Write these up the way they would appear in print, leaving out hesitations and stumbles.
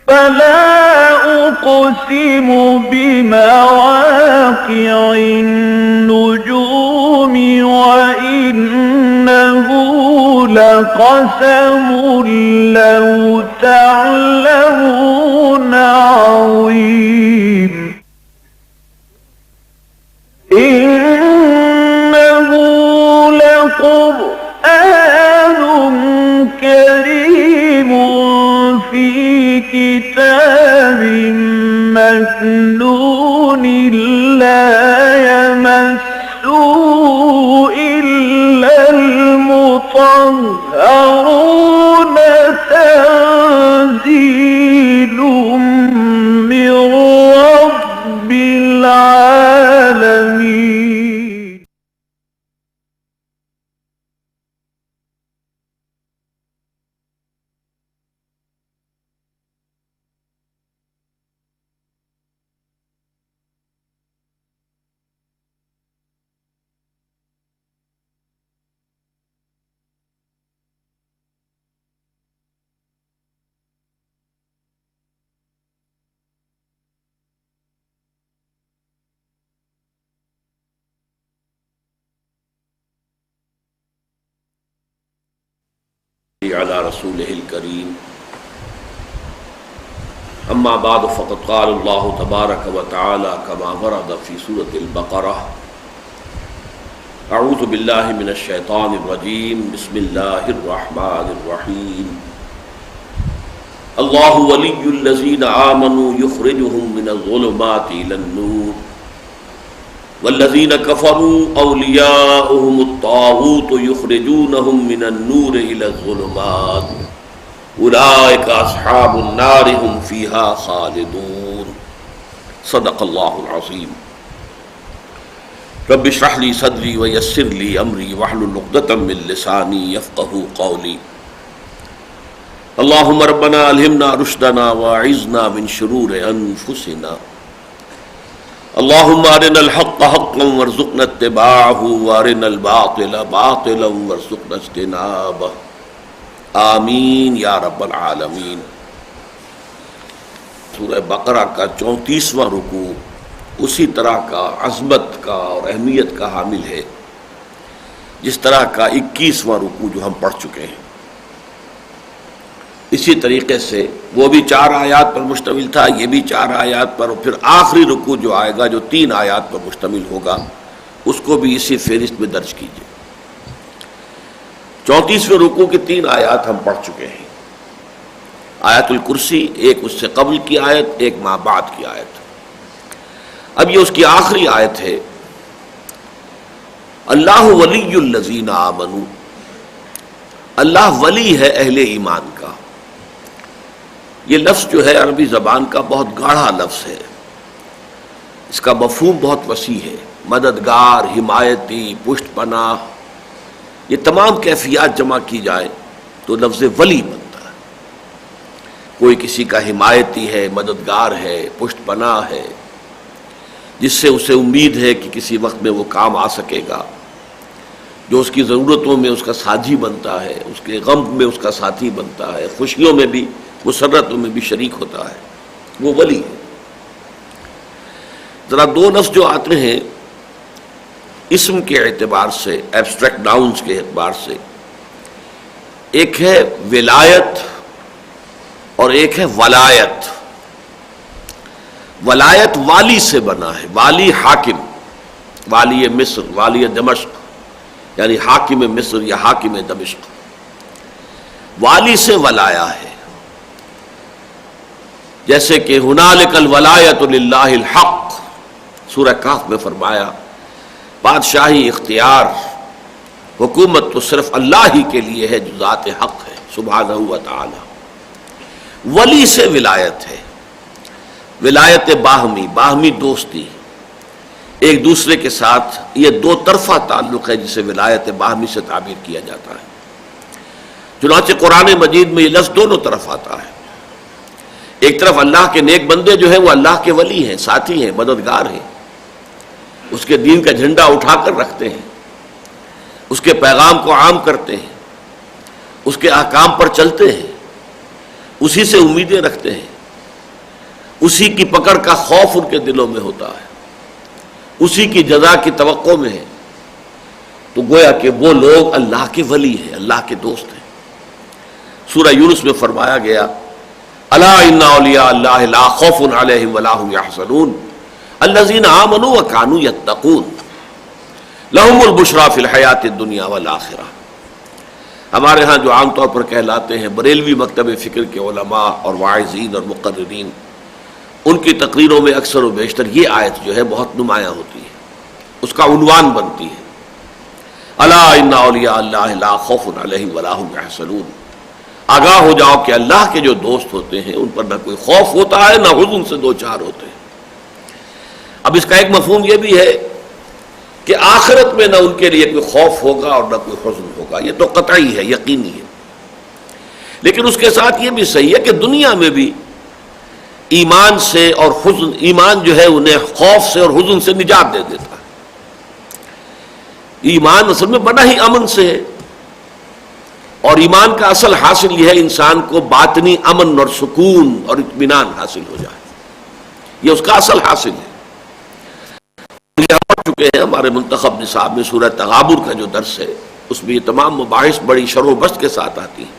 فلا أقسم بمواقع النجوم وإنه لقسم لو تعلمون عظيم إنه لقرآن كريم في كتاب مكنون لا يمسه إلا المطهرون تنزيل من رب العالمين. على رسوله الكريم اما بعد فقد قال الله تبارك وتعالى كما ورد في سورة البقرة اعوذ بالله من الشيطان الرجيم بسم الله الرحمن الرحيم الله ولي الذين آمنوا يخرجهم من الظلمات إلى النور والذين كفروا أولياؤهم الطاغوت يخرجونهم من النور إلى الظلمات أولئك أصحاب النار هم فيها خالدون. صدق الله العظيم. رب اشرح لي صدري ويسر لي أمري واحلل عقدة من لساني يفقهوا قولي. اللهم ربنا ألهمنا رشدنا وأعذنا من شرور أنفسنا. اللهم أرنا الحق حقا وارزقنا اتباعه وأرنا الباطل باطلا وارزقنا اجتنابه. آمین یا رب العالمین. سورہ بقرہ کا 34واں رکوع اسی طرح کا عظمت کا اور اہمیت کا حامل ہے جس طرح کا 21واں رکوع جو ہم پڑھ چکے ہیں. اسی طریقے سے وہ بھی 4 آیات پر مشتمل تھا، یہ بھی 4 آیات پر، اور پھر آخری رکوع جو آئے گا جو 3 آیات پر مشتمل ہوگا اس کو بھی اسی فہرست میں درج کیجیے. 34ویں رکوع کی 3 آیات ہم پڑھ چکے ہیں. آیت الکرسی، ایک اس سے قبل کی آیت، ایک ما بعد کی آیت. اب یہ اس کی آخری آیت ہے. اللہ ولی الذین آمنوا، اللہ ولی ہے اہل ایمان کا. یہ لفظ جو ہے عربی زبان کا بہت گاڑھا لفظ ہے، اس کا مفہوم بہت وسیع ہے. مددگار، حمایتی، پشت پناہ، یہ تمام کیفیات جمع کی جائیں تو لفظ ولی بنتا ہے. کوئی کسی کا حمایتی ہے، مددگار ہے، پشت پناہ ہے، جس سے اسے امید ہے کہ کسی وقت میں وہ کام آ سکے گا، جو اس کی ضرورتوں میں اس کا ساتھی بنتا ہے، اس کے غم میں اس کا ساتھی بنتا ہے، خوشیوں میں بھی، مسرتوں میں بھی شریک ہوتا ہے، وہ ولی ہے. ذرا 2 لفظ جو آتے ہیں اسم کے اعتبار سے، ایبسٹریکٹ ناؤنز کے اعتبار سے، ایک ہے ولایت اور ایک ہے ولایت. ولایت والی سے بنا ہے، والی حاکم، والی مصر، والی دمشق، یعنی حاکم مصر یا حاکم دمشق. والی سے ولایا ہے، جیسے کہ ہنالک الولایۃ للہ الحق، سورہ کہف میں فرمایا بادشاہی، اختیار، حکومت تو صرف اللہ ہی کے لیے ہے جو ذات حق ہے سبحانہ و تعالی. ولی سے ولایت ہے، ولایت باہمی، باہمی دوستی، ایک دوسرے کے ساتھ یہ 2 طرفہ تعلق ہے جسے ولایت باہمی سے تعبیر کیا جاتا ہے. چنانچہ قرآن مجید میں یہ لفظ دونوں طرف آتا ہے. ایک طرف اللہ کے نیک بندے جو ہیں وہ اللہ کے ولی ہیں، ساتھی ہیں، مددگار ہیں، اس کے دین کا جھنڈا اٹھا کر رکھتے ہیں، اس کے پیغام کو عام کرتے ہیں، اس کے احکام پر چلتے ہیں، اسی سے امیدیں رکھتے ہیں. اسی کی پکڑ کا خوف ان کے دلوں میں ہوتا ہے، اسی کی جزا کی توقع میں ہے، تو گویا کہ وہ لوگ اللہ کے ولی ہیں، اللہ کے دوست ہیں۔ سورہ یونس میں فرمایا گیا الا ان اولیاء اللہ لا خوف علیہم ولا هم يحزنون الذین آمنوا وكانوا يتقون لهم البشریٰ فی الحیاۃ الدنیا والآخرہ۔ ہمارے ہاں جو عام طور پر کہلاتے ہیں بریلوی مکتب فکر کے علماء اور واعظین اور مقررین، ان کی تقریروں میں اکثر و بیشتر یہ آیت جو ہے بہت نمایاں ہوتی ہے، اس کا عنوان بنتی ہے الا ان اولیاء اللہ لا خوف علیہم ولا هم يحزنون۔ آگاہ ہو جاؤ کہ اللہ کے جو دوست ہوتے ہیں ان پر نہ کوئی خوف ہوتا ہے نہ حزن سے دو چار ہوتے ہیں۔ اب اس کا ایک مفہوم یہ بھی ہے کہ آخرت میں نہ ان کے لیے کوئی خوف ہوگا اور نہ کوئی حزن ہوگا، یہ تو قطعی ہے، یقینی ہے۔ لیکن اس کے ساتھ یہ بھی صحیح ہے کہ دنیا میں بھی ایمان سے اور حزن، ایمان جو ہے انہیں خوف سے اور حزن سے نجات دے دیتا ہے۔ ایمان اصل میں بنا ہی امن سے ہے، اور ایمان کا اصل حاصل یہ ہے انسان کو باطنی امن اور سکون اور اطمینان حاصل ہو جائے، یہ اس کا اصل حاصل ہے۔ پڑھ چکے ہیں ہمارے منتخب نصاب میں سورہ تغابن کا جو درس ہے، اس میں یہ تمام مباحث بڑی شرح و بسط کے ساتھ آتی ہیں۔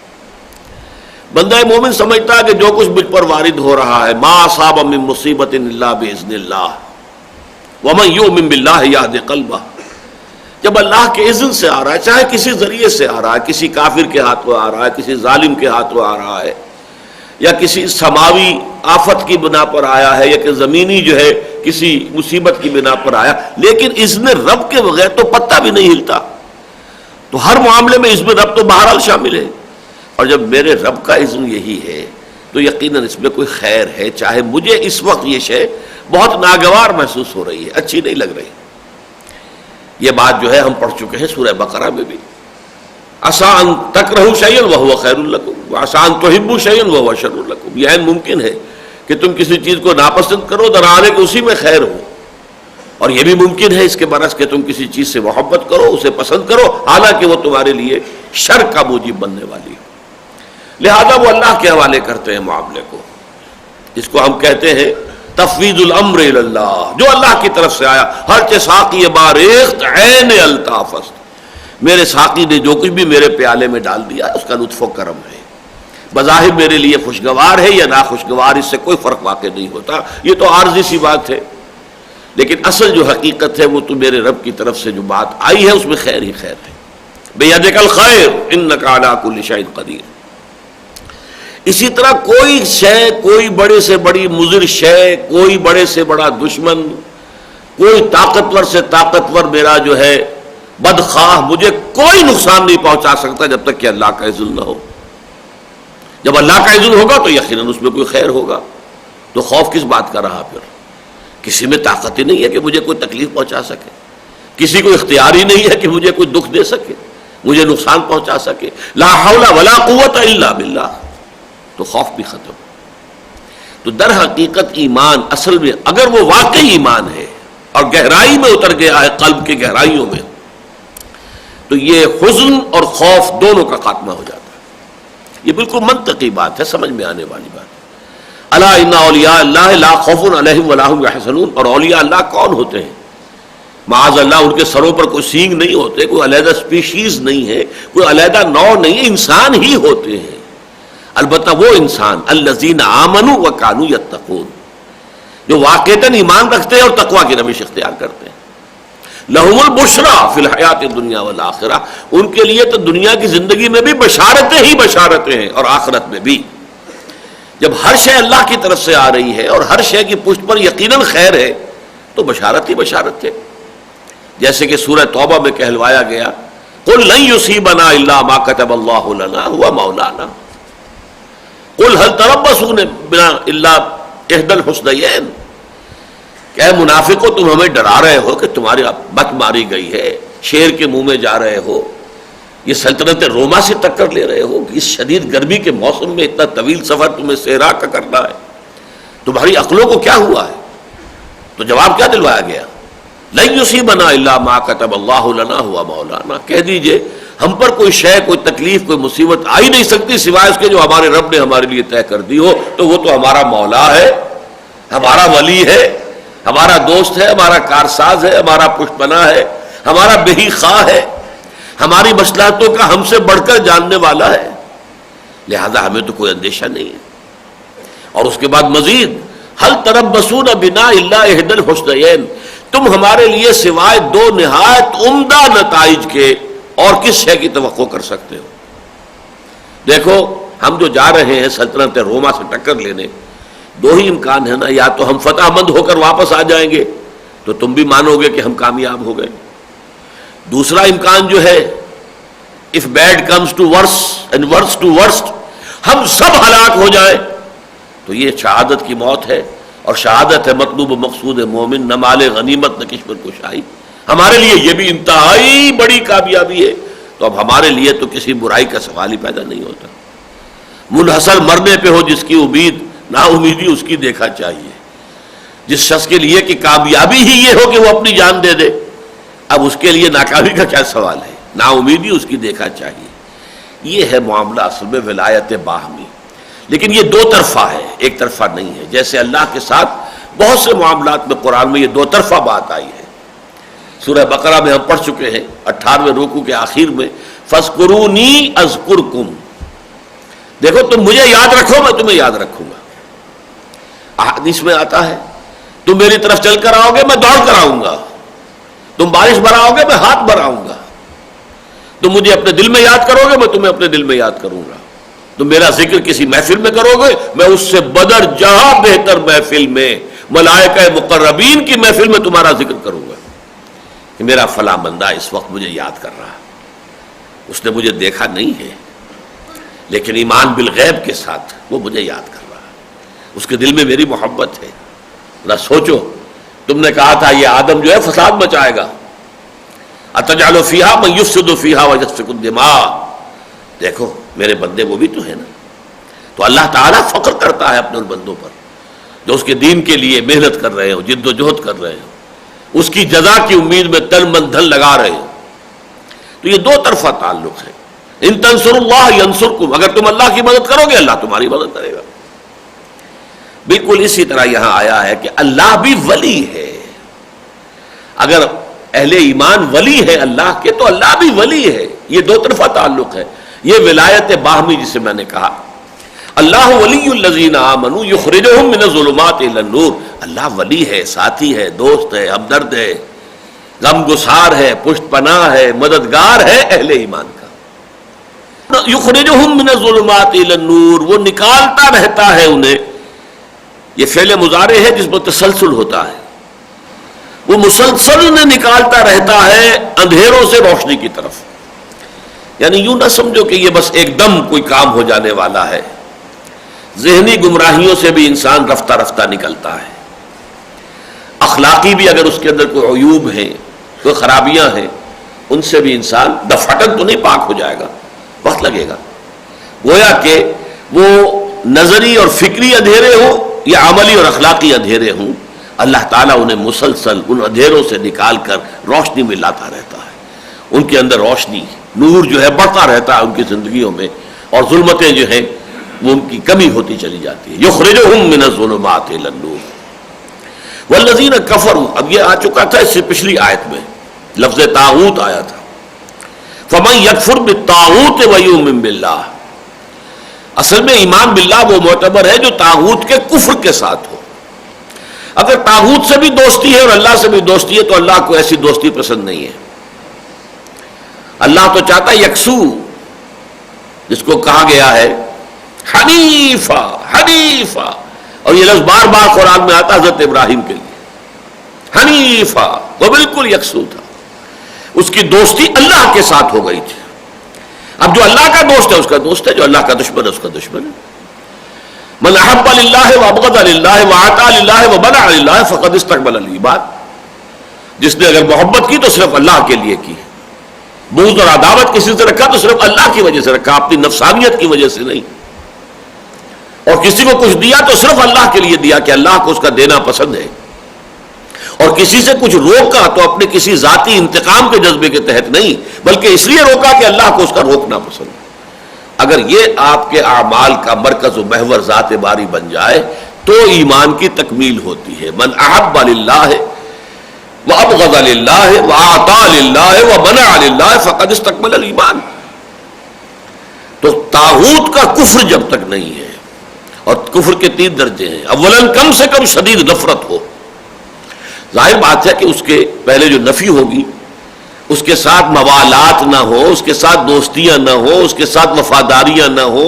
بندہ مومن سمجھتا ہے کہ جو کچھ مجھ پر وارد ہو رہا ہے ما اصاب من مصیبت الا باذن اللہ ومن یؤمن باللہ یہد قلبہ، جب اللہ کے اذن سے آ رہا ہے، چاہے کسی ذریعے سے آ رہا ہے، کسی کافر کے ہاتھوں آ رہا ہے، کسی ظالم کے ہاتھوں آ رہا ہے، یا کسی سماوی آفت کی بنا پر آیا ہے، یا کہ زمینی جو ہے کسی مصیبت کی بنا پر آیا، لیکن اذن رب کے بغیر تو پتہ بھی نہیں ہلتا۔ تو ہر معاملے میں اذن رب تو بہرحال شامل ہے، اور جب میرے رب کا اذن یہی ہے تو یقیناً اس میں کوئی خیر ہے، چاہے مجھے اس وقت یہ شے بہت ناگوار محسوس ہو رہی ہے، اچھی نہیں لگ رہی۔ یہ بات جو ہے ہم پڑھ چکے ہیں سورہ بقرہ میں بھی، عسیٰ ان تکرہوا شیئا وہو خیر لکم وعسیٰ ان تحبوا شیئا وہو شر لکم، یہ ممکن ہے کہ تم کسی چیز کو ناپسند کرو درحالے کہ اسی میں خیر ہو، اور یہ بھی ممکن ہے اس کے برعکس کہ تم کسی چیز سے محبت کرو، اسے پسند کرو، حالانکہ وہ تمہارے لیے شر کا موجب بننے والی ہے۔ لہذا وہ اللہ کے حوالے کرتے ہیں معاملے کو، اس کو ہم کہتے ہیں تفویض الامر الی اللہ، جو اللہ کی طرف سے آیا۔ ہر چے ساقی بارخت عین الطاف است، میرے ساقی نے جو کچھ بھی میرے پیالے میں ڈال دیا اس کا لطف و کرم ہے، بظاہر میرے لیے خوشگوار ہے یا ناخوشگوار، اس سے کوئی فرق واقع نہیں ہوتا، یہ تو عارضی سی بات ہے، لیکن اصل جو حقیقت ہے وہ تو میرے رب کی طرف سے جو بات آئی ہے اس میں خیر ہی خیر ہے۔ بیدک الخیر انک علی کل شیء قدیر۔ اسی طرح کوئی شے، کوئی بڑے سے بڑی مضر شے، کوئی بڑے سے بڑا دشمن، کوئی طاقتور سے طاقتور میرا جو ہے بدخواہ مجھے کوئی نقصان نہیں پہنچا سکتا جب تک کہ اللہ کا اذن نہ ہو۔ جب اللہ کا اذن ہوگا تو یقیناً اس میں کوئی خیر ہوگا، تو خوف کس بات کا رہا؟ پھر کسی میں طاقت ہی نہیں ہے کہ مجھے کوئی تکلیف پہنچا سکے، کسی کو اختیار ہی نہیں ہے کہ مجھے کوئی دکھ دے سکے، مجھے نقصان پہنچا سکے۔ لا حول ولا قوت الا باللہ، تو خوف بھی ختم۔ تو در حقیقت ایمان اصل میں اگر وہ واقعی ایمان ہے اور گہرائی میں اتر گیا ہے قلب کے گہرائیوں میں، تو یہ حزن اور خوف دونوں کا خاتمہ ہو جاتا ہے۔ یہ بالکل منطقی بات ہے، سمجھ میں آنے والی بات ہے۔ الا ان اولیاء اللہ لا خوف علیہم ولا هم يحزنون، اور اولیاء اللہ کون ہوتے ہیں؟ معاذ اللہ ان کے سروں پر کوئی سینگ نہیں ہوتے، کوئی علیحدہ سپیشیز نہیں ہے، کوئی علیحدہ نوع نہیں ہے، انسان ہی ہوتے ہیں۔ البتہ وہ انسان الذین آمنوا وکانوا یتقون، جو واقعتاً ایمان رکھتے ہیں اور تقوی کی روش اختیار کرتے ہیں۔ لہم البشریٰ فی الحیات الدنیا والآخرہ، ان کے لیے تو دنیا کی زندگی میں بھی بشارتیں ہی بشارتیں ہیں، اور آخرت میں بھی۔ جب ہر شے اللہ کی طرف سے آ رہی ہے اور ہر شے کی پشت پر یقیناً خیر ہے تو بشارت ہی بشارت ہے۔ جیسے کہ سورہ توبہ میں کہلوایا گیا قل لن یصیبنا الا ما کتب اللہ لنا هو مولانا قل هل تربصون بنا الا احدى الحسنیین، کہ اے منافقو تم ہمیں ڈرا رہے ہو کہ تمہاری بت ماری گئی ہے، شیر کے منہ میں جا رہے ہو، یہ سلطنت روما سے ٹکر لے رہے ہو، اس شدید گرمی کے موسم میں اتنا طویل سفر تمہیں صحرا کا کرنا ہے، تمہاری عقلوں کو کیا ہوا ہے؟ تو جواب کیا دلوایا گیا؟ لن یصیبنا الا ما کتب اللہ لنا هو مولانا، کہہ دیجئے ہم پر کوئی شے، کوئی تکلیف، کوئی مصیبت آئی نہیں سکتی سوائے اس کے جو ہمارے رب نے ہمارے لیے طے کر دی ہو، تو وہ تو ہمارا مولا ہے، ہمارا ولی ہے، ہمارا دوست ہے، ہمارا کارساز ہے، ہمارا پشت پناہ ہے، ہمارا بہی خواہ ہے، ہماری مصلحتوں کا ہم سے بڑھ کر جاننے والا ہے، لہذا ہمیں تو کوئی اندیشہ نہیں ہے۔ اور اس کے بعد مزید ہل تربصون بنا الا احدى الحسنيين، تم ہمارے لیے سوائے دو نہایت عمدہ نتائج کے اور کس شے کی توقع کر سکتے ہو؟ دیکھو ہم جو جا رہے ہیں سلطنت روما سے ٹکر لینے، دو ہی امکان ہے نا، یا تو ہم فتح مند ہو کر واپس آ جائیں گے تو تم بھی مانو گے کہ ہم کامیاب ہو گئے، دوسرا امکان جو ہے if bad comes to worse and worse to worst، ہم سب ہلاک ہو جائیں تو یہ شہادت کی موت ہے، اور شہادت ہے مطلوب و مقصود مومن، نہ مال غنیمت نہ کشمر کشائی، ہمارے لیے یہ بھی انتہائی بڑی کامیابی ہے۔ تو اب ہمارے لیے تو کسی برائی کا سوال ہی پیدا نہیں ہوتا، منحصر مرنے پہ ہو جس کی امید، نا امیدی اس کی دیکھا چاہیے۔ جس شخص کے لیے کہ کامیابی ہی یہ ہو کہ وہ اپنی جان دے دے، اب اس کے لیے ناکامی کا کیا سوال ہے، نا امیدی اس کی دیکھا چاہیے۔ یہ ہے معاملہ اصل میں ولایت باہمی، لیکن یہ دو طرفہ ہے، ایک طرفہ نہیں ہے، جیسے اللہ کے ساتھ بہت سے معاملات میں قرآن میں یہ دو طرفہ بات آئی ہے۔ سورہ بقرہ میں ہم پڑھ چکے ہیں 18ویں رکوع کے آخر میں فَاذْكُرُونِي أَذْكُرْكُمْ، دیکھو تم مجھے یاد رکھو میں تمہیں یاد رکھوں گا۔ احادیث میں آتا ہے تم میری طرف چل کر آؤ گے میں دوڑ کر آؤں گا، تم بارش برآؤ گے میں ہاتھ برآؤں گا، تم مجھے اپنے دل میں یاد کرو گے میں تمہیں اپنے دل میں یاد کروں گا، تم میرا ذکر کسی محفل میں کرو گے میں اس سے بدر جہاں بہتر محفل میں ملائکہ مقربین کی محفل میں تمہارا ذکر کروں گا کہ میرا فلاں بندہ اس وقت مجھے یاد کر رہا، اس نے مجھے دیکھا نہیں ہے لیکن ایمان بالغیب کے ساتھ وہ مجھے یاد کر رہا، اس کے دل میں میری محبت ہے۔ نہ سوچو تم نے کہا تھا یہ آدم جو ہے فساد مچائے گا، اتجعل فیہا من یفسد فیہا ویسفک الدماء، دیکھو میرے بندے وہ بھی تو ہے نا۔ تو اللہ تعالیٰ فخر کرتا ہے اپنے ان بندوں پر جو اس کے دین کے لیے محنت کر رہے ہو، جد و جہد کر رہے ہو، اس کی جزا کی امید میں تن من دھن لگا رہے ہو۔ تو یہ دو طرفہ تعلق ہے، ان تنصر اللہ ینصرکم، اگر تم اللہ کی مدد کرو گے اللہ تمہاری مدد کرے گا۔ بالکل اسی طرح یہاں آیا ہے کہ اللہ بھی ولی ہے، اگر اہل ایمان ولی ہے اللہ کے تو اللہ بھی ولی ہے، یہ دو طرفہ تعلق ہے۔ یہ ولایت باہمی جسے میں نے کہا، اللہ ولی الذین آمنوا یخرجہم من الظلمات الی النور، اللہ ولی ہے، ساتھی ہے، دوست ہے، ہمدرد ہے، غم گسار ہے، پشت پناہ ہے، مددگار ہے اہل ایمان کا۔ یخرجہم من الظلمات الی النور، وہ نکالتا رہتا ہے انہیں، یہ فعل مضارع ہے جس پر تسلسل ہوتا ہے، وہ مسلسل انہیں نکالتا رہتا ہے اندھیروں سے روشنی کی طرف، یعنی یوں نہ سمجھو کہ یہ بس ایک دم کوئی کام ہو جانے والا ہے، ذہنی گمراہیوں سے بھی انسان رفتہ رفتہ نکلتا ہے، اخلاقی بھی اگر اس کے اندر کوئی عیوب ہیں، کوئی خرابیاں ہیں، ان سے بھی انسان دفعتاً تو نہیں پاک ہو جائے گا، وقت لگے گا۔ گویا کہ وہ نظری اور فکری اندھیرے ہوں یا عملی اور اخلاقی اندھیرے ہوں، اللہ تعالیٰ انہیں مسلسل ان اندھیروں سے نکال کر روشنی میں لاتا رہتا ہے، ان کے اندر روشنی نور جو ہے بڑھتا رہتا ہے ان کی زندگیوں میں، اور ظلمتیں جو ہیں وہ ان کی کمی ہوتی چلی جاتی ہے۔ یخرجہم من الظلمات الی النور والذین کفروا، اب یہ آ چکا تھا اس سے پچھلی آیت میں لفظ طاغوت آیا تھا، فمن یکفر بالطاغوت ویؤمن باللہ، اصل میں ایمان باللہ وہ معتبر ہے جو طاغوت کے کفر کے ساتھ ہو۔ اگر طاغوت سے بھی دوستی ہے اور اللہ سے بھی دوستی ہے تو اللہ کو ایسی دوستی پسند نہیں ہے۔ اللہ تو چاہتا ہے یکسو، جس کو کہا گیا ہے حنیفہ، حنیفہ، اور یہ لفظ بار بار قرآن میں آتا حضرت ابراہیم کے لیے، حنیفہ، وہ بالکل یکسو تھا، اس کی دوستی اللہ کے ساتھ ہو گئی تھی۔ اب جو اللہ کا دوست ہے اس کا دوست ہے، جو اللہ کا دشمن ہے اس کا دشمن ہے۔ من احب للہ وابغض للہ واعطى للہ ومنع للہ فقد استقبل العباد، جس نے اگر محبت کی تو صرف اللہ کے لیے کی، بغض اور عداوت کسی سے رکھا تو صرف اللہ کی وجہ سے رکھا، اپنی نفسانیت کی وجہ سے نہیں، اور کسی کو کچھ دیا تو صرف اللہ کے لیے دیا کہ اللہ کو اس کا دینا پسند ہے، اور کسی سے کچھ روکا تو اپنے کسی ذاتی انتقام کے جذبے کے تحت نہیں، بلکہ اس لیے روکا کہ اللہ کو اس کا روکنا پسند ہے۔ اگر یہ آپ کے اعمال کا مرکز و محور ذات باری بن جائے تو ایمان کی تکمیل ہوتی ہے. من احب للہ وابغض للہ واعطى للہ ومنع للہ فقد استکمل الایمان. تو طاغوت کا کفر جب تک نہیں ہے، اور کفر کے 3 درجے ہیں. اولاً کم سے کم شدید نفرت ہو. ظاہر بات ہے کہ اس کے پہلے جو نفی ہوگی اس کے ساتھ موالات نہ ہو، اس کے ساتھ دوستیاں نہ ہو، اس کے ساتھ وفاداریاں نہ ہو،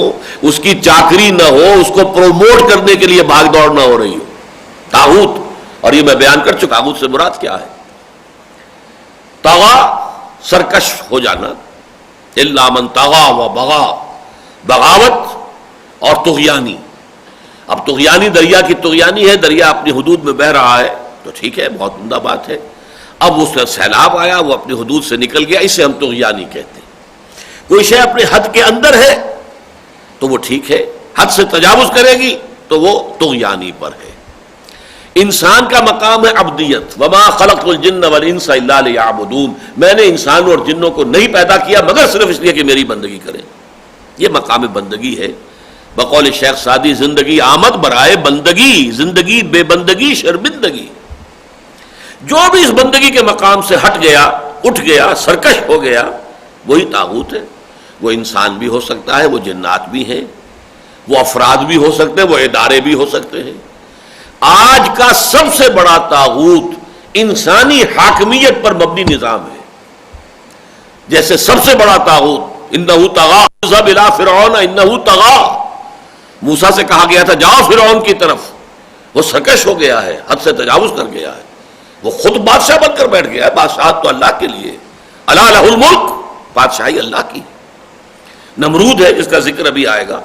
اس کی چاکری نہ ہو، اس کو پروموٹ کرنے کے لیے بھاگ دوڑ نہ ہو رہی ہو. طاغوت، اور یہ میں بیان کر چکا طاغوت سے مراد کیا ہے. طغا سرکش ہو جانا، الا من طغا و بغا، بغاوت اور طغیانی. اب طغیانی دریا کی طغیانی ہے، دریا اپنی حدود میں بہہ رہا ہے تو ٹھیک ہے، بہت عمدہ بات ہے. اب اس کا سیلاب آیا، وہ اپنی حدود سے نکل گیا، اسے ہم طغیانی کہتے ہیں. کوئی شے اپنے حد کے اندر ہے تو وہ ٹھیک ہے، حد سے تجاوز کرے گی تو وہ طغیانی پر ہے. انسان کا مقام ہے عبدیت. وما خلقت الجن والانس الا لیعبدون. میں نے انسانوں اور جنوں کو نہیں پیدا کیا مگر صرف اس لیے کہ میری بندگی کریں. یہ مقام بندگی ہے. بقول شیخ سعدی، زندگی آمد برائے بندگی، زندگی بے بندگی شرمندگی. جو بھی اس بندگی کے مقام سے ہٹ گیا، اٹھ گیا، سرکش ہو گیا، وہی طاغوت ہے. وہ انسان بھی ہو سکتا ہے، وہ جنات بھی ہیں، وہ افراد بھی ہو سکتے ہیں، وہ ادارے بھی ہو سکتے ہیں. آج کا سب سے بڑا طاغوت انسانی حاکمیت پر مبنی نظام ہے. جیسے سب سے بڑا طاغوت انہ طغا اذهب الى فرعون انہ طغا، موسیٰ سے کہا گیا تھا جاؤ فرعون کی طرف، وہ سرکش ہو گیا ہے، حد سے تجاوز کر گیا ہے، وہ خود بادشاہ بن کر بیٹھ گیا ہے. بادشاہت تو اللہ کے لیے، الا لہ الملک، بادشاہی اللہ کی. نمرود ہے جس کا ذکر ابھی آئے گا،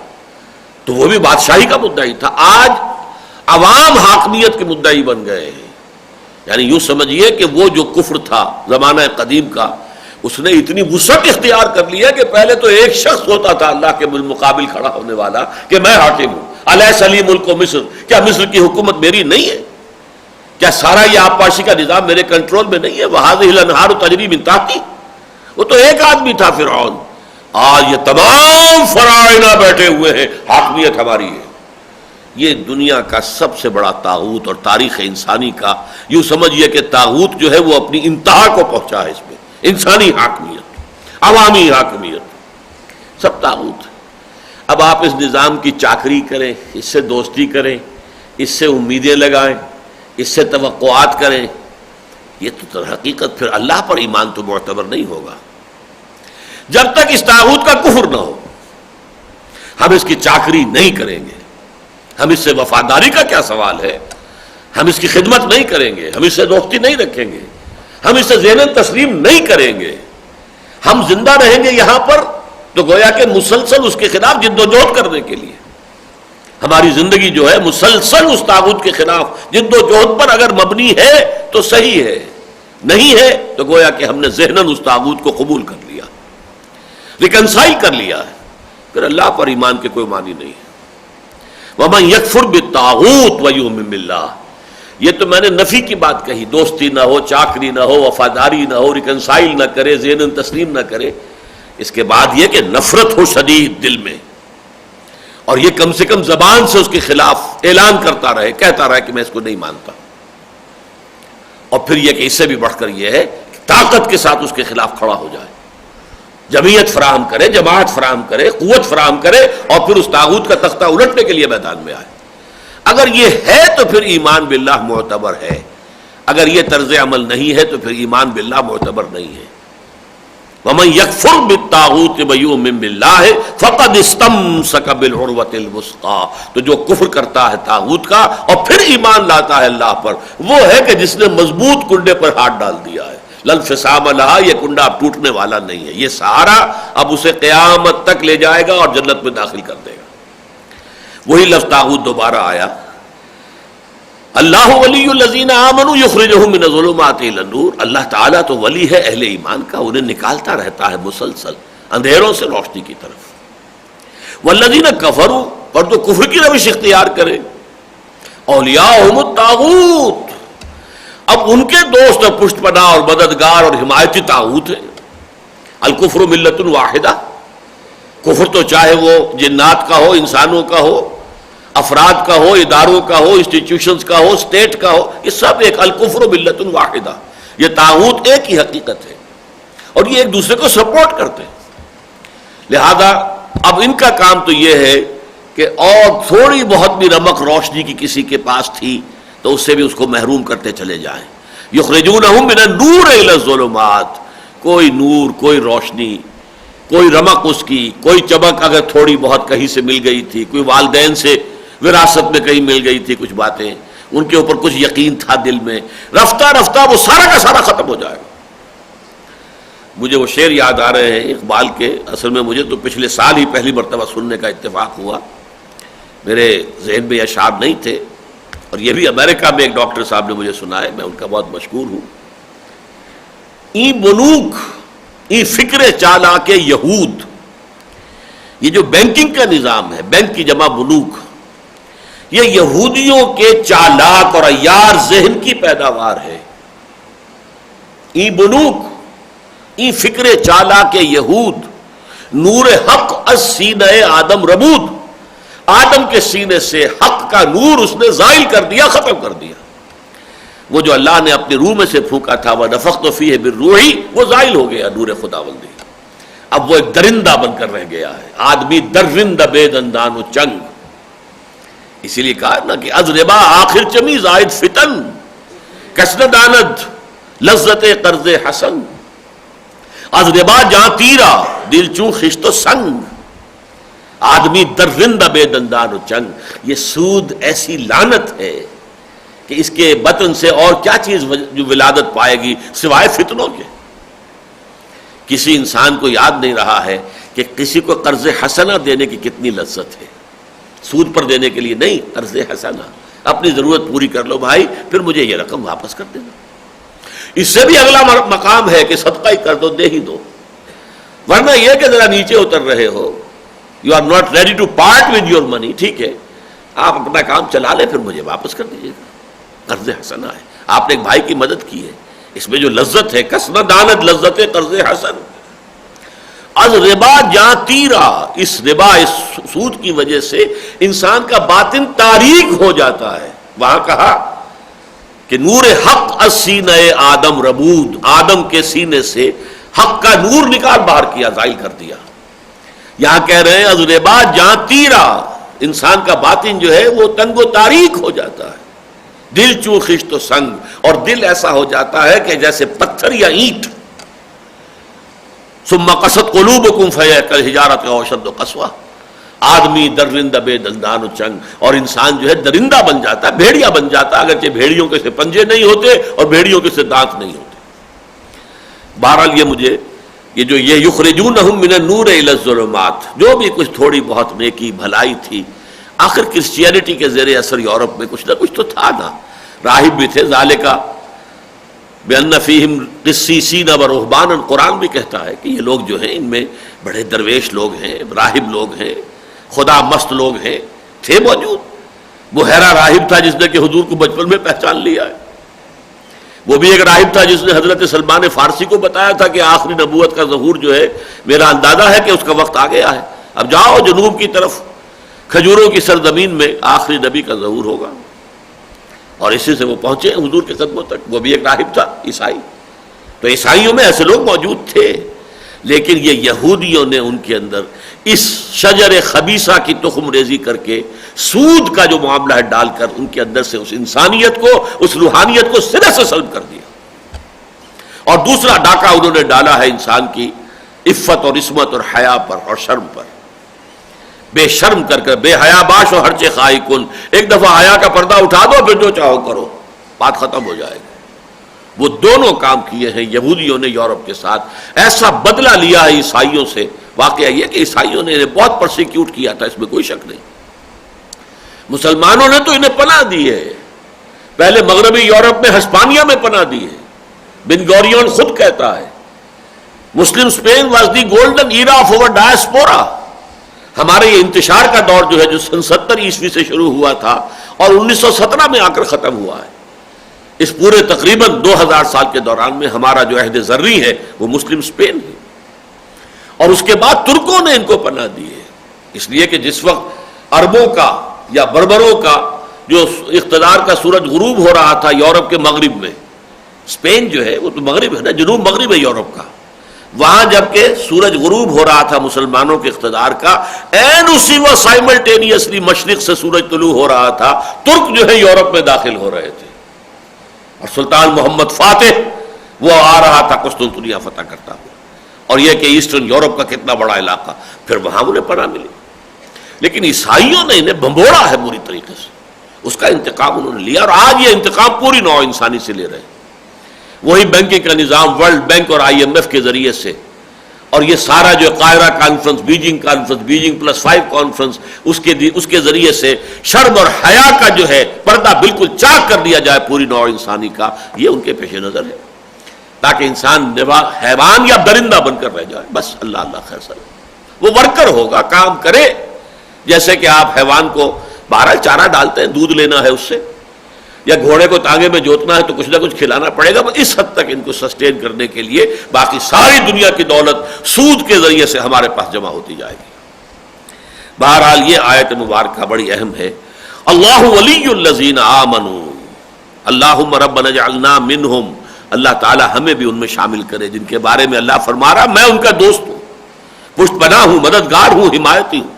تو وہ بھی بادشاہی کا مدعی تھا. آج عوام حاکمیت کے مدعی بن گئے ہیں. یعنی یوں سمجھیے کہ وہ جو کفر تھا زمانہ قدیم کا، اس نے اتنی وسعت اختیار کر لیا کہ پہلے تو ایک شخص ہوتا تھا اللہ کے بالمقابل کھڑا ہونے والا کہ میں حاکم ہوں. الیس لی ملک مصر، کیا مصر کی حکومت میری نہیں ہے؟ کیا سارا یہ آبپاشی کا نظام میرے کنٹرول میں نہیں ہے؟ وہذہ الانہار تجری من تحتی. وہ تو ایک آدمی تھا فرعون. آج یہ تمام فرائض بیٹھے ہوئے ہیں، حاکمیت ہماری ہے. یہ دنیا کا سب سے بڑا طاغوت، اور تاریخ انسانی کا یوں سمجھیے کہ طاغوت جو ہے وہ اپنی انتہا کو پہنچا ہے. اس میں انسانی حاکمیت، عوامی حاکمیت، سب طاغوت ہے. اب آپ اس نظام کی چاکری کریں، اس سے دوستی کریں، اس سے امیدیں لگائیں، اس سے توقعات کریں، یہ تو در حقیقت پھر اللہ پر ایمان تو معتبر نہیں ہوگا. جب تک اس طاغوت کا کفر نہ ہو، ہم اس کی چاکری نہیں کریں گے. ہم اس سے وفاداری کا کیا سوال ہے؟ ہم اس کی خدمت نہیں کریں گے، ہم اس سے دوستی نہیں رکھیں گے، ہم اس سے ذہناً تسلیم نہیں کریں گے. ہم زندہ رہیں گے یہاں پر تو گویا کہ مسلسل اس کے خلاف جد و جہد کرنے کے لیے ہماری زندگی جو ہے مسلسل اس طاغوت کے خلاف جد و جہد پر اگر مبنی ہے تو صحیح ہے، نہیں ہے تو گویا کہ ہم نے ذہناً اس طاغوت کو قبول کر لیا، ریکنسائل کر لیا ہے. پھر اللہ پر ایمان کے کوئی معنی نہیں ہے. وَمَن يَكْفُرْ بِالطَّاغُوتِ وَيُؤْمِن بِاللَّهِ. یہ تو میں نے نفی کی بات کہی، دوستی نہ ہو، چاکری نہ ہو، وفاداری نہ ہو، ریکنسائل نہ کرے، ذہناً تسلیم نہ کرے. اس کے بعد یہ کہ نفرت ہو شدید دل میں، اور یہ کم سے کم زبان سے اس کے خلاف اعلان کرتا رہے، کہتا رہے کہ میں اس کو نہیں مانتا. اور پھر یہ کہ اس سے بھی بڑھ کر یہ ہے کہ طاقت کے ساتھ اس کے خلاف کھڑا ہو جائے، جمعیت فراہم کرے، جماعت فراہم کرے، قوت فراہم کرے، اور پھر اس طاغوت کا تختہ الٹنے کے لیے میدان میں آئے. اگر یہ ہے تو پھر ایمان باللہ معتبر ہے. اگر یہ طرز عمل نہیں ہے تو پھر ایمان باللہ معتبر نہیں ہے. وَمَن يَكْفُرْ بِالطَّاغُوتِ وَيُؤْمِن بِاللَّهِ فَقَدِ اسْتَمْسَكَ بِالْعُرْوَةِ الْوُثْقَىٰ. تو جو کفر کرتا ہے طاغوت کا اور پھر ایمان لاتا ہے اللہ پر، وہ ہے کہ جس نے مضبوط کنڈے پر ہاتھ ڈال دیا ہے. لَنْفِصَامَ لَهَا، یہ کنڈا اب ٹوٹنے والا نہیں ہے. یہ سہارا اب اسے قیامت تک لے جائے گا اور جنت میں داخل کر دے گا. وہی لفظ طاغوت دوبارہ آیا. اللہ ولی الذین آمنوا یخرجہم من الظلمات الی النور. اللہ تعالیٰ تو ولی ہے اہل ایمان کا، انہیں نکالتا رہتا ہے مسلسل اندھیروں سے روشنی کی طرف. والذین کفروا، اور جو کفر کی روش اختیار کرے، اولیاءہم الطاغوت، اب ان کے دوست اور پشت پناہ اور مددگار اور حمایتی طاغوت ہیں. الکفر ملت واحدہ، کفر تو چاہے وہ جنات کا ہو، انسانوں کا ہو، افراد کا ہو، اداروں کا ہو، انسٹیٹیوشنز کا ہو، اسٹیٹ کا ہو، یہ سب ایک الکفر ملت واحدہ، یہ طاغوت ایک ہی حقیقت ہے اور یہ ایک دوسرے کو سپورٹ کرتے ہیں۔ لہذا اب ان کا کام تو یہ ہے کہ اور تھوڑی بہت بھی رمق روشنی کی کسی کے پاس تھی تو اس سے بھی اس کو محروم کرتے چلے جائیں۔ یخرجونہم من النور الی الظلمات، کوئی نور، کوئی روشنی، کوئی رمق اس کی، کوئی چمک اگر تھوڑی بہت کہیں سے مل گئی تھی، کوئی والدین سے وراثت میں کہیں مل گئی تھی کچھ باتیں، ان کے اوپر کچھ یقین تھا دل میں، رفتہ رفتہ وہ سارا کا سارا ختم ہو جائے گا۔ مجھے وہ شعر یاد آ رہے ہیں اقبال کے، اصل میں مجھے تو پچھلے سال ہی پہلی مرتبہ سننے کا اتفاق ہوا، میرے ذہن میں یہ اشعار نہیں تھے، اور یہ بھی امریکہ میں ایک ڈاکٹر صاحب نے مجھے سنائے، میں ان کا بہت مشکور ہوں۔ ای بنوک ای فکر چالاک یہود، یہ جو بینکنگ کا نظام ہے، بینک کی جمع بنوک، یہ یہودیوں کے چالاک اور عیار ذہن کی پیداوار ہے۔ ای بنوک ای فکر چالاک یہود، نور حق از سینہ آدم ربود، آدم کے سینے سے حق کا نور اس نے زائل کر دیا، ختم کر دیا۔ وہ جو اللہ نے اپنی روح میں سے پھونکا تھا وَنَفَخْتُ فِيهِ مِن رُوحِي، وہ زائل ہو گیا نور خداوندی، اب وہ ایک درندہ بن کر رہ گیا ہے، آدمی درندہ بے دندان و چنگ۔ اسی لیے کہا نا کہ از ربا آخر چمی زائد فتن، کس نہ داند لذت قرض حسن، از ربا جاں تیرا دل چون خشت و سنگ، آدمی درندہ بے دندان و چنگ۔ یہ سود ایسی لعنت ہے کہ اس کے بطن سے اور کیا چیز جو ولادت پائے گی سوائے فتنوں کے۔ کسی انسان کو یاد نہیں رہا ہے کہ کسی کو قرض حسنہ دینے کی کتنی لذت ہے، سود پر دینے کے لیے نہیں، قرض حسنہ، اپنی ضرورت پوری کر لو بھائی، پھر مجھے یہ رقم واپس کر دینا۔ اس سے بھی اگلا مقام ہے کہ صدقہ ہی کر دو، دے ہی دو، ورنہ یہ کہ ذرا نیچے اتر رہے ہو، you are not ready to part with your money, ٹھیک ہے آپ اپنا کام چلا لیں، پھر مجھے واپس کر دیجیے گا۔ قرض حسنہ ہے، آپ نے ایک بھائی کی مدد کی ہے، اس میں جو لذت ہے، کسب دانت لذت قرض حسن۔ از ربا جاں تیرا، اس ربا، اس سود کی وجہ سے انسان کا باطن تاریک ہو جاتا ہے۔ وہاں کہا کہ نور حق از سینہ آدم ربود، آدم کے سینے سے حق کا نور نکال باہر کیا، زائل کر دیا۔ یہاں کہہ رہے ہیں از ربا جاں تیرا، انسان کا باطن جو ہے وہ تنگ و تاریک ہو جاتا ہے، دل چون خشت و سنگ، اور دل ایسا ہو جاتا ہے کہ جیسے پتھر یا اینٹ۔ ثم قست قلوبکم فہی کالحجارۃ او اشد قسوہ، آدمی درندہ بے دندان و چنگ، اور انسان جو ہے درندہ بن جاتا ہے، بھیڑیا بن جاتا ہے، اگرچہ بھیڑیوں کے سے پنجے نہیں ہوتے اور بھیڑیوں کے سے دانت نہیں ہوتے۔ بہرحال یہ یخرجونہم من النور الی الظلمات، جو بھی کچھ تھوڑی بہت نیکی بھلائی تھی، آخر کرسچینٹی کے زیر اثر یورپ میں کچھ نہ کچھ تو تھا نا، راہب بھی تھے، ذالک بأن فیہم قسیسین و رہبانا، قرآن بھی کہتا ہے کہ یہ لوگ جو ہیں ان میں بڑے درویش لوگ ہیں، راہب لوگ ہیں، خدا مست لوگ ہیں، تھے موجود۔ بحیرہ راہب تھا جس نے کہ حضور کو بچپن میں پہچان لیا ہے، وہ بھی ایک راہب تھا جس نے حضرت سلمان فارسی کو بتایا تھا کہ آخری نبوت کا ظہور جو ہے میرا اندازہ ہے کہ اس کا وقت آ گیا ہے، اب جاؤ جنوب کی طرف، کھجوروں کی سرزمین میں آخری نبی کا ظہور ہوگا، اور اسی سے وہ پہنچے حضور کے قدموں تک۔ وہ بھی ایک راہب تھا، عیسائی، تو عیسائیوں میں ایسے لوگ موجود تھے، لیکن یہ یہودیوں نے ان کے اندر اس شجر خبیثہ کی تخم ریزی کر کے سود کا جو معاملہ ہے ڈال کر ان کے اندر سے اس انسانیت کو، اس روحانیت کو سرے سے سلب کر دیا۔ اور دوسرا ڈاکہ انہوں نے ڈالا ہے انسان کی عفت اور عصمت اور حیا پر اور شرم پر، بے شرم کر بے حیا باش اور ہرچے خائی کن، ایک دفعہ حیا کا پردہ اٹھا دو پھر جو چاہو کرو، بات ختم ہو جائے گی۔ وہ دونوں کام کیے ہیں یہودیوں نے یورپ کے ساتھ، ایسا بدلہ لیا ہے عیسائیوں سے۔ واقعہ یہ کہ عیسائیوں نے انہیں بہت پرسیکیوٹ کیا تھا، اس میں کوئی شک نہیں، مسلمانوں نے تو انہیں پناہ دی ہے، پہلے مغربی یورپ میں ہسپانیہ میں پناہ دی ہے، بن گوریون خود کہتا ہے Muslim Spain was the golden era of our diaspora, ہمارے یہ انتشار کا دور جو ہے جو 70 عیسوی سے شروع ہوا تھا اور 1917 میں آ کر ختم ہوا ہے، اس پورے تقریباً 2000 سال کے دوران میں ہمارا جو عہد زرعی ہے وہ مسلم اسپین ہے، اور اس کے بعد ترکوں نے ان کو پناہ دی ہے، اس لیے کہ جس وقت عربوں کا یا بربروں کا جو اقتدار کا سورج غروب ہو رہا تھا یورپ کے مغرب میں، اسپین جو ہے وہ تو مغرب ہے نا، جنوب مغرب ہے یورپ کا، وہاں جب کہ سورج غروب ہو رہا تھا مسلمانوں کے اقتدار کا، این اسی وقت سائملٹینیسلی مشرق سے سورج طلوع ہو رہا تھا، ترک جو ہے یورپ میں داخل ہو رہے تھے، اور سلطان محمد فاتح وہ آ رہا تھا قسطنطنیہ فتح کرتا ہوا، اور یہ کہ ایسٹرن یورپ کا کتنا بڑا علاقہ، پھر وہاں انہیں پناہ ملی۔ لیکن عیسائیوں نے انہیں بمبوڑا ہے بری طریقے سے، اس کا انتقام انہوں نے لیا، اور آج یہ انتقام پوری نوع انسانی سے لے رہے ہیں۔ وہی بینکنگ کا نظام ورلڈ بینک اور IMF کے ذریعے سے، اور یہ سارا جو قاہرہ کانفرنس، بیجنگ +5 کانفرنس، اس کے ذریعے سے شرم اور حیا کا جو ہے پردہ بالکل چاک کر دیا جائے پوری نوع انسانی کا، یہ ان کے پیش نظر ہے، تاکہ انسان حیوان یا درندہ بن کر رہ جائے، بس اللہ اللہ خیر سر۔ وہ ورکر ہوگا، کام کرے، جیسے کہ آپ حیوان کو بہرحال چارہ ڈالتے ہیں، دودھ لینا ہے اس سے، یا گھوڑے کو تانگے میں جوتنا ہے تو کچھ نہ کچھ کھلانا پڑے گا، اس حد تک ان کو سسٹین کرنے کے لیے باقی ساری دنیا کی دولت سود کے ذریعے سے ہمارے پاس جمع ہوتی جائے گی۔ بہرحال یہ آیت مبارکہ بڑی اہم ہے۔ اللہ ولی الذین آمنوا اللہم ربنا اجعلنا منہم، اللہ تعالی ہمیں بھی ان میں شامل کرے جن کے بارے میں اللہ فرما رہا میں ان کا دوست ہوں، پشت پناہ ہوں، مددگار ہوں، حمایتی ہوں۔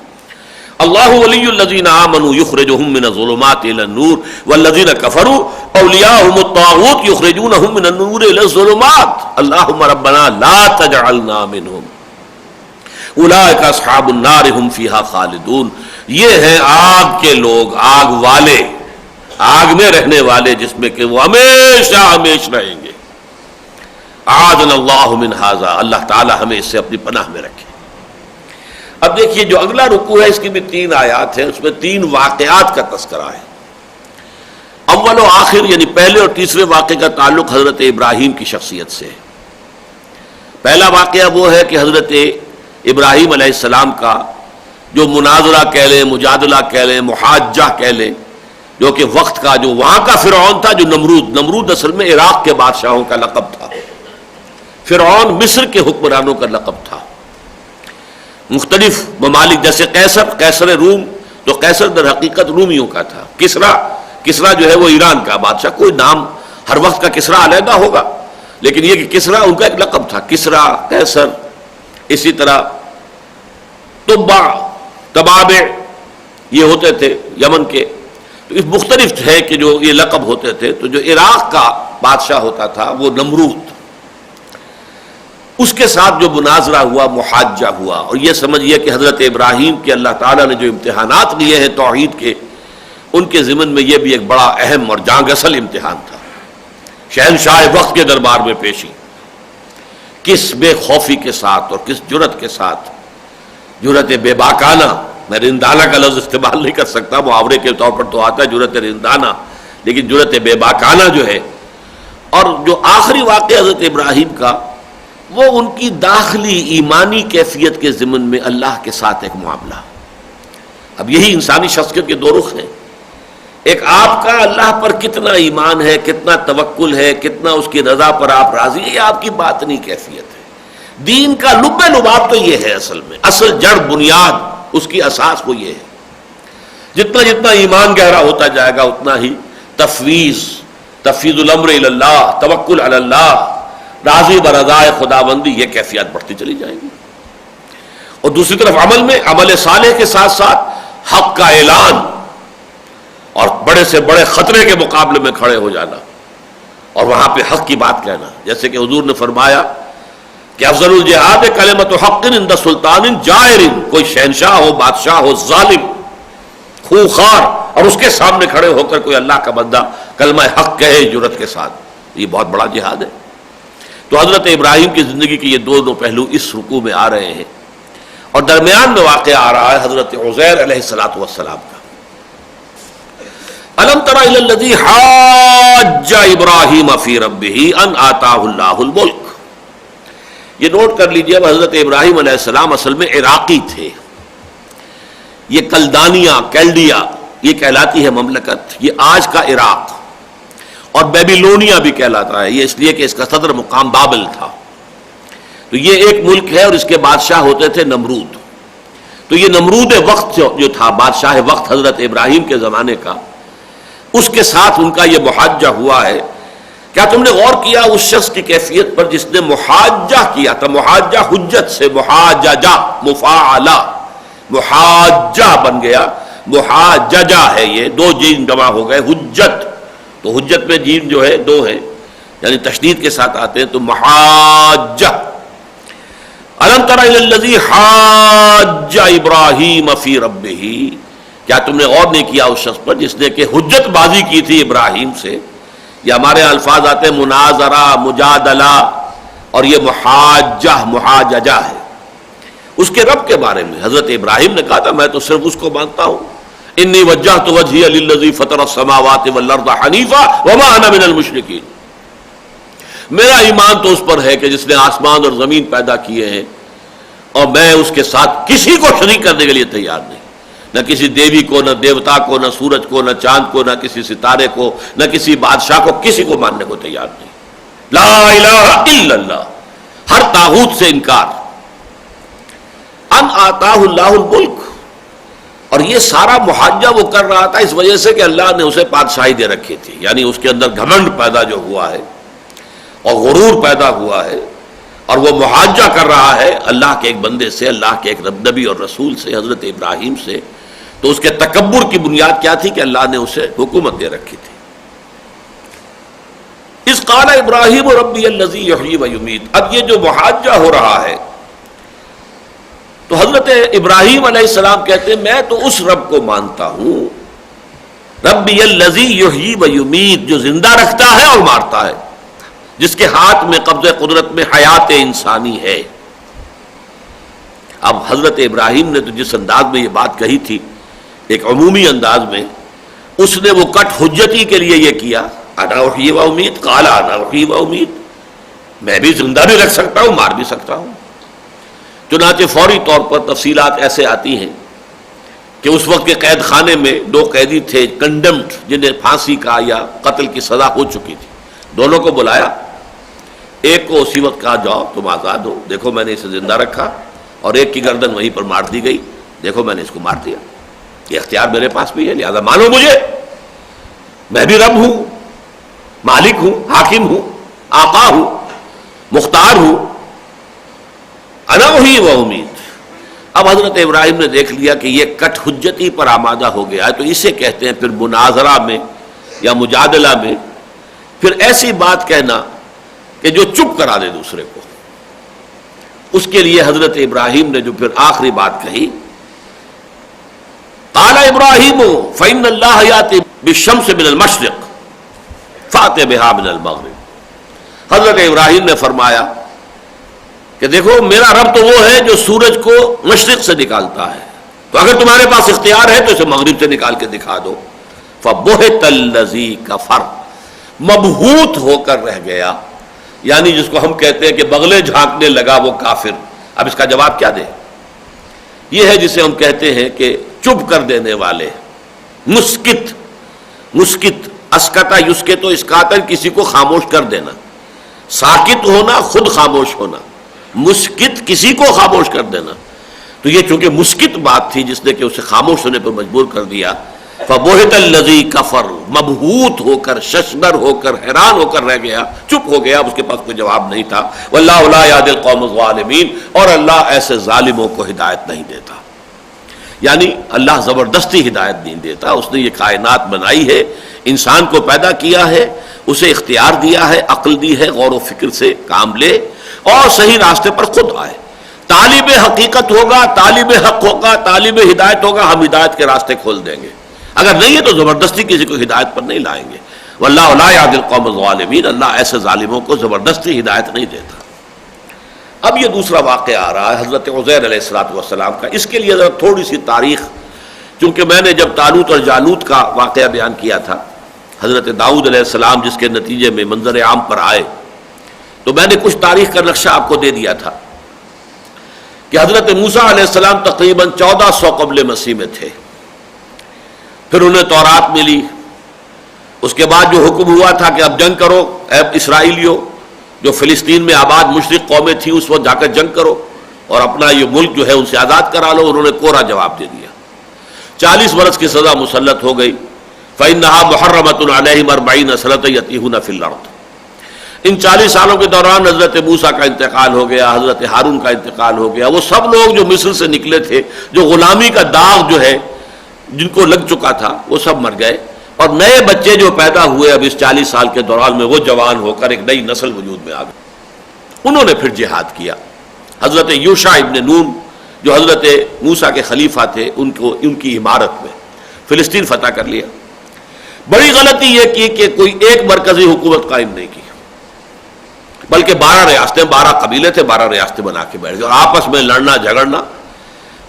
اللہ ولی الذین آمنوا یخرجہم من الظلمات الی النور والذین کفروا اولیاءہم الطاغوت یخرجونہم من النور الی الظلمات اللہم ربنا لا تجعلنا منہم اولئک اصحاب النار ہم فیہا خالدون۔ یہ ہیں آگ کے لوگ، آگ والے، آگ میں رہنے والے، جس میں کہ وہ ہمیشہ ہمیشہ رہیں گے۔ اعاذنا اللہ من ھذا، اللہ تعالی ہمیں اس سے اپنی پناہ میں رکھے۔ اب دیکھیے جو اگلا رکوع ہے اس کی بھی 3 آیات ہیں، اس میں 3 واقعات کا تذکرہ ہے۔ اول و آخر یعنی پہلے اور تیسرے واقعے کا تعلق حضرت ابراہیم کی شخصیت سے ہے۔ پہلا واقعہ وہ ہے کہ حضرت ابراہیم علیہ السلام کا جو مناظرہ کہہ لیں، مجادلہ کہہ لیں، محاجہ کہہ لیں، جو کہ وقت کا جو وہاں کا فرعون تھا، جو نمرود اصل میں عراق کے بادشاہوں کا لقب تھا، فرعون مصر کے حکمرانوں کا لقب تھا۔ مختلف ممالک جیسے قیصر روم، تو قیصر در حقیقت رومیوں کا تھا، کسرا جو ہے وہ ایران کا بادشاہ، کوئی نام ہر وقت کا کسرا علیحدہ ہوگا، لیکن یہ کہ کسرا ان کا ایک لقب تھا، کسرا، قیصر، اسی طرح تبابع یہ ہوتے تھے یمن کے، تو اس مختلف ہے کہ جو یہ لقب ہوتے تھے۔ تو جو عراق کا بادشاہ ہوتا تھا وہ نمرود، اس کے ساتھ جو مناظرہ ہوا، محاجہ ہوا، اور یہ سمجھیے کہ حضرت ابراہیم کے اللہ تعالیٰ نے جو امتحانات لیے ہیں توحید کے، ان کے ضمن میں یہ بھی ایک بڑا اہم اور جاں گسل امتحان تھا۔ شہنشاہ وقت کے دربار میں پیشی، کس بے خوفی کے ساتھ اور کس جرت کے ساتھ، جرت بے باکانہ، میں رندانہ کا لفظ استعمال نہیں کر سکتا، محاورے کے طور پر تو آتا ہے جرت رندانہ، لیکن جرت بے باکانہ جو ہے۔ اور جو آخری واقعہ حضرت ابراہیم کا، وہ ان کی داخلی ایمانی کیفیت کے ضمن میں اللہ کے ساتھ ایک معاملہ۔ اب یہی انسانی شخصیت کے 2 رخ ہیں، ایک آپ کا اللہ پر کتنا ایمان ہے، کتنا توکل ہے، کتنا اس کی رضا پر آپ راضی ہیں، یہ آپ کی باطنی کیفیت ہے۔ دین کا لب لباب تو یہ ہے، اصل میں اصل جڑ بنیاد اس کی اساس وہ یہ ہے۔ جتنا جتنا ایمان گہرا ہوتا جائے گا اتنا ہی تفویض الامر الی اللہ، توکل علی اللہ، راضی برضائے خداوندی، یہ کیفیت بڑھتی چلی جائے گی۔ اور دوسری طرف عمل میں عمل صالح کے ساتھ ساتھ حق کا اعلان اور بڑے سے بڑے خطرے کے مقابلے میں کھڑے ہو جانا اور وہاں پہ حق کی بات کہنا، جیسے کہ حضور نے فرمایا کہ افضل الجہاد کلمۃ حق عند سلطان جائر، کوئی شہنشاہ ہو، بادشاہ ہو، ظالم، خوخار، اور اس کے سامنے کھڑے ہو کر کوئی اللہ کا بندہ کلمہ حق کہے جرت کے ساتھ، یہ بہت بڑا جہاد ہے۔ تو حضرت ابراہیم کی زندگی کے یہ 2 پہلو اس رکوع میں آ رہے ہیں، اور درمیان میں واقعہ آ رہا ہے حضرت عزیر علیہ السلام کا۔ الم تر الی الذی حاج ابراہیم فی ربہ ان آتاہ اللہ الملک۔ یہ نوٹ کر لیجئے، اب حضرت ابراہیم علیہ السلام اصل میں عراقی تھے۔ یہ کیلڈیا یہ کہلاتی ہے مملکت، یہ آج کا عراق، اور بیبیلونیا بھی کہلاتا ہے، یہ اس لیے کہ اس کا صدر مقام بابل تھا۔ تو یہ ایک ملک ہے، اور اس کے بادشاہ ہوتے تھے نمرود۔ تو یہ نمرود وقت جو تھا، بادشاہ وقت حضرت ابراہیم کے زمانے کا، اس کے ساتھ ان کا یہ محاجہ ہوا ہے۔ کیا تم نے غور کیا اس شخص کی کیفیت پر جس نے محاجہ کیا تھا؟ محاجہ حجت سے، محاججہ مفاعلہ، محاجہ بن گیا، محاججہ ہے، یہ دو جیم جمع ہو گئے، حجت، تو حجت میں جیم جو ہے دو ہے، یعنی تشدید کے ساتھ آتے ہیں، تو محاجہ۔ الم تر الی الذی حاج ابراہیم فی ربہ، کیا تم نے غور نہیں کیا اس شخص پر جس نے کہ حجت بازی کی تھی ابراہیم سے؟ یہ ہمارے الفاظ آتے ہیں مناظرہ، مجادلہ، اور یہ محاجہ، محاججہ ہے۔ اس کے رب کے بارے میں حضرت ابراہیم نے کہا تھا میں تو صرف اس کو مانتا ہوں، انی وجہت وجہی للذی فطر السماوات والارض حنیفا وما انا من المشرکین، میرا ایمان تو اس پر ہے کہ جس نے آسمان اور زمین پیدا کیے ہیں، اور میں اس کے ساتھ کسی کو شریک کرنے کے لیے تیار نہیں، نہ کسی دیوی کو، نہ دیوتا کو، نہ سورج کو، نہ چاند کو، نہ کسی ستارے کو، نہ کسی بادشاہ کو، کسی کو ماننے کو تیار نہیں۔ لا الہ الا اللہ، ہر طاغوت سے انکار۔ ان آتاہ اللہ الملک، اور یہ سارا محاجہ وہ کر رہا تھا اس وجہ سے کہ اللہ نے اسے بادشاہی دے رکھی تھی، یعنی اس کے اندر گھمنڈ پیدا جو ہوا ہے اور غرور پیدا ہوا ہے، اور وہ محاجہ کر رہا ہے اللہ کے ایک بندے سے، اللہ کے ایک نبی اور رسول سے، حضرت ابراہیم سے، تو اس کے تکبر کی بنیاد کیا تھی کہ اللہ نے اسے حکومت دے رکھی تھی۔ اذ قال ابراہیم ربی الذی یحیی و یمیت، اب یہ جو محاجہ ہو رہا ہے تو حضرت ابراہیم علیہ السلام کہتے ہیں میں تو اس رب کو مانتا ہوں، ربی الذی یحیی و یمیت، جو زندہ رکھتا ہے اور مارتا ہے، جس کے ہاتھ میں قبضہ قدرت میں حیات انسانی ہے۔ اب حضرت ابراہیم نے تو جس انداز میں یہ بات کہی تھی، ایک عمومی انداز میں، اس نے وہ کٹ حجتی کے لیے یہ کیا، انا احیی و امیت، قال انا احیی و امیت، میں بھی زندہ بھی رکھ سکتا ہوں، مار بھی سکتا ہوں۔ چنانچہ فوری طور پر تفصیلات ایسے آتی ہیں کہ اس وقت کے قید خانے میں دو قیدی تھے کنڈمڈ، جنہیں پھانسی کا یا قتل کی سزا ہو چکی تھی، دونوں کو بلایا، ایک کو اسی وقت کہا جاؤ تم آزاد ہو، دیکھو میں نے اسے زندہ رکھا، اور ایک کی گردن وہیں پر مار دی گئی، دیکھو میں نے اس کو مار دیا، یہ اختیار میرے پاس بھی ہے، لہذا مانو مجھے، میں بھی رب ہوں، مالک ہوں، حاکم ہوں، آقا ہوں، مختار ہوں، انا احیی و امیت۔ اب حضرت ابراہیم نے دیکھ لیا کہ یہ کٹ حجتی پر آمادہ ہو گیا ہے، تو اسے کہتے ہیں پھر مناظرہ میں یا مجادلہ میں پھر ایسی بات کہنا کہ جو چپ کرا دے دوسرے کو۔ اس کے لیے حضرت ابراہیم نے جو پھر آخری بات کہی، قال ابراہیم فإن اللہ یأتی بالشمس من المشرق فأت بہا من المغرب، حضرت ابراہیم نے فرمایا کہ دیکھو میرا رب تو وہ ہے جو سورج کو مشرق سے نکالتا ہے، تو اگر تمہارے پاس اختیار ہے تو اسے مغرب سے نکال کے دکھا دو۔ فبہت الذی کفر، مبہوت ہو کر رہ گیا، یعنی جس کو ہم کہتے ہیں کہ بغلے جھانکنے لگا وہ کافر۔ اب اس کا جواب کیا دے؟ یہ ہے جسے ہم کہتے ہیں کہ چپ کر دینے والے، مسکت، مسکت، اسکتا یسکتو اسکاتن، کسی کو خاموش کر دینا، ساکت ہونا خود خاموش ہونا، مسکت کسی کو خاموش کر دینا، تو یہ چونکہ مسکت بات تھی جس نے کہ اسے خاموش ہونے پر مجبور کر دیا۔ فبہت الذی کفر، مبہوت ہو کر، ششدر ہو کر، حیران ہو کر رہ گیا، چپ ہو گیا، اس کے پاس کوئی جواب نہیں تھا۔ واللہ لا یہدی القوم الظالمین، اور اللہ ایسے ظالموں کو ہدایت نہیں دیتا، یعنی اللہ زبردستی ہدایت نہیں دیتا۔ اس نے یہ کائنات بنائی ہے، انسان کو پیدا کیا ہے، اسے اختیار دیا ہے، عقل دی ہے، غور و فکر سے کام لے اور صحیح راستے پر خود آئے۔ طالب حقیقت ہوگا، طالب حق ہوگا، طالب ہدایت ہوگا، ہم ہدایت کے راستے کھول دیں گے، اگر نہیں ہے تو زبردستی کسی کو ہدایت پر نہیں لائیں گے۔ واللہ لا یہدی القوم الظالمین، اللہ ایسے ظالموں کو زبردستی ہدایت نہیں دیتا۔ اب یہ دوسرا واقعہ آ رہا ہے حضرت عزیر علیہ السلام کا۔ اس کے لیے ذرا تھوڑی سی تاریخ، چونکہ میں نے جب طالوت اور جالوت کا واقعہ بیان کیا تھا، حضرت داؤد علیہ السلام جس کے نتیجے میں منظر عام پر آئے، تو میں نے کچھ تاریخ کا نقشہ آپ کو دے دیا تھا کہ حضرت موسیٰ علیہ السلام تقریباً 1400 قبل مسیح میں تھے، پھر انہیں تورات ملی، اس کے بعد جو حکم ہوا تھا کہ اب جنگ کرو اے اسرائیلیوں، جو فلسطین میں آباد مشرق قومیں تھیں اس وقت جا کر جنگ کرو، اور اپنا یہ ملک جو ہے ان سے آزاد کرا لو. انہوں نے کوڑا جواب دے دیا. 40 برس کی سزا مسلط ہو گئی. فَإِنَّهَا مُحَرَّمَةٌ عَلَيْهِمْ 40 سَنَةً يَتِيهُونَ فِي الْأَرْضِ. ان 40 سالوں کے دوران حضرت موسیٰ کا انتقال ہو گیا, حضرت ہارون کا انتقال ہو گیا. وہ سب لوگ جو مصر سے نکلے تھے, جو غلامی کا داغ جو ہے جن کو لگ چکا تھا, وہ سب مر گئے. اور نئے بچے جو پیدا ہوئے اب اس 40 سال کے دوران میں, وہ جوان ہو کر ایک نئی نسل وجود میں آ گئی. انہوں نے پھر جہاد کیا. حضرت یوشع ابن نون جو حضرت موسیٰ کے خلیفہ تھے, ان کی عمارت میں فلسطین فتح کر لیا. بڑی غلطی یہ کی کہ کوئی ایک مرکزی حکومت قائم نہیں کی, بلکہ 12 ریاستیں, 12 قبیلے تھے, 12 ریاستیں بنا کے بیٹھ گئے. اور آپس میں لڑنا جھگڑنا,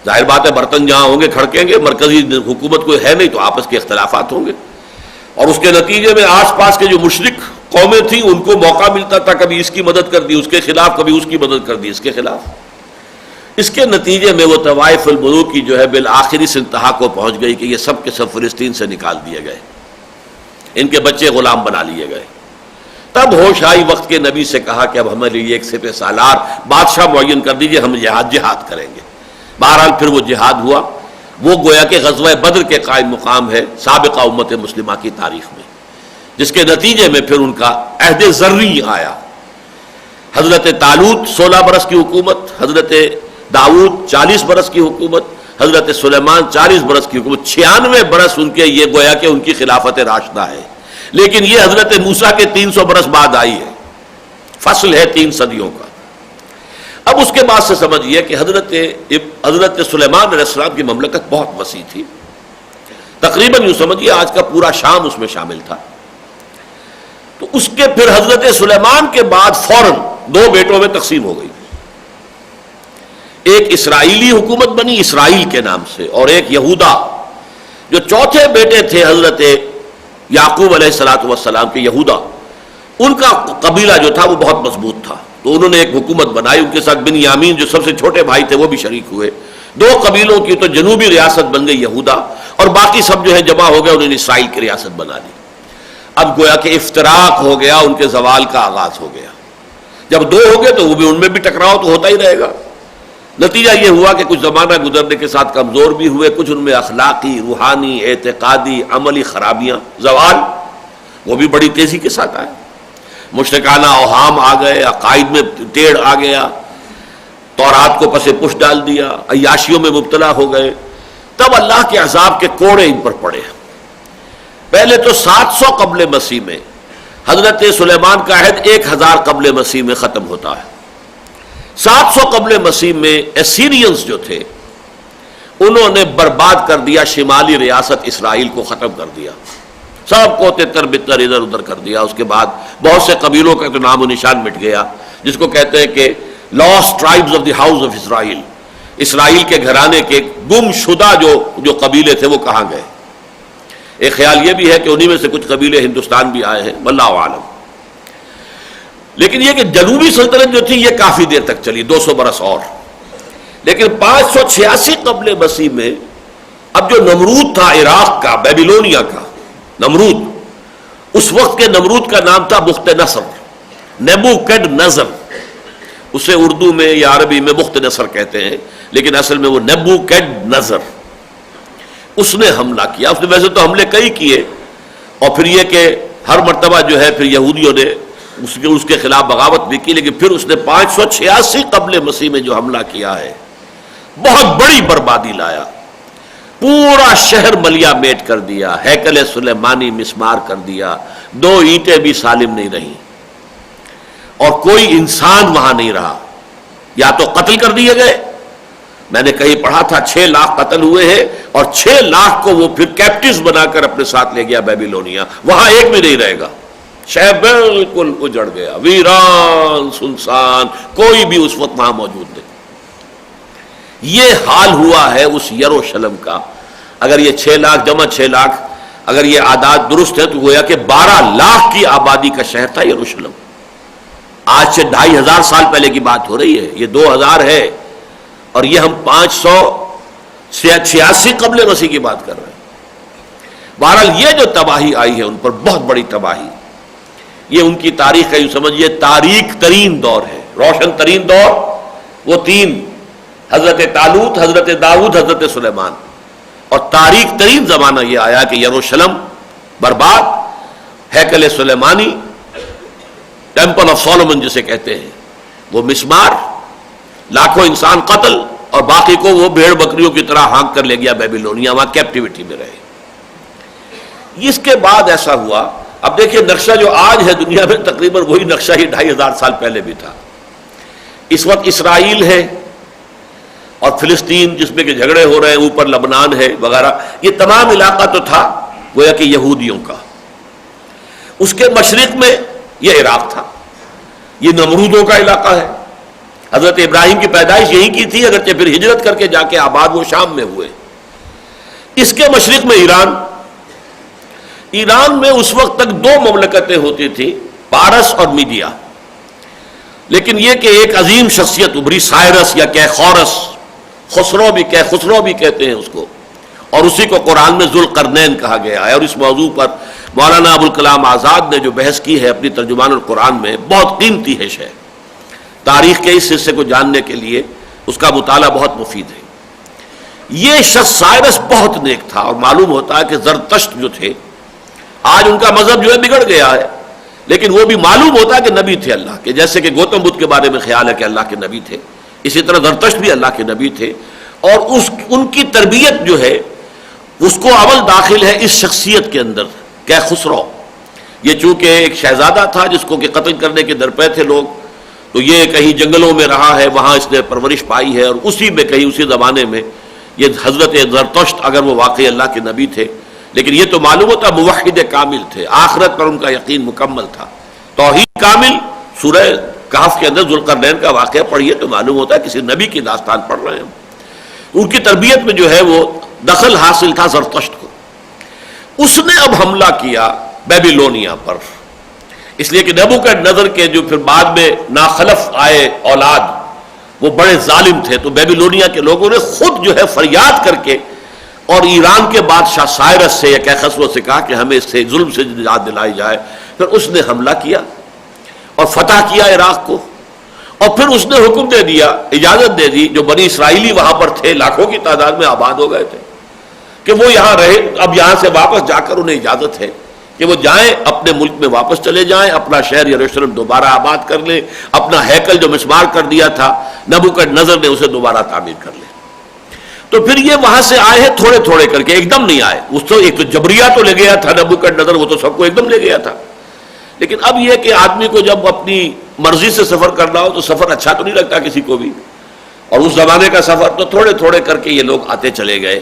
ظاہر بات ہے برتن جہاں ہوں گے کھڑکیں گے, مرکزی حکومت کوئی ہے نہیں تو آپس کے اختلافات ہوں گے. اور اس کے نتیجے میں آس پاس کے جو مشرک قومیں تھیں ان کو موقع ملتا تھا, کبھی اس کی مدد کر دی اس کے خلاف, کبھی اس کی مدد کر دی اس کے خلاف. اس کے نتیجے میں وہ طوائف الملوک کی جو ہے بالآخر اس انتہا کو پہنچ گئی کہ یہ سب کے سب فلسطین سے نکال دیے گئے, ان کے بچے غلام بنا لیے گئے. تب ہوش آئی, وقت کے نبی سے کہا کہ اب ہمیں لیے ایک سپہ سالار بادشاہ معین کر دیجئے, ہم جہاد کریں گے. بہرحال پھر وہ جہاد ہوا. وہ گویا کہ غزوہ بدر کے قائم مقام ہے سابقہ امت مسلمہ کی تاریخ میں, جس کے نتیجے میں پھر ان کا عہد زرعی آیا. حضرت طالوت 16 برس کی حکومت, حضرت داؤد 40 برس کی حکومت, حضرت سلیمان 40 برس کی حکومت. 96 برس ان کے, یہ گویا کہ ان کی خلافت راشدہ ہے. لیکن یہ حضرت موسیٰ کے 300 برس بعد آئی ہے, فصل ہے 3 صدیوں کا. اب اس کے بعد سے سمجھئے کہ حضرت سلیمان علیہ السلام کی مملکت بہت وسیع تھی. تقریباً یوں سمجھئے آج کا پورا شام اس میں شامل تھا. تو اس کے پھر حضرت سلیمان کے بعد فوراً 2 بیٹوں میں تقسیم ہو گئی. ایک اسرائیلی حکومت بنی اسرائیل کے نام سے, اور ایک یہودا. جو چوتھے بیٹے تھے حضرت یعقوب علیہ السلام کے, یہودا, ان کا قبیلہ جو تھا وہ بہت مضبوط تھا. تو انہوں نے ایک حکومت بنائی. ان کے ساتھ بنیامین جو سب سے چھوٹے بھائی تھے وہ بھی شریک ہوئے. 2 قبیلوں کی تو جنوبی ریاست بن گئی یہودا, اور باقی سب جو ہے جمع ہو گئے, انہوں نے اسرائیل کی ریاست بنا لی. اب گویا کہ افتراق ہو گیا, ان کے زوال کا آغاز ہو گیا. جب 2 ہو گئے تو وہ بھی ان میں بھی ٹکراؤ تو ہوتا ہی رہے گا. نتیجہ یہ ہوا کہ کچھ زمانہ گزرنے کے ساتھ کمزور بھی ہوئے, کچھ ان میں اخلاقی, روحانی, اعتقادی, عملی خرابیاں, زوال وہ بھی بڑی تیزی کے ساتھ آئے. مشرکانہ اوہام آ گئے, عقائد میں ٹیڑھ آ گیا, تورات کو پس پش ڈال دیا, عیاشیوں میں مبتلا ہو گئے. تب اللہ کے عذاب کے کوڑے ان پر پڑے. پہلے تو 700 قبل مسیح میں حضرت سلیمان کا عہد 1000 قبل مسیح میں ختم ہوتا ہے. 700 قبل مسیح میں اسیرینز جو تھے انہوں نے برباد کر دیا شمالی ریاست اسرائیل کو, ختم کر دیا, سب کو تتر بتر ادھر ادھر کر دیا. اس کے بعد بہت سے قبیلوں کا تو نام و نشان مٹ گیا, جس کو کہتے ہیں کہ lost tribes of the house of Israel. Israel کے گھرانے کے گم شدہ جو قبیلے تھے وہ کہاں گئے. ایک خیال یہ بھی ہے کہ انہی میں سے کچھ قبیلے ہندوستان بھی آئے ہیں, واللہ عالم. لیکن یہ کہ جنوبی سلطنت جو تھی یہ کافی دیر تک چلی, 200 برس اور. لیکن 586 قبل مسیح میں اب جو نمرود تھا عراق کا, بیبیلونیا کا نمرود, اس وقت کے نمرود کا نام تھا بخت نصر, نیبوکڈ نظر. اسے اردو میں یا عربی میں بخت نصر کہتے ہیں, لیکن اصل میں وہ نیبوکڈ نظر. اس نے حملہ کیا. اس نے ویسے تو حملے کئی کیے, اور پھر یہ کہ ہر مرتبہ جو ہے پھر یہودیوں نے اس کے خلاف بغاوت بھی کی, لیکن پھر اس نے 586 قبل مسیح میں جو حملہ کیا ہے بہت بڑی بربادی لایا. پورا شہر ملیا میٹ کر دیا, ہیکل سلیمانی مسمار کر دیا, 2 اینٹیں بھی سالم نہیں رہیں, اور کوئی انسان وہاں نہیں رہا. یا تو قتل کر دیے گئے, میں نے کہیں پڑھا تھا 6 لاکھ قتل ہوئے ہیں, اور 6 لاکھ کو وہ پھر کیپٹیوز بنا کر اپنے ساتھ لے گیا بیبیلونیا. وہاں ایک بھی نہیں رہے گا, شہر بالکل اجڑ گیا, ویران سنسان, کوئی بھی اس وقت وہاں موجود نہیں. یہ حال ہوا ہے اس یروشلم کا. اگر یہ 6 لاکھ جمع 6 لاکھ اگر یہ اعداد درست ہے تو گویا کہ 12 لاکھ کی آبادی کا شہر تھا یروشلم. آج سے 2500 سال پہلے کی بات ہو رہی ہے, یہ 2000 ہے, اور یہ ہم 586 قبل مسیح کی بات کر رہے ہیں. بہرحال یہ جو تباہی آئی ہے ان پر, بہت بڑی تباہی, یہ ان کی تاریخ ہے. یوں سمجھیے تاریک ترین دور ہے, روشن ترین دور. وہ 3 حضرت طالوت، حضرت داؤد، حضرت سلیمان، اور تاریخ ترین زمانہ یہ آیا کہ یروشلم برباد، ہیکل سلیمانی، ٹیمپل آف سولومن جسے کہتے ہیں، وہ مسمار، لاکھوں انسان قتل، اور باقی کو وہ بھیڑ بکریوں کی طرح ہانک کر لے گیا بیبیلونیا، وہاں کیپٹیوٹی میں رہے۔ اس کے بعد ایسا ہوا، اب دیکھیں نقشہ جو آج ہے دنیا میں تقریباً وہی نقشہ ہی 2500 سال پہلے بھی تھا۔ اس وقت اسرائیل ہے اور فلسطین جس میں کہ جھگڑے ہو رہے ہیں، اوپر لبنان ہے وغیرہ، یہ تمام علاقہ تو تھا گویا کہ یہودیوں کا۔ اس کے مشرق میں یہ عراق تھا، یہ نمرودوں کا علاقہ ہے۔ حضرت ابراہیم کی پیدائش یہیں کی تھی، اگرچہ پھر ہجرت کر کے جا کے آباد وہ شام میں ہوئے۔ اس کے مشرق میں ایران میں اس وقت تک 2 مملکتیں ہوتی تھیں، پارس اور میڈیا، لیکن یہ کہ ایک عظیم شخصیت ابھری، سائرس یا کیخورس، خسرو بھی کہتے ہیں اس کو، اور اسی کو قرآن میں ذوالقرنین کہا گیا ہے۔ اور اس موضوع پر مولانا ابوالکلام آزاد نے جو بحث کی ہے اپنی ترجمان القرآن میں، بہت قیمتی ہے شے، تاریخ کے اس حصے کو جاننے کے لیے اس کا مطالعہ بہت مفید ہے۔ یہ شخص سائرس بہت نیک تھا، اور معلوم ہوتا ہے کہ زرتشت جو تھے، آج ان کا مذہب جو ہے بگڑ گیا ہے، لیکن وہ بھی معلوم ہوتا ہے کہ نبی تھے اللہ کے، جیسے کہ گوتم بدھ کے بارے میں خیال ہے کہ اللہ کے نبی تھے، اسی طرح زرتشت بھی اللہ کے نبی تھے۔ اور ان کی تربیت جو ہے اس کو اول داخل ہے اس شخصیت کے اندر، کہ خسرو، یہ چونکہ ایک شہزادہ تھا جس کو کہ قتل کرنے کے درپے تھے لوگ، تو یہ کہیں جنگلوں میں رہا ہے، وہاں اس نے پرورش پائی ہے، اور اسی میں کہیں اسی زمانے میں یہ حضرت زرتشت، اگر وہ واقعی اللہ کے نبی تھے، لیکن یہ تو معلوم ہوتا موحد کامل تھے، آخرت پر ان کا یقین مکمل تھا، توحید کامل۔ سورہ کہف کے اندر ذوالقرنین کا واقعہ پڑھیے تو معلوم ہوتا ہے کسی نبی کی داستان پڑھ رہے ہیں۔ ان کی تربیت میں جو ہے وہ دخل حاصل تھا زرتشت کو۔ اس نے اب حملہ کیا بیبیلونیا پر، اس لیے کہ نبوکدنضر کے جو پھر بعد میں ناخلف آئے اولاد وہ بڑے ظالم تھے، تو بیبیلونیا کے لوگوں نے خود جو ہے فریاد کر کے اور ایران کے بادشاہ سائرس سے یا کیخسرو سے کہا کہ ہمیں اس سے ظلم سے نجات دلائی جائے۔ پھر اس نے حملہ کیا اور فتح کیا عراق کو، اور پھر اس نے حکم دے دیا، اجازت دے دی، جو بنی اسرائیلی وہاں پر تھے لاکھوں کی تعداد میں آباد ہو گئے تھے، کہ وہ یہاں رہے۔ اب یہاں سے واپس جا کر انہیں اجازت ہے کہ وہ جائیں، اپنے ملک میں واپس چلے جائیں، اپنا شہر یروشلم دوبارہ آباد کر لیں، اپنا ہیکل جو مسمار کر دیا تھا نبوکدنضر نے اسے دوبارہ تعمیر کر لیں۔ تو پھر یہ وہاں سے آئے ہیں تھوڑے تھوڑے کر کے، ایک دم نہیں آئے۔ اس تو ایک تو جبریہ تو لے گیا تھا نبوکدنضر، وہ تو سب کو ایک دم لے گیا تھا، لیکن اب یہ کہ آدمی کو جب اپنی مرضی سے سفر کرنا ہو تو سفر اچھا تو نہیں لگتا کسی کو بھی، اور اس زمانے کا سفر تو تھوڑے تھوڑے کر کے یہ لوگ آتے چلے گئے۔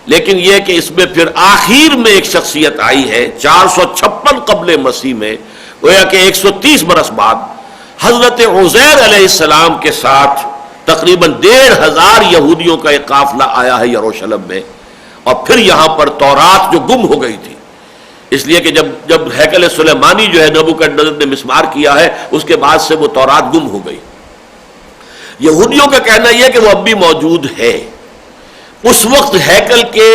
لیکن یہ کہ اس میں پھر آخر میں ایک شخصیت آئی ہے 456 قبل مسیح میں، گویا کہ 130 برس بعد حضرت عزیر علیہ السلام کے ساتھ تقریباً 1500 یہودیوں کا ایک قافلہ آیا ہے یروشلم میں، اور پھر یہاں پر تورات جو گم ہو گئی تھی، اس لیے کہ جب ہیکل سلیمانی جو ہے نبوکدنضر نے مسمار کیا ہے، اس کے بعد سے وہ تورات گم ہو گئی۔ یہودیوں کا کہنا یہ کہ وہ اب بھی موجود ہے۔ اس وقت ہیکل کے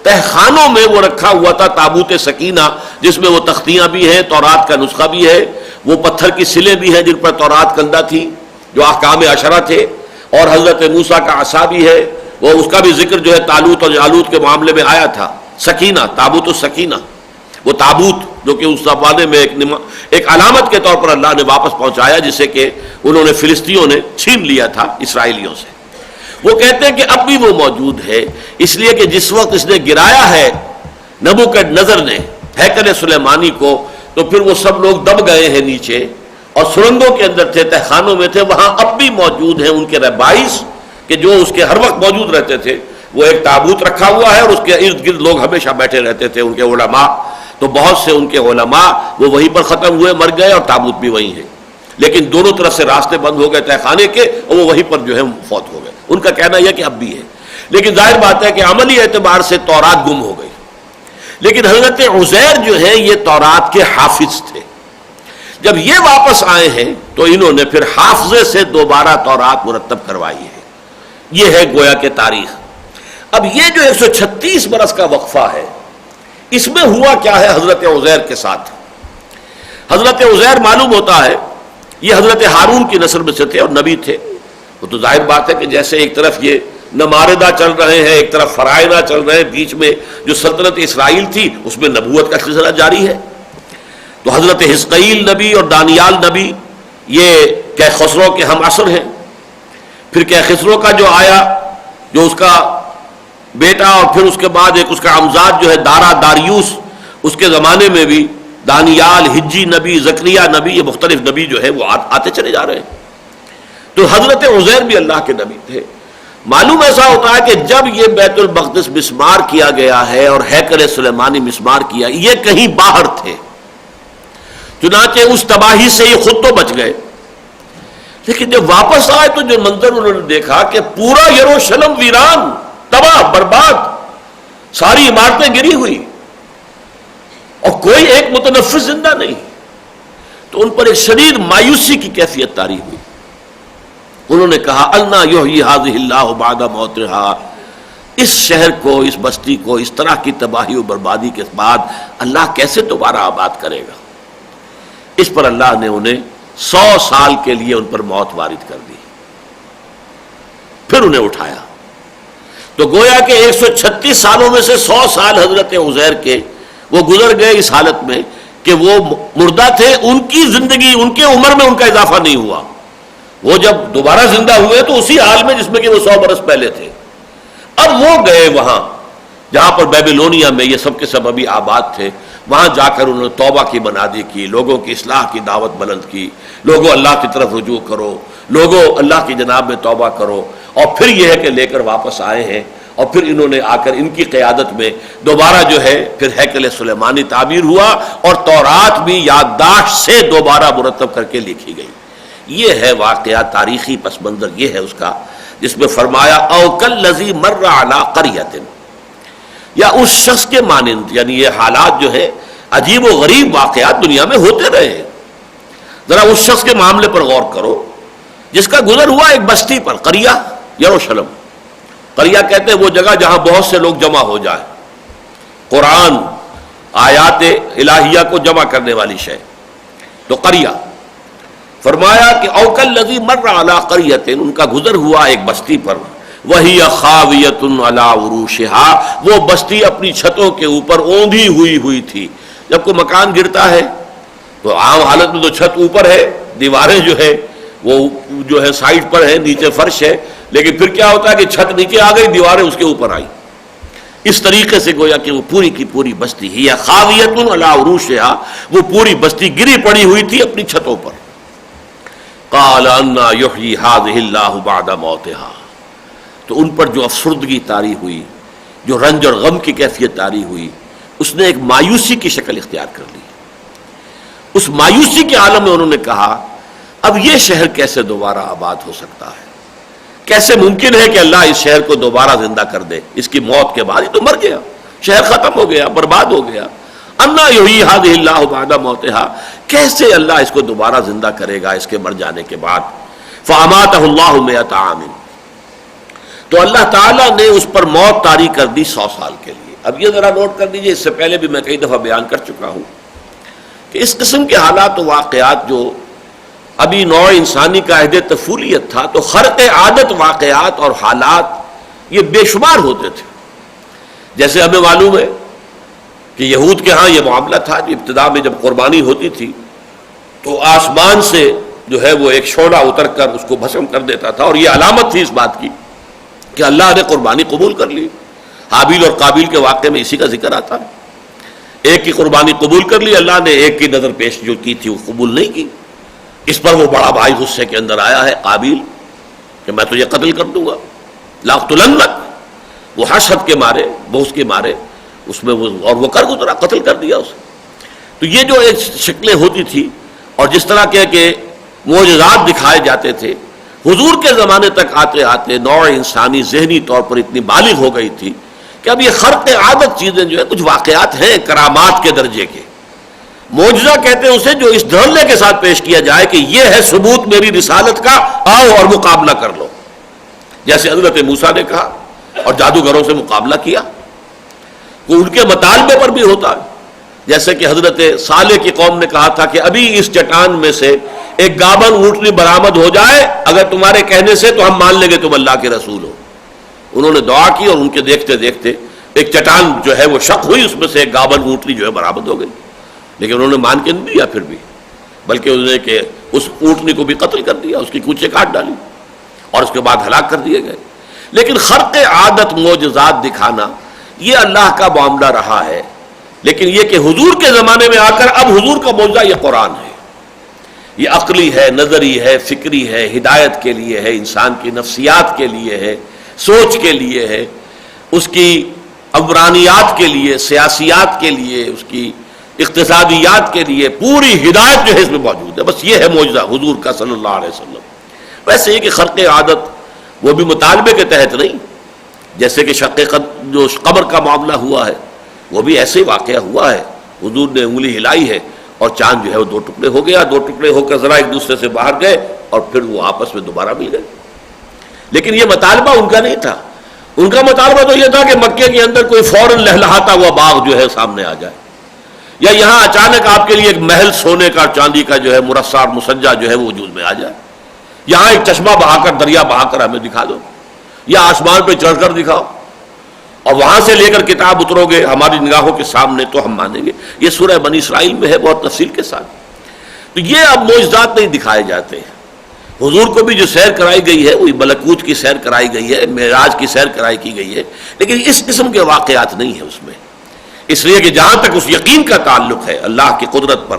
تہخانوں میں وہ رکھا ہوا تھا تابوت سکینہ، جس میں وہ تختیاں بھی ہیں، تورات کا نسخہ بھی ہے، وہ پتھر کی سلیں بھی ہیں جن پر تورات کندہ تھی جو احکام عشرہ تھے، اور حضرت موسیٰ کا عصا بھی ہے، وہ اس کا بھی ذکر جو ہے طالوت اور جالوت کے معاملے میں آیا تھا۔ سکینہ، تابوت السکینہ، وہ تابوت جو کہ اس زمانے میں ایک علامت کے طور پر اللہ نے واپس پہنچایا، جسے کہ انہوں نے فلسطینیوں نے چھین لیا تھا اسرائیلیوں سے۔ وہ کہتے ہیں کہ اب بھی وہ موجود ہے، اس لیے کہ جس وقت اس نے گرایا ہے نبوکدنضر نے ہیکل سلیمانی کو، تو پھر وہ سب لوگ دب گئے ہیں نیچے، اور سرنگوں کے اندر تھے، تہخانوں میں تھے، وہاں اب بھی موجود ہیں ان کے رہبائز کہ جو اس کے ہر وقت موجود رہتے تھے۔ وہ ایک تابوت رکھا ہوا ہے اور اس کے ارد گرد لوگ ہمیشہ بیٹھے رہتے تھے، ان کے علماء، تو بہت سے ان کے علماء وہ وہیں پر ختم ہوئے، مر گئے، اور تابوت بھی وہیں ہے، لیکن دونوں طرف سے راستے بند ہو گئے تہخانے کے، اور وہ وہیں پر جو ہے فوت ہو گئے۔ ان کا کہنا یہ کہ اب بھی ہے، لیکن ظاہر بات ہے کہ عملی اعتبار سے تورات گم ہو گئی۔ لیکن حضرت عزیر جو ہے یہ تورات کے حافظ تھے، جب یہ واپس آئے ہیں تو انہوں نے پھر حافظے سے دوبارہ تورات مرتب کروائی ہے۔ یہ ہے گویا کہ تاریخ۔ اب یہ جو 136 برس کا وقفہ ہے، اس میں ہوا کیا ہے حضرت عزیر کے ساتھ؟ حضرت عزیر معلوم ہوتا ہے یہ حضرت ہارون کی نسل میں سے تھے اور نبی تھے، وہ تو ظاہر بات ہے کہ جیسے ایک طرف یہ نماردہ چل رہے ہیں، ایک طرف فرائضہ چل رہے ہیں، بیچ میں جو سلطنت اسرائیل تھی اس میں نبوت کا سلسلہ جاری ہے. تو حضرت حزقیل نبی اور دانیال نبی یہ کیخسرو کے ہم عصر ہیں. پھر کیخسرو کا جو آیا، جو اس کا بیٹا اور پھر اس کے بعد ایک اس کا امزاد جو ہے داریوس، اس کے زمانے میں بھی دانیال، حجی نبی، زکریا نبی، یہ مختلف نبی جو ہے وہ آتے چلے جا رہے ہیں. تو حضرت عزیر بھی اللہ کے نبی تھے. معلوم ایسا ہوتا ہے کہ جب یہ بیت المقدس مسمار کیا گیا ہے اور ہیکل سلیمانی مسمار کیا، یہ کہیں باہر تھے، چنانچہ اس تباہی سے یہ خود تو بچ گئے، لیکن جب واپس آئے تو جو منظر انہوں نے دیکھا کہ پورا یروشلم ویران، تباہ برباد، ساری عمارتیں گری ہوئی اور کوئی ایک متنفس زندہ نہیں، تو ان پر ایک شدید مایوسی کی کیفیت طاری ہوئی. انہوں نے کہا انا یحیی ھذہ اللہ بعد موتھا، اس شہر کو، اس بستی کو اس طرح کی تباہی و بربادی کے بعد اللہ کیسے دوبارہ آباد کرے گا. اس پر اللہ نے انہیں 100 سال کے لیے ان پر موت وارد کر دی، پھر انہیں اٹھایا. تو گویا کہ 136 سالوں میں سے 100 سال حضرت عزیر کے وہ گزر گئے اس حالت میں کہ وہ مردہ تھے، ان کی زندگی، ان کے عمر میں ان کا اضافہ نہیں ہوا. وہ جب دوبارہ زندہ ہوئے تو اسی حال میں جس میں کہ وہ 100 برس پہلے تھے. اب وہ گئے وہاں جہاں پر بیبیلونیا میں یہ سب کے سب ابھی آباد تھے، وہاں جا کر انہوں نے توبہ کی منادی کی، لوگوں کی اصلاح کی دعوت بلند کی، لوگوں اللہ کی طرف رجوع کرو، لوگوں اللہ کی جناب میں توبہ کرو. اور پھر یہ ہے کہ لے کر واپس آئے ہیں، اور پھر انہوں نے آ کر ان کی قیادت میں دوبارہ جو ہے پھر ہیکل سلیمانی تعمیر ہوا، اور تورات بھی یادداشت سے دوبارہ مرتب کر کے لکھی گئی. یہ ہے واقعہ، تاریخی پس منظر یہ ہے اس کا، جس میں فرمایا او کالذی مر علی قریۃ، یا اس شخص کے مانند، یعنی یہ حالات جو ہے عجیب و غریب واقعات دنیا میں ہوتے رہے ہیں. ذرا اس شخص کے معاملے پر غور کرو جس کا گزر ہوا ایک بستی پر، قریہ یروشلم. قریہ کہتے ہیں وہ جگہ جہاں بہت سے لوگ جمع ہو جائیں، قرآن آیات الہیہ کو جمع کرنے والی شے، تو قریہ. فرمایا کہ او کالذی مر علی قریۃ، ان کا گزر ہوا ایک بستی پر، وہی خاویۃ علی عروشہا، وہ بستی اپنی چھتوں کے اوپر اوندھی ہوئی تھی. جب کوئی مکان گرتا ہے تو عام حالت میں تو چھت اوپر ہے، دیواریں جو ہے وہ جو ہے سائڈ پر ہے، نیچے فرش ہے، لیکن پھر کیا ہوتا ہے کہ چھت نیچے آ گئی، دیواریں اس کے اوپر آئی. اس طریقے سے گویا کہ وہ پوری کی پوری بستی ہی خاویۃ علی عروشہا، وہ پوری بستی گری پڑی ہوئی تھی اپنی چھتوں پر. قال انا یحیی ھذہ اللہ بعد موتھا، تو ان پر جو افسردگی طاری ہوئی، جو رنج اور غم کی کیفیت طاری ہوئی، اس نے ایک مایوسی کی شکل اختیار کر لی. اس مایوسی کے عالم میں انہوں نے کہا اب یہ شہر کیسے دوبارہ آباد ہو سکتا ہے، کیسے ممکن ہے کہ اللہ اس شہر کو دوبارہ زندہ کر دے اس کی موت کے بعد؟ یہ تو مر گیا، شہر ختم ہو گیا، برباد ہو گیا. انا یحیی ھذہ اللہ بعد موتھا، کیسے اللہ اس کو دوبارہ زندہ کرے گا اس کے مر جانے کے بعد؟ فاماتہ اللہ 100 عام، تو اللہ تعالیٰ نے اس پر موت طاری کر دی 100 سال کے لیے. اب یہ ذرا نوٹ کر دیجئے، اس سے پہلے بھی میں کئی دفعہ بیان کر چکا ہوں کہ اس قسم کے حالات و واقعات جو ابھی نوع انسانی کا عہد طفولیت تھا، تو خرق عادت واقعات اور حالات یہ بے شمار ہوتے تھے. جیسے ہمیں معلوم ہے کہ یہود کے ہاں یہ معاملہ تھا کہ ابتدا میں جب قربانی ہوتی تھی تو آسمان سے جو ہے وہ ایک شعلہ اتر کر اس کو بھسم کر دیتا تھا، اور یہ علامت تھی اس بات کی کہ اللہ نے قربانی قبول کر لی. حابیل اور قابیل کے واقعے میں اسی کا ذکر آتا ہے. ایک کی قربانی قبول کر لی اللہ نے، ایک کی نظر پیش جو کی تھی وہ قبول نہیں کی. اس پر وہ بڑا بھائی غصے کے اندر آیا ہے قابیل کہ میں تجھے قتل کر دوں گا، لاقتلنک. وہ حسد کے مارے، بغض کے مارے اس میں وہ کر گزرا، قتل کر دیا اسے. تو یہ جو ایک شکلیں ہوتی تھی اور جس طرح کے کہ معجزات دکھائے جاتے تھے، حضور کے زمانے تک آتے آتے نوع انسانی ذہنی طور پر اتنی بالغ ہو گئی تھی کہ اب یہ خرق عادت چیزیں جو ہے، کچھ واقعات ہیں کرامات کے درجے کے. معجزہ کہتے ہیں اسے جو اس دھڑلے کے ساتھ پیش کیا جائے کہ یہ ہے ثبوت میری رسالت کا، آؤ اور مقابلہ کر لو. جیسے حضرت موسیٰ نے کہا اور جادوگروں سے مقابلہ کیا، وہ ان کے مطالبے پر بھی ہوتا ہے. جیسے کہ حضرت صالح کی قوم نے کہا تھا کہ ابھی اس چٹان میں سے ایک گابن اونٹنی برآمد ہو جائے، اگر تمہارے کہنے سے تو ہم مان لیں گے تم اللہ کے رسول ہو۔ انہوں نے دعا کی اور ان کے دیکھتے دیکھتے ایک چٹان جو ہے وہ شق ہوئی، اس میں سے ایک گابن اونٹنی جو ہے برآمد ہو گئی، لیکن انہوں نے مان کے نہیں دیا پھر بھی، بلکہ انہوں نے کہ اس اونٹنی کو بھی قتل کر دیا، اس کی کونچیں کاٹ ڈالی اور اس کے بعد ہلاک کر دیے گئے۔ لیکن خرق عادت معجزات دکھانا یہ اللہ کا معاملہ رہا ہے، لیکن یہ کہ حضور کے زمانے میں آ کر اب حضور کا معجزہ یہ قرآن ہے، یہ عقلی ہے، نظری ہے، فکری ہے، ہدایت کے لیے ہے، انسان کی نفسیات کے لیے ہے، سوچ کے لیے ہے، اس کی عمرانیات کے لیے، سیاسیات کے لیے، اس کی اقتصادیات کے لیے پوری ہدایت جو ہے اس میں موجود ہے۔ بس یہ ہے معجزہ حضور کا صلی اللہ علیہ وسلم۔ ویسے یہ کہ خرق عادت وہ بھی مطالبے کے تحت نہیں، جیسے کہ جو قمر کا معاملہ ہوا ہے وہ بھی ایسے ہی واقعہ ہوا ہے، حضور نے انگلی ہلائی ہے اور چاند جو ہے وہ دو ٹکڑے ہو گیا، دو ٹکڑے ہو کر ذرا ایک دوسرے سے باہر گئے اور پھر وہ آپس میں دوبارہ مل گئے۔ لیکن یہ مطالبہ ان کا نہیں تھا، ان کا مطالبہ تو یہ تھا کہ مکے کے اندر کوئی فوراً لہلہاتا ہوا باغ جو ہے سامنے آ جائے، یا یہاں اچانک آپ کے لیے ایک محل سونے کا چاندی کا جو ہے مرصع اور مسجع جو ہے وہ وجود میں آ جائے، یہاں ایک چشمہ بہا کر، دریا بہا کر ہمیں دکھا دو، یا آسمان پہ چڑھ کر دکھاؤ اور وہاں سے لے کر کتاب اترو گے ہماری نگاہوں کے سامنے تو ہم مانیں گے۔ یہ سورہ بنی اسرائیل میں ہے بہت تفصیل کے ساتھ۔ تو یہ اب معجزات نہیں دکھائے جاتے ہیں۔ حضور کو بھی جو سیر کرائی گئی ہے وہی ملکوت کی سیر کرائی گئی ہے، معراج کی سیر کرائی کی گئی ہے، لیکن اس قسم کے واقعات نہیں ہیں اس میں، اس لیے کہ جہاں تک اس یقین کا تعلق ہے اللہ کی قدرت پر،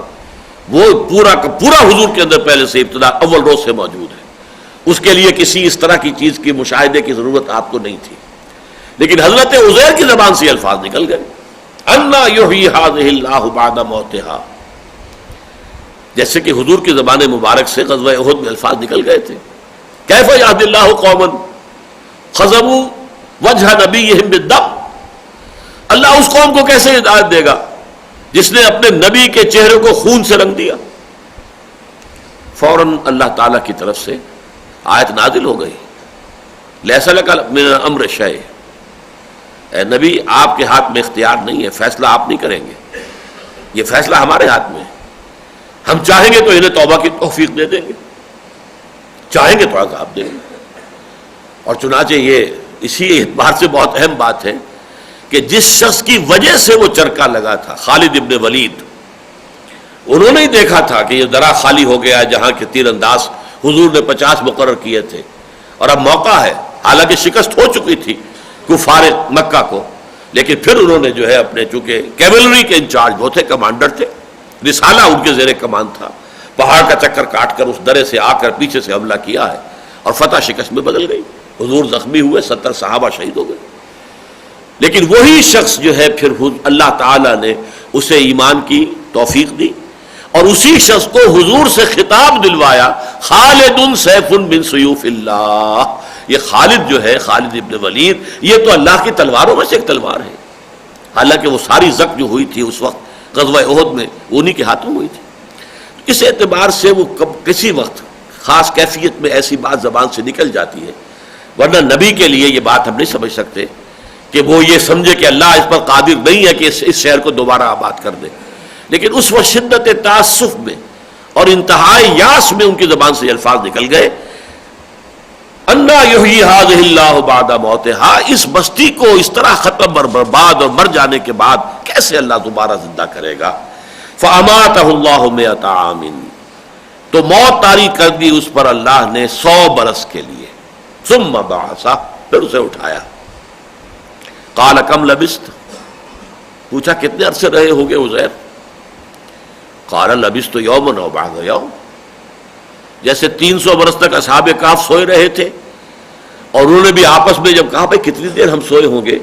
وہ پورا کا پورا حضور کے اندر پہلے سے ابتدا اول روز سے موجود ہے، اس کے لیے کسی اس طرح کی چیز کی مشاہدے کی ضرورت آپ کو نہیں تھی۔ لیکن حضرت عزیر کی زبان سے الفاظ نکل گئے، انا یحیی ھذہ اللہ بعد موتھا، جیسے کہ حضور کی زبان مبارک سے غزوہ احد میں الفاظ نکل گئے تھے، کیف یہدی اللہ قوما خضبوا وجہ نبیہم بالدم، اللہ اس قوم کو کیسے ہدایت دے گا جس نے اپنے نبی کے چہرے کو خون سے رنگ دیا۔ فوراً اللہ تعالیٰ کی طرف سے آیت نازل ہو گئی، لیس لک من الامر شیء، اے نبی آپ کے ہاتھ میں اختیار نہیں ہے، فیصلہ آپ نہیں کریں گے، یہ فیصلہ ہمارے ہاتھ میں ہے، ہم چاہیں گے تو انہیں توبہ کی توفیق دے دیں گے، چاہیں گے تو عذاب دیں گے۔ اور چنانچہ یہ اسی اعتبار سے بہت اہم بات ہے کہ جس شخص کی وجہ سے وہ چرکا لگا تھا، خالد ابن ولید، انہوں نے ہی دیکھا تھا کہ یہ درہ خالی ہو گیا ہے جہاں کے تیر انداز حضور نے 50 مقرر کیے تھے، اور اب موقع ہے، حالانکہ شکست ہو چکی تھی کفار مکہ کو، لیکن پھر انہوں نے جو ہے اپنے، چونکہ کیولری کے انچارج وہ تھے، کمانڈر تھے، رسالہ ان کے زیر کمان تھا، پہاڑ کا چکر کاٹ کر اس درے سے آ کر پیچھے سے حملہ کیا ہے اور فتح شکست میں بدل گئی، حضور زخمی ہوئے، 70 صحابہ شہید ہو گئے۔ لیکن وہی شخص جو ہے پھر اللہ تعالیٰ نے اسے ایمان کی توفیق دی اور اسی شخص کو حضور سے خطاب دلوایا، خالد سیف من سیوف اللہ، یہ خالد جو ہے، خالد ابن ولید، یہ تو اللہ کی تلواروں میں سے ایک تلوار ہے، حالانکہ وہ ساری زخم جو ہوئی تھی اس وقت غزوہ احد میں انہی کے ہاتھوں ہوئی تھی۔ اس اعتبار سے وہ کسی وقت خاص کیفیت میں ایسی بات زبان سے نکل جاتی ہے، ورنہ نبی کے لیے یہ بات ہم نہیں سمجھ سکتے کہ وہ یہ سمجھے کہ اللہ اس پر قادر نہیں ہے کہ اس شہر کو دوبارہ آباد کر دے، لیکن اس وقت شدت تعصف میں اور انتہائی یاس میں ان کی زبان سے الفاظ نکل گئے، انا یحیی ھذہ اللہ بعد موتھا، اس بستی کو اس طرح ختم اور برباد اور مر جانے کے بعد کیسے اللہ دوبارہ زندہ کرے گا۔ فاماتہ اللہ 100 عام، تو موت طاری کر دی اس پر اللہ نے 100 برس کے لیے، ثم بعثہ، پھر اسے اٹھایا۔ قال کم لبثت، پوچھا کتنے عرصے رہے ہوگے عزیر؟ قال لبثت یوما او بعض یوم، جیسے 300 برس تک اصحاب کہف سوئے رہے تھے، اور انہوں نے بھی آپس میں جب کہا بھائی کتنی دیر ہم سوئے ہوں گے،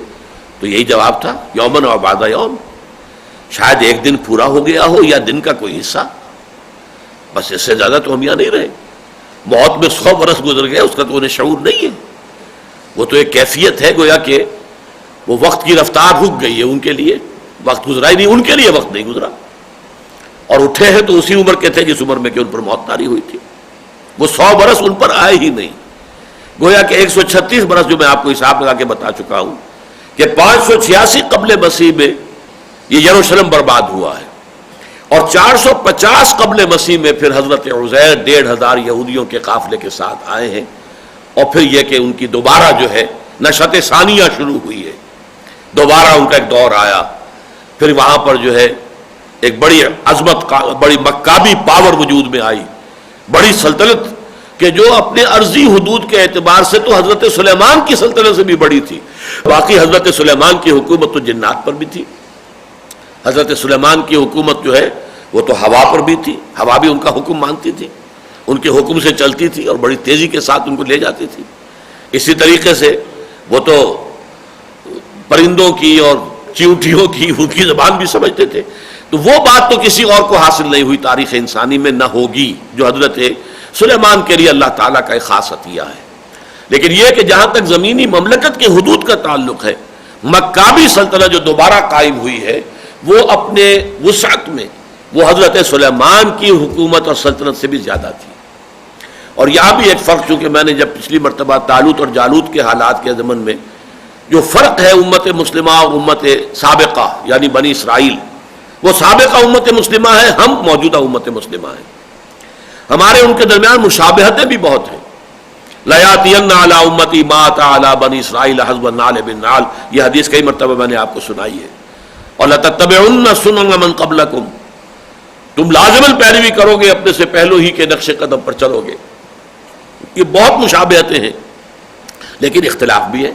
تو یہی جواب تھا، یوما او بعض یوم، شاید ایک دن پورا ہو گیا ہو یا دن کا کوئی حصہ، بس اس سے زیادہ تو ہم یہاں نہیں رہے۔ موت میں 100 برس گزر گئے، اس کا تو انہیں شعور نہیں ہے، وہ تو ایک کیفیت ہے گویا کہ وہ وقت کی رفتار رک گئی ہے ان کے لیے، وقت گزرا ہی نہیں، ان کے لیے وقت نہیں گزرا، اور اٹھے ہیں تو اسی عمر کے تھے جس عمر میں کہ ان پر موت طاری ہوئی تھی، وہ 100 برس ان پر آئے ہی نہیں، گویا کہ 136 برس جو میں آپ کو حساب لگا کے بتا چکا ہوں کہ 586 قبل مسیح میں یہ یروشلم برباد ہوا ہے. اور 450 قبل مسیح میں پھر حضرت عزیر 1500 یہودیوں کے قافلے کے ساتھ آئے ہیں. اور پھر یہ کہ ان کی دوبارہ جو ہے نشأت ثانیہ شروع ہوئی ہے, دوبارہ ان کا ایک دور آیا. پھر وہاں پر جو ہے ایک بڑی عظمت, بڑی مکابی پاور وجود میں آئی, بڑی سلطنت کہ جو اپنے عرضی حدود کے اعتبار سے تو حضرت سلیمان کی سلطنت سے بھی بڑی تھی. باقی حضرت سلیمان کی حکومت تو جنات پر بھی تھی. حضرت سلیمان کی حکومت جو ہے وہ تو ہوا پر بھی تھی, ہوا بھی ان کا حکم مانتی تھی, ان کے حکم سے چلتی تھی اور بڑی تیزی کے ساتھ ان کو لے جاتی تھی. اسی طریقے سے وہ تو پرندوں کی اور چیونٹیوں کی ان کی زبان بھی سمجھتے تھے. تو وہ بات تو کسی اور کو حاصل نہیں ہوئی, تاریخ انسانی میں نہ ہوگی, جو حضرت سلیمان کے لیے اللہ تعالیٰ کا ایک خاص عطیہ ہے. لیکن یہ کہ جہاں تک زمینی مملکت کے حدود کا تعلق ہے, مکابی سلطنت جو دوبارہ قائم ہوئی ہے وہ اپنے وسعت میں وہ حضرت سلیمان کی حکومت اور سلطنت سے بھی زیادہ تھی. اور یہاں بھی ایک فرق, چونکہ میں نے جب پچھلی مرتبہ طالوت اور جالوت کے حالات کے ضمن میں جو فرق ہے امت مسلمہ اور امت سابقہ یعنی بنی اسرائیل, وہ سابقہ امت مسلمہ ہے, ہم موجودہ امت مسلمہ ہیں. ہمارے ان کے درمیان مشابہتیں بھی بہت ہیں. لَيَأْتِيَنَّ عَلَىٰ أُمَّتِي مَا أَتَىٰ عَلَىٰ بَنِي إِسْرَائِيلَ حَسْبَ النَّعْلِ بِالنَّعْلِ, یہ حدیث کئی مرتبہ میں نے آپ کو سنائی ہے. اور لَتَتَّبِعُنَّ سُنَنَ مَنْ قَبْلَكُمْ, تم لازماً پیروی کرو گے اپنے سے پہلو ہی کے نقش قدم پر چلو گے. یہ بہت مشابہتیں ہیں لیکن اختلاف بھی ہے.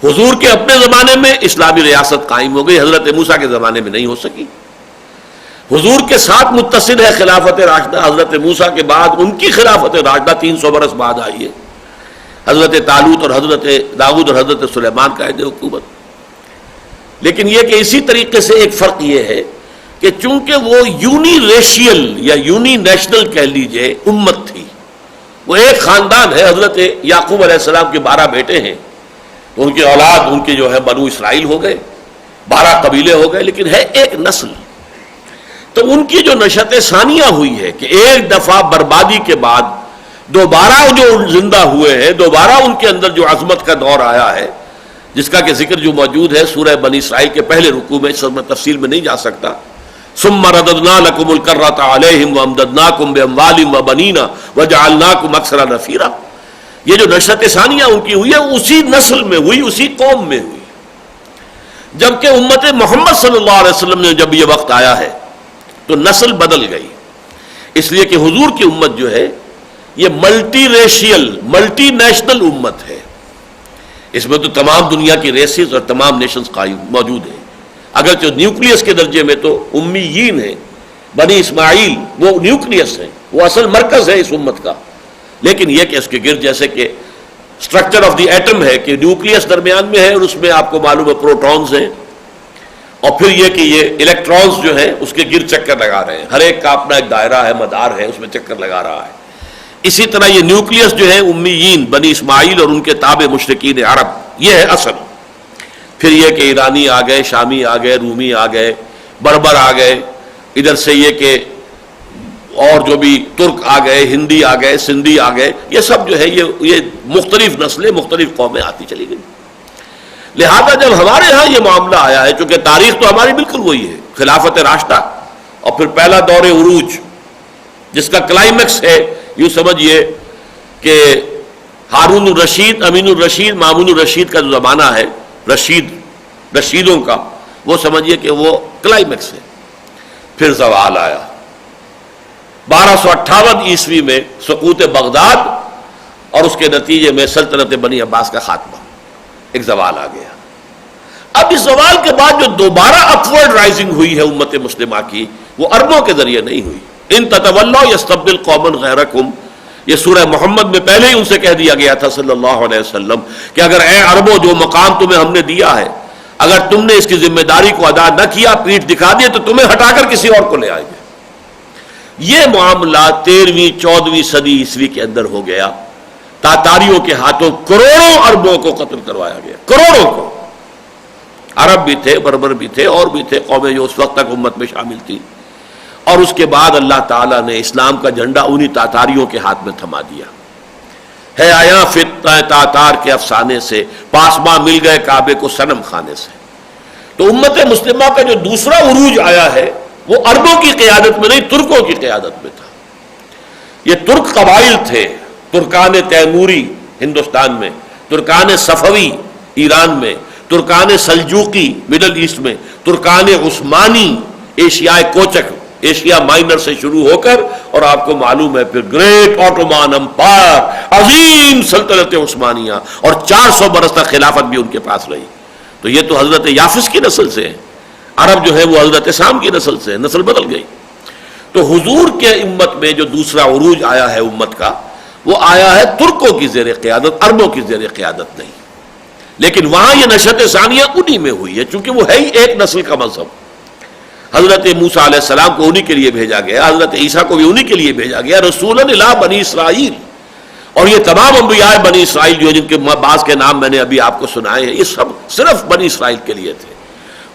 حضور کے اپنے زمانے میں اسلامی ریاست قائم ہو گئی, حضرت موسیٰ کے زمانے میں نہیں ہو سکی. حضور کے ساتھ متصل ہے خلافت راشدہ, حضرت موسیٰ کے بعد ان کی خلافت راشدہ 300 برس بعد آئی ہے, حضرت طالوت اور حضرت داؤد اور حضرت سلیمان کا عہد حکومت. لیکن یہ کہ اسی طریقے سے ایک فرق یہ ہے کہ چونکہ وہ یونی ریشیل یا یونی نیشنل کہہ لیجئے امت تھی, وہ ایک خاندان ہے. حضرت یعقوب علیہ السلام کے 12 بیٹے ہیں, ان کی اولاد ان کے جو ہے بنو اسرائیل ہو گئے, 12 قبیلے ہو گئے, لیکن ہے ایک نسل. تو ان کی جو نشأت ثانیہ ہوئی ہے کہ ایک دفعہ بربادی کے بعد دوبارہ جو زندہ ہوئے ہیں, دوبارہ ان کے اندر جو عظمت کا دور آیا ہے, جس کا کہ ذکر جو موجود ہے سورہ بنی اسرائیل کے پہلے رکوع میں, اس میں تفصیل میں نہیں جا سکتا. ثم رددنا لكم الكرة عليهم وامددناكم باموال وبنين وجعلناكم اكثر نفيرا. یہ جو نشأت ثانیہ ان کی ہوئی ہے اسی نسل میں ہوئی, اسی قوم میں ہوئی. جبکہ امت محمد صلی اللہ علیہ وسلم نے جب یہ وقت آیا ہے تو نسل بدل گئی, اس لیے کہ حضور کی امت جو ہے یہ ملٹی ریشیل ملٹی نیشنل امت ہے. اس میں تو تمام دنیا کی ریسز اور تمام نیشنز قائم موجود ہیں. اگرچہ نیوکلیس کے درجے میں تو امیین ہیں, بنی اسماعیل وہ نیوکلیس ہیں, وہ اصل مرکز ہے اس امت کا. لیکن یہ کہ اس کے گرد جیسے کہ سٹرکچر آف دی ایٹم ہے کہ نیوکلیس درمیان میں ہے اور اس میں آپ کو معلوم ہے پروٹونز ہیں, اور پھر یہ کہ یہ الیکٹرانز جو ہیں اس کے گرد چکر لگا رہے ہیں, ہر ایک کا اپنا ایک دائرہ ہے, مدار ہے, اس میں چکر لگا رہا ہے. اسی طرح یہ نیوکلیس جو ہے امیین بنی اسماعیل اور ان کے تابع مشرکین عرب, یہ ہے اصل. پھر یہ کہ ایرانی آ گئے, شامی آ گئے, رومی آ گئے, بربر آ گئے, ادھر سے یہ کہ اور جو بھی ترک آ گئے, ہندی آ گئے, سندھی آ گئے, یہ سب جو ہے یہ مختلف نسلیں مختلف قومیں آتی چلی گئی. لہذا جب ہمارے ہاں یہ معاملہ آیا ہے, چونکہ تاریخ تو ہماری بالکل وہی ہے, خلافت راشدہ اور پھر پہلا دور عروج جس کا کلائمیکس ہے یوں سمجھیے کہ ہارون الرشید, امین الرشید, مامون الرشید کا جو زمانہ ہے رشیدوں کا, وہ سمجھیے کہ وہ کلائمیکس ہے. پھر زوال آیا 1258 عیسوی میں, سقوط بغداد اور اس کے نتیجے میں سلطنت بنی عباس کا خاتمہ, ایک زوال آ گیا. اب اس زوال کے بعد جو دوبارہ اپورڈ رائزنگ ہوئی ہے امت مسلمہ کی, وہ عربوں کے ذریعے نہیں ہوئی. ان تتولوا یستبدل قوما غیرکم, یہ سورہ محمد میں پہلے ہی ان سے کہہ دیا گیا تھا صلی اللہ علیہ وسلم کہ اگر اے عربوں جو مقام تمہیں ہم نے دیا ہے, اگر تم نے اس کی ذمہ داری کو ادا نہ کیا, پیٹھ دکھا دی, تو تمہیں ہٹا کر کسی اور کو لے آئیں گے. یہ معاملہ 13ویں 14ویں صدی عیسوی کے اندر ہو گیا. تاتاریوں کے ہاتھوں کروڑوں عربوں کو قتل کروایا گیا, کروڑوں کو. عرب بھی تھے, بربر بھی تھے, اور بھی تھے قومیں جو اس وقت تک امت میں شامل تھیں. اور اس کے بعد اللہ تعالیٰ نے اسلام کا جھنڈا انہی تاتاریوں کے ہاتھ میں تھما دیا ہے. آیا فتنہ تاتار کے افسانے سے, پاسباں مل گئے کعبے کو صنم خانے سے. تو امت مسلمہ کا جو دوسرا عروج آیا ہے وہ عربوں کی قیادت میں نہیں، ترکوں کی قیادت میں تھا۔ یہ ترک قبائل تھے، ترکان تیموری ہندوستان میں، ترکان صفوی ایران میں، ترکان سلجوقی مڈل ایسٹ میں، ترکان عثمانی ایشیائے کوچک، ایشیا مائنر سے شروع ہو کر، اور آپ کو معلوم ہے پھر گریٹ آٹومان امپائر، عظیم سلطنت عثمانیہ، اور 400 برس تک خلافت بھی ان کے پاس رہی۔ تو یہ تو حضرت یافس کی نسل سے ہے، عرب جو ہے وہ حضرت سام کی نسل سے ہے، نسل بدل گئی۔ تو حضور کے امت میں جو دوسرا عروج آیا ہے امت کا، وہ آیا ہے ترکوں کی زیر قیادت، عربوں کی زیر قیادت نہیں۔ لیکن وہاں یہ نشأت ثانیہ انہی میں ہوئی ہے، چونکہ وہ ہے ہی ایک نسل کا مذہب۔ حضرت موسیٰ علیہ السلام کو انہی کے لیے بھیجا گیا، حضرت عیسیٰ کو بھی انہی کے لیے بھیجا گیا، رسولاً الی بنی اسرائیل۔ اور یہ تمام انبیاء بنی اسرائیل جو جن کے بعض کے نام میں نے ابھی آپ کو سنائے ہیں، یہ سب صرف بنی اسرائیل کے لیے تھے۔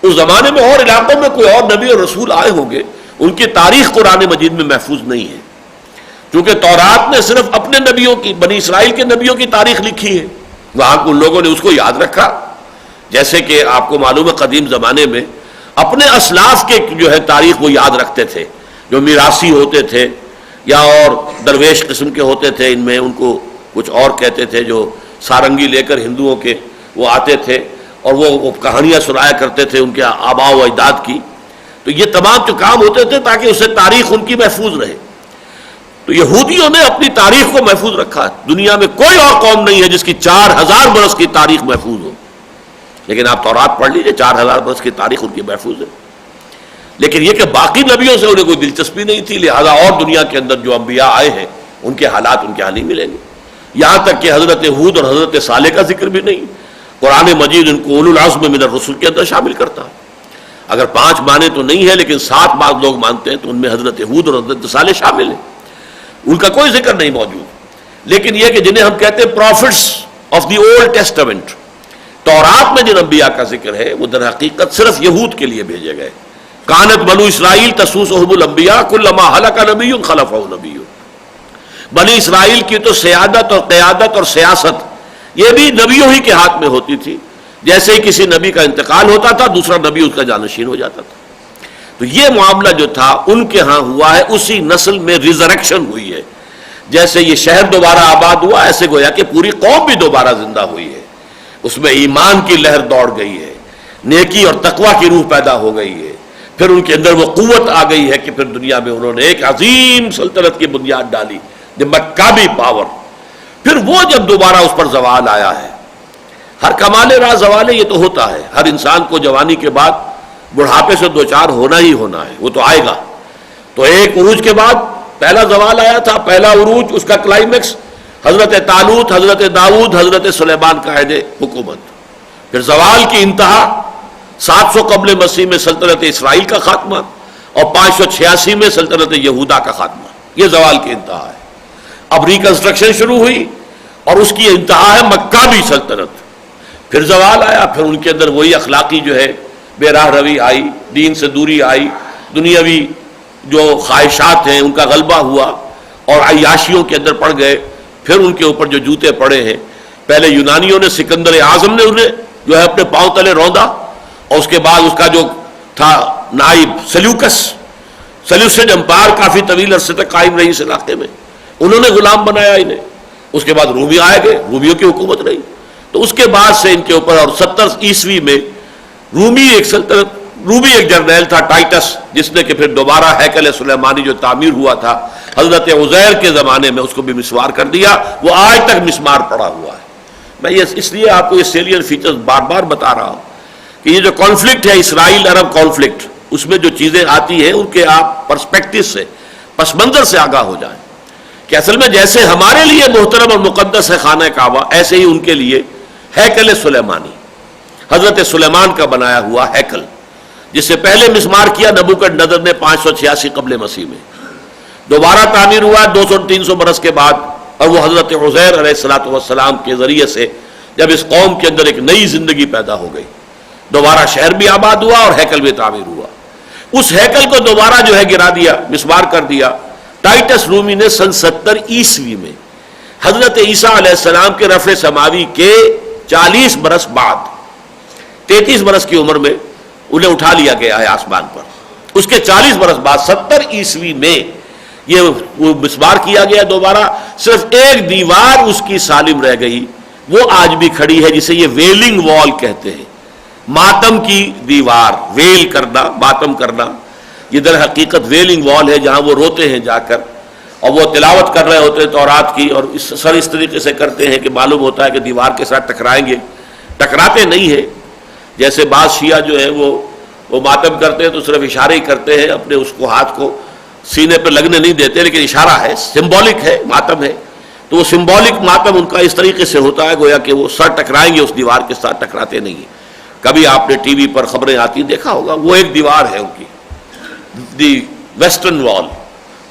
اس زمانے میں اور علاقوں میں کوئی اور نبی اور رسول آئے ہوں گے، ان کی تاریخ قرآن مجید میں محفوظ نہیں ہے، کیونکہ تورات نے صرف اپنے نبیوں کی، بنی اسرائیل کے نبیوں کی تاریخ لکھی ہے، وہاں ان لوگوں نے اس کو یاد رکھا۔ جیسے کہ آپ کو معلوم ہے قدیم زمانے میں اپنے اسلاف کے جو ہے تاریخ وہ یاد رکھتے تھے، جو میراثی ہوتے تھے یا اور درویش قسم کے ہوتے تھے، ان میں ان کو کچھ اور کہتے تھے، جو سارنگی لے کر ہندوؤں کے وہ آتے تھے اور وہ کہانیاں سنایا کرتے تھے ان کے آباء و اجداد کی۔ تو یہ تمام جو کام ہوتے تھے تاکہ اس سے تاریخ ان کی محفوظ رہے۔ تو یہودیوں نے اپنی تاریخ کو محفوظ رکھا، دنیا میں کوئی اور قوم نہیں ہے جس کی 4000 برس کی تاریخ محفوظ ہو، لیکن آپ تورات پڑھ لیجئے، 4000 برس کی تاریخ ان کی محفوظ ہے۔ لیکن یہ کہ باقی نبیوں سے انہیں کوئی دلچسپی نہیں تھی، لہذا اور دنیا کے اندر جو انبیاء آئے ہیں ان کے حالات ان کے ہاں نہیں ملیں گے، یہاں تک کہ حضرت ہود اور حضرت صالح کا ذکر بھی نہیں۔ قرآن مجید ان کو اولو العزم من الرسل کے اندر شامل کرتا ہے، اگر 5 مانے تو نہیں ہے لیکن 7 بعض لوگ مانتے ہیں، تو ان میں حضرت ہود اور حضرت صالح شامل ہیں، ان کا کوئی ذکر نہیں موجود۔ لیکن یہ کہ جنہیں ہم کہتے ہیں prophets of the old testament, تورات میں جن انبیاء کا ذکر ہے وہ در حقیقت صرف یہود کے لیے بھیجے گئے۔ کانت بنو اسرائیل تسوسہم الانبیاء کلما ہلک نبی خلفہ نبی۔ بنی اسرائیل کی تو سیادت اور قیادت اور سیاست یہ بھی نبیوں ہی کے ہاتھ میں ہوتی تھی، جیسے ہی کسی نبی کا انتقال ہوتا تھا دوسرا نبی اس کا جانشین ہو جاتا تھا۔ تو یہ معاملہ جو تھا ان کے ہاں ہوا ہے، اسی نسل میں ریزریکشن ہوئی ہے۔ جیسے یہ شہر دوبارہ آباد ہوا، ایسے گویا کہ پوری قوم بھی دوبارہ زندہ ہوئی ہے، اس میں ایمان کی لہر دوڑ گئی ہے، نیکی اور تقوی کی روح پیدا ہو گئی ہے، پھر ان کے اندر وہ قوت آ گئی ہے کہ پھر دنیا میں انہوں نے ایک عظیم سلطنت کی بنیاد ڈالی، دی مکابی پاور۔ پھر وہ جب دوبارہ اس پر زوال آیا ہے، ہر کمال راہ زوال ہے، یہ تو ہوتا ہے، ہر انسان کو جوانی کے بعد بڑھاپے سے دوچار ہونا ہی ہونا ہے، وہ تو آئے گا۔ تو ایک عروج کے بعد پہلا زوال آیا تھا، پہلا عروج، اس کا کلائمیکس حضرت طالوت، حضرت داؤد، حضرت سلیمان قائد حکومت۔ پھر زوال کی انتہا 700 قبل مسیح میں سلطنت اسرائیل کا خاتمہ اور 586 میں سلطنت یہودا کا خاتمہ، یہ زوال کی انتہا ہے۔ اب ریکنسٹرکشن شروع ہوئی اور اس کی انتہا ہے مکابی سلطنت۔ پھر زوال آیا، پھر ان کے اندر وہی اخلاقی جو ہے بے راہ روی آئی، دین سے دوری آئی، دنیاوی جو خواہشات ہیں ان کا غلبہ ہوا اور عیاشیوں کے اندر پڑ گئے۔ پھر ان کے اوپر جو جوتے پڑے ہیں، پہلے یونانیوں نے، سکندر اعظم نے انہیں جو ہے اپنے پاؤں تلے روندا، اور اس کے بعد اس کا جو تھا نائب سلیوسڈ امپائر کافی طویل عرصے تک قائم رہی اس علاقے میں، انہوں نے غلام بنایا انہیں۔ اس کے بعد رومی آئے گئے، رومیوں کی حکومت رہی، تو اس کے بعد سے ان کے اوپر، اور 70 عیسوی میں رومی ایک سلطنت، رومی ایک جرنیل تھا ٹائٹس، جس نے کہ پھر دوبارہ ہیکل سلیمانی جو تعمیر ہوا تھا حضرت عزیر کے زمانے میں، اس کو بھی مسمار کر دیا، وہ آج تک مسمار پڑا ہوا ہے۔ میں یہ اس لیے آپ کو یہ سیلین فیچرز بار بار بتا رہا ہوں کہ یہ جو کانفلکٹ ہے اسرائیل عرب کانفلکٹ، اس میں جو چیزیں آتی ہیں ان کے آپ پرسپیکٹو سے، پس منظر سے آگاہ ہو جائیں کہ اصل میں جیسے ہمارے لیے محترم اور مقدس ہے خانہ کعبہ، ایسے ہی ان کے لیے ہیکل سلیمانی، حضرت سلیمان کا بنایا ہوا ہیکل، جس سے پہلے مسمار کیا نبوکدنضر نے 586 قبل مسیح میں، دوبارہ تعمیر ہوا 200-300 برس کے بعد، اور وہ حضرت عزیر علیہ السلام کے ذریعے سے جب اس قوم کے اندر ایک نئی زندگی پیدا ہو گئی، دوبارہ شہر بھی آباد ہوا اور ہیکل بھی تعمیر ہوا۔ اس ہیکل کو دوبارہ جو ہے گرا دیا، مسمار کر دیا ٹائٹس رومی نے سن 70 عیسوی میں، حضرت عیسیٰ علیہ السلام کے رفع سماوی کے 40 برس بعد، 33 برس کی عمر میں انہیں اٹھا لیا گیا ہے آسمان پر. اس کے 40 برس بعد 70 عیسوی میں یہ وہ مسمار کیا گیا دوبارہ. صرف ایک دیوار اس کی سالم رہ گئی, وہ آج بھی کھڑی ہے, جسے یہ ویلنگ وال کہتے ہیں, ماتم کی دیوار. ویل کرنا, ماتم کرنا, یہ در حقیقت ویلنگ وال ہے جہاں وہ روتے ہیں جا کر, اور وہ تلاوت کر رہے ہوتے ہیں تورات کی, اور اس طریقے سے کرتے ہیں کہ معلوم ہوتا ہے کہ دیوار کے ساتھ ٹکرائیں گے. ٹکراتے نہیں ہیں, جیسے بعض شیعہ جو ہے وہ ماتم کرتے ہیں تو صرف اشارے ہی کرتے ہیں, اپنے اس کو ہاتھ کو سینے پہ لگنے نہیں دیتے, لیکن اشارہ ہے, سمبولک ہے, ماتم ہے. تو وہ سمبولک ماتم ان کا اس طریقے سے ہوتا ہے گویا کہ وہ سر ٹکرائیں گے اس دیوار کے ساتھ, ٹکراتے نہیں ہیں. کبھی آپ نے ٹی وی پر خبریں آتی دیکھا ہوگا, وہ ایک دیوار ہے ان کی, دی ویسٹرن وال,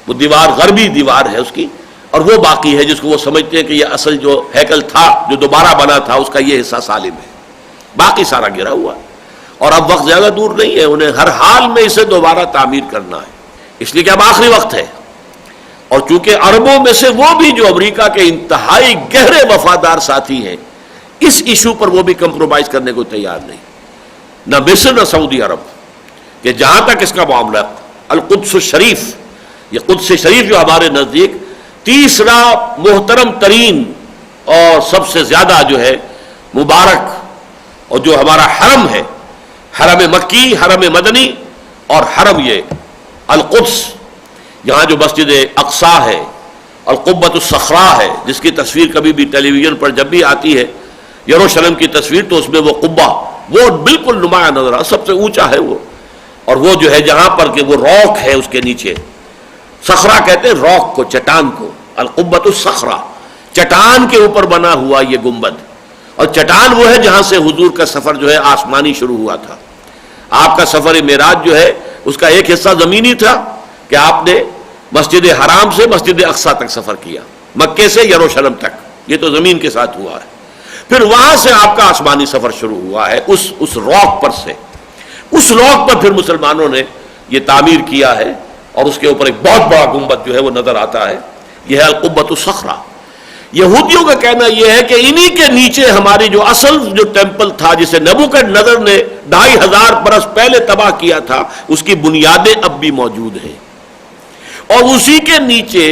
وہ دیوار غربی دیوار ہے اس کی, اور وہ باقی ہے جس کو وہ سمجھتے ہیں کہ یہ اصل جو ہیکل تھا جو دوبارہ بنا تھا اس کا یہ حصہ سالم ہے, باقی سارا گرا ہوا ہے. اور اب وقت زیادہ دور نہیں ہے, انہیں ہر حال میں اسے دوبارہ تعمیر کرنا ہے, اس لیے کہ اب آخری وقت ہے. اور چونکہ عربوں میں سے وہ بھی جو امریکہ کے انتہائی گہرے وفادار ساتھی ہیں, اس ایشو پر وہ بھی کمپرومائز کرنے کو تیار نہیں, نہ مصر نہ سعودی عرب, کہ جہاں تک اس کا معاملہ القدس الشریف, یہ قدس شریف جو ہمارے نزدیک تیسرا محترم ترین اور سب سے زیادہ جو ہے مبارک, اور جو ہمارا حرم ہے, حرم مکی, حرم مدنی اور حرم یہ القدس, یہاں جو مسجد اقصی ہے, القبۃ الصخرا ہے, جس کی تصویر کبھی بھی ٹیلی ویژن پر جب بھی آتی ہے یروشلم کی تصویر تو اس میں وہ قبہ وہ بالکل نمایاں نظر آتا, سب سے اونچا ہے وہ, اور وہ جو ہے جہاں پر کہ وہ راک ہے اس کے نیچے, صخرہ کہتے ہیں راک کو, چٹان کو, القبۃ الصخرا, چٹان کے اوپر بنا ہوا یہ گنبد. اور چٹان وہ ہے جہاں سے حضور کا سفر جو ہے آسمانی شروع ہوا تھا. آپ کا سفر معراج جو ہے اس کا ایک حصہ زمینی تھا کہ آپ نے مسجد حرام سے مسجد اقصی تک سفر کیا, مکے سے یروشلم تک, یہ تو زمین کے ساتھ ہوا ہے. پھر وہاں سے آپ کا آسمانی سفر شروع ہوا ہے اس راک پر سے. اس راک پر پھر مسلمانوں نے یہ تعمیر کیا ہے, اور اس کے اوپر ایک بہت بڑا گنبد جو ہے وہ نظر آتا ہے, یہ ہے القبۃ الصخرا. یہودیوں کا کہنا یہ ہے کہ انہی کے نیچے ہماری جو اصل جو ٹیمپل تھا جسے نبوکدنضر نے 2500 برس پہلے تباہ کیا تھا, اس کی بنیادیں اب بھی موجود ہیں, اور اسی کے نیچے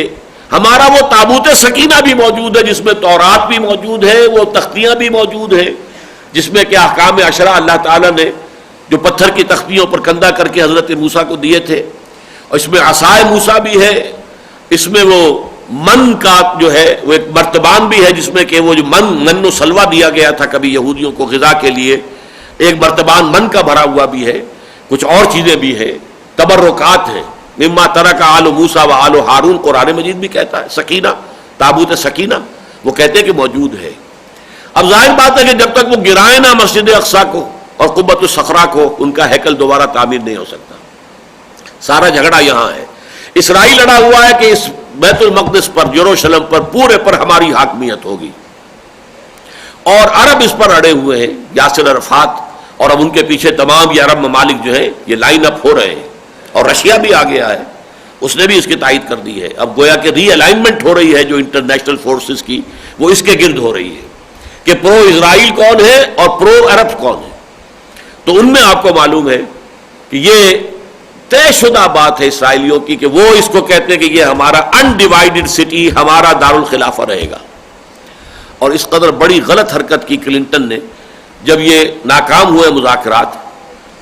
ہمارا وہ تابوت سکینہ بھی موجود ہے, جس میں تورات بھی موجود ہے, وہ تختیاں بھی موجود ہیں, جس میں کہ احکام عشرہ اللہ تعالیٰ نے جو پتھر کی تختیوں پر کندہ کر کے حضرت موسیٰ کو دیے تھے, اور اس میں عصائے موسیٰ بھی ہے, اس میں وہ من کا جو ہے وہ ایک مرتبان بھی ہے, جس میں کہ وہ جو من و سلوہ دیا گیا تھا کبھی یہودیوں کو غذا کے لیے, ایک مرتبان من کا بھرا ہوا بھی ہے, کچھ اور چیزیں بھی ہیں, تبرکات ہیں, مما ترک آل موسیٰ و آل ہارون, قرآن مجید بھی کہتا ہے سکینہ, تابوت سکینہ وہ کہتے ہیں کہ موجود ہے. اب ظاہر بات ہے کہ جب تک وہ گرائے نہ مسجد اقصی کو اور قبۃ الصخرا کو, ان کا ہیکل دوبارہ تعمیر نہیں ہو سکتا. سارا جھگڑا یہاں ہے. اسرائیل لڑا ہوا ہے کہ اس بیت المقدس پر, یروشلم پر, پورے پر ہماری حاکمیت ہوگی, اور عرب اس پر اڑے ہوئے ہیں, یاسر عرفات اور اب ان کے پیچھے تمام یہ عرب ممالک جو ہیں یہ لائن اپ ہو رہے ہیں, اور رشیا بھی آ گیا ہے, اس نے بھی اس کی تائید کر دی ہے. اب گویا کہ ری الائنمنٹ ہو رہی ہے جو انٹرنیشنل فورسز کی, وہ اس کے گرد ہو رہی ہے کہ پرو اسرائیل کون ہے اور پرو عرب کون ہے. تو ان میں آپ کو معلوم ہے کہ یہ طے شدہ بات ہے اسرائیلیوں کی کہ وہ اس کو کہتے ہیں کہ یہ ہمارا انڈیوائیڈڈ سٹی, ہمارا دارالخلافہ رہے گا. اور اس قدر بڑی غلط حرکت کی کلنٹن نے جب یہ ناکام ہوئے مذاکرات,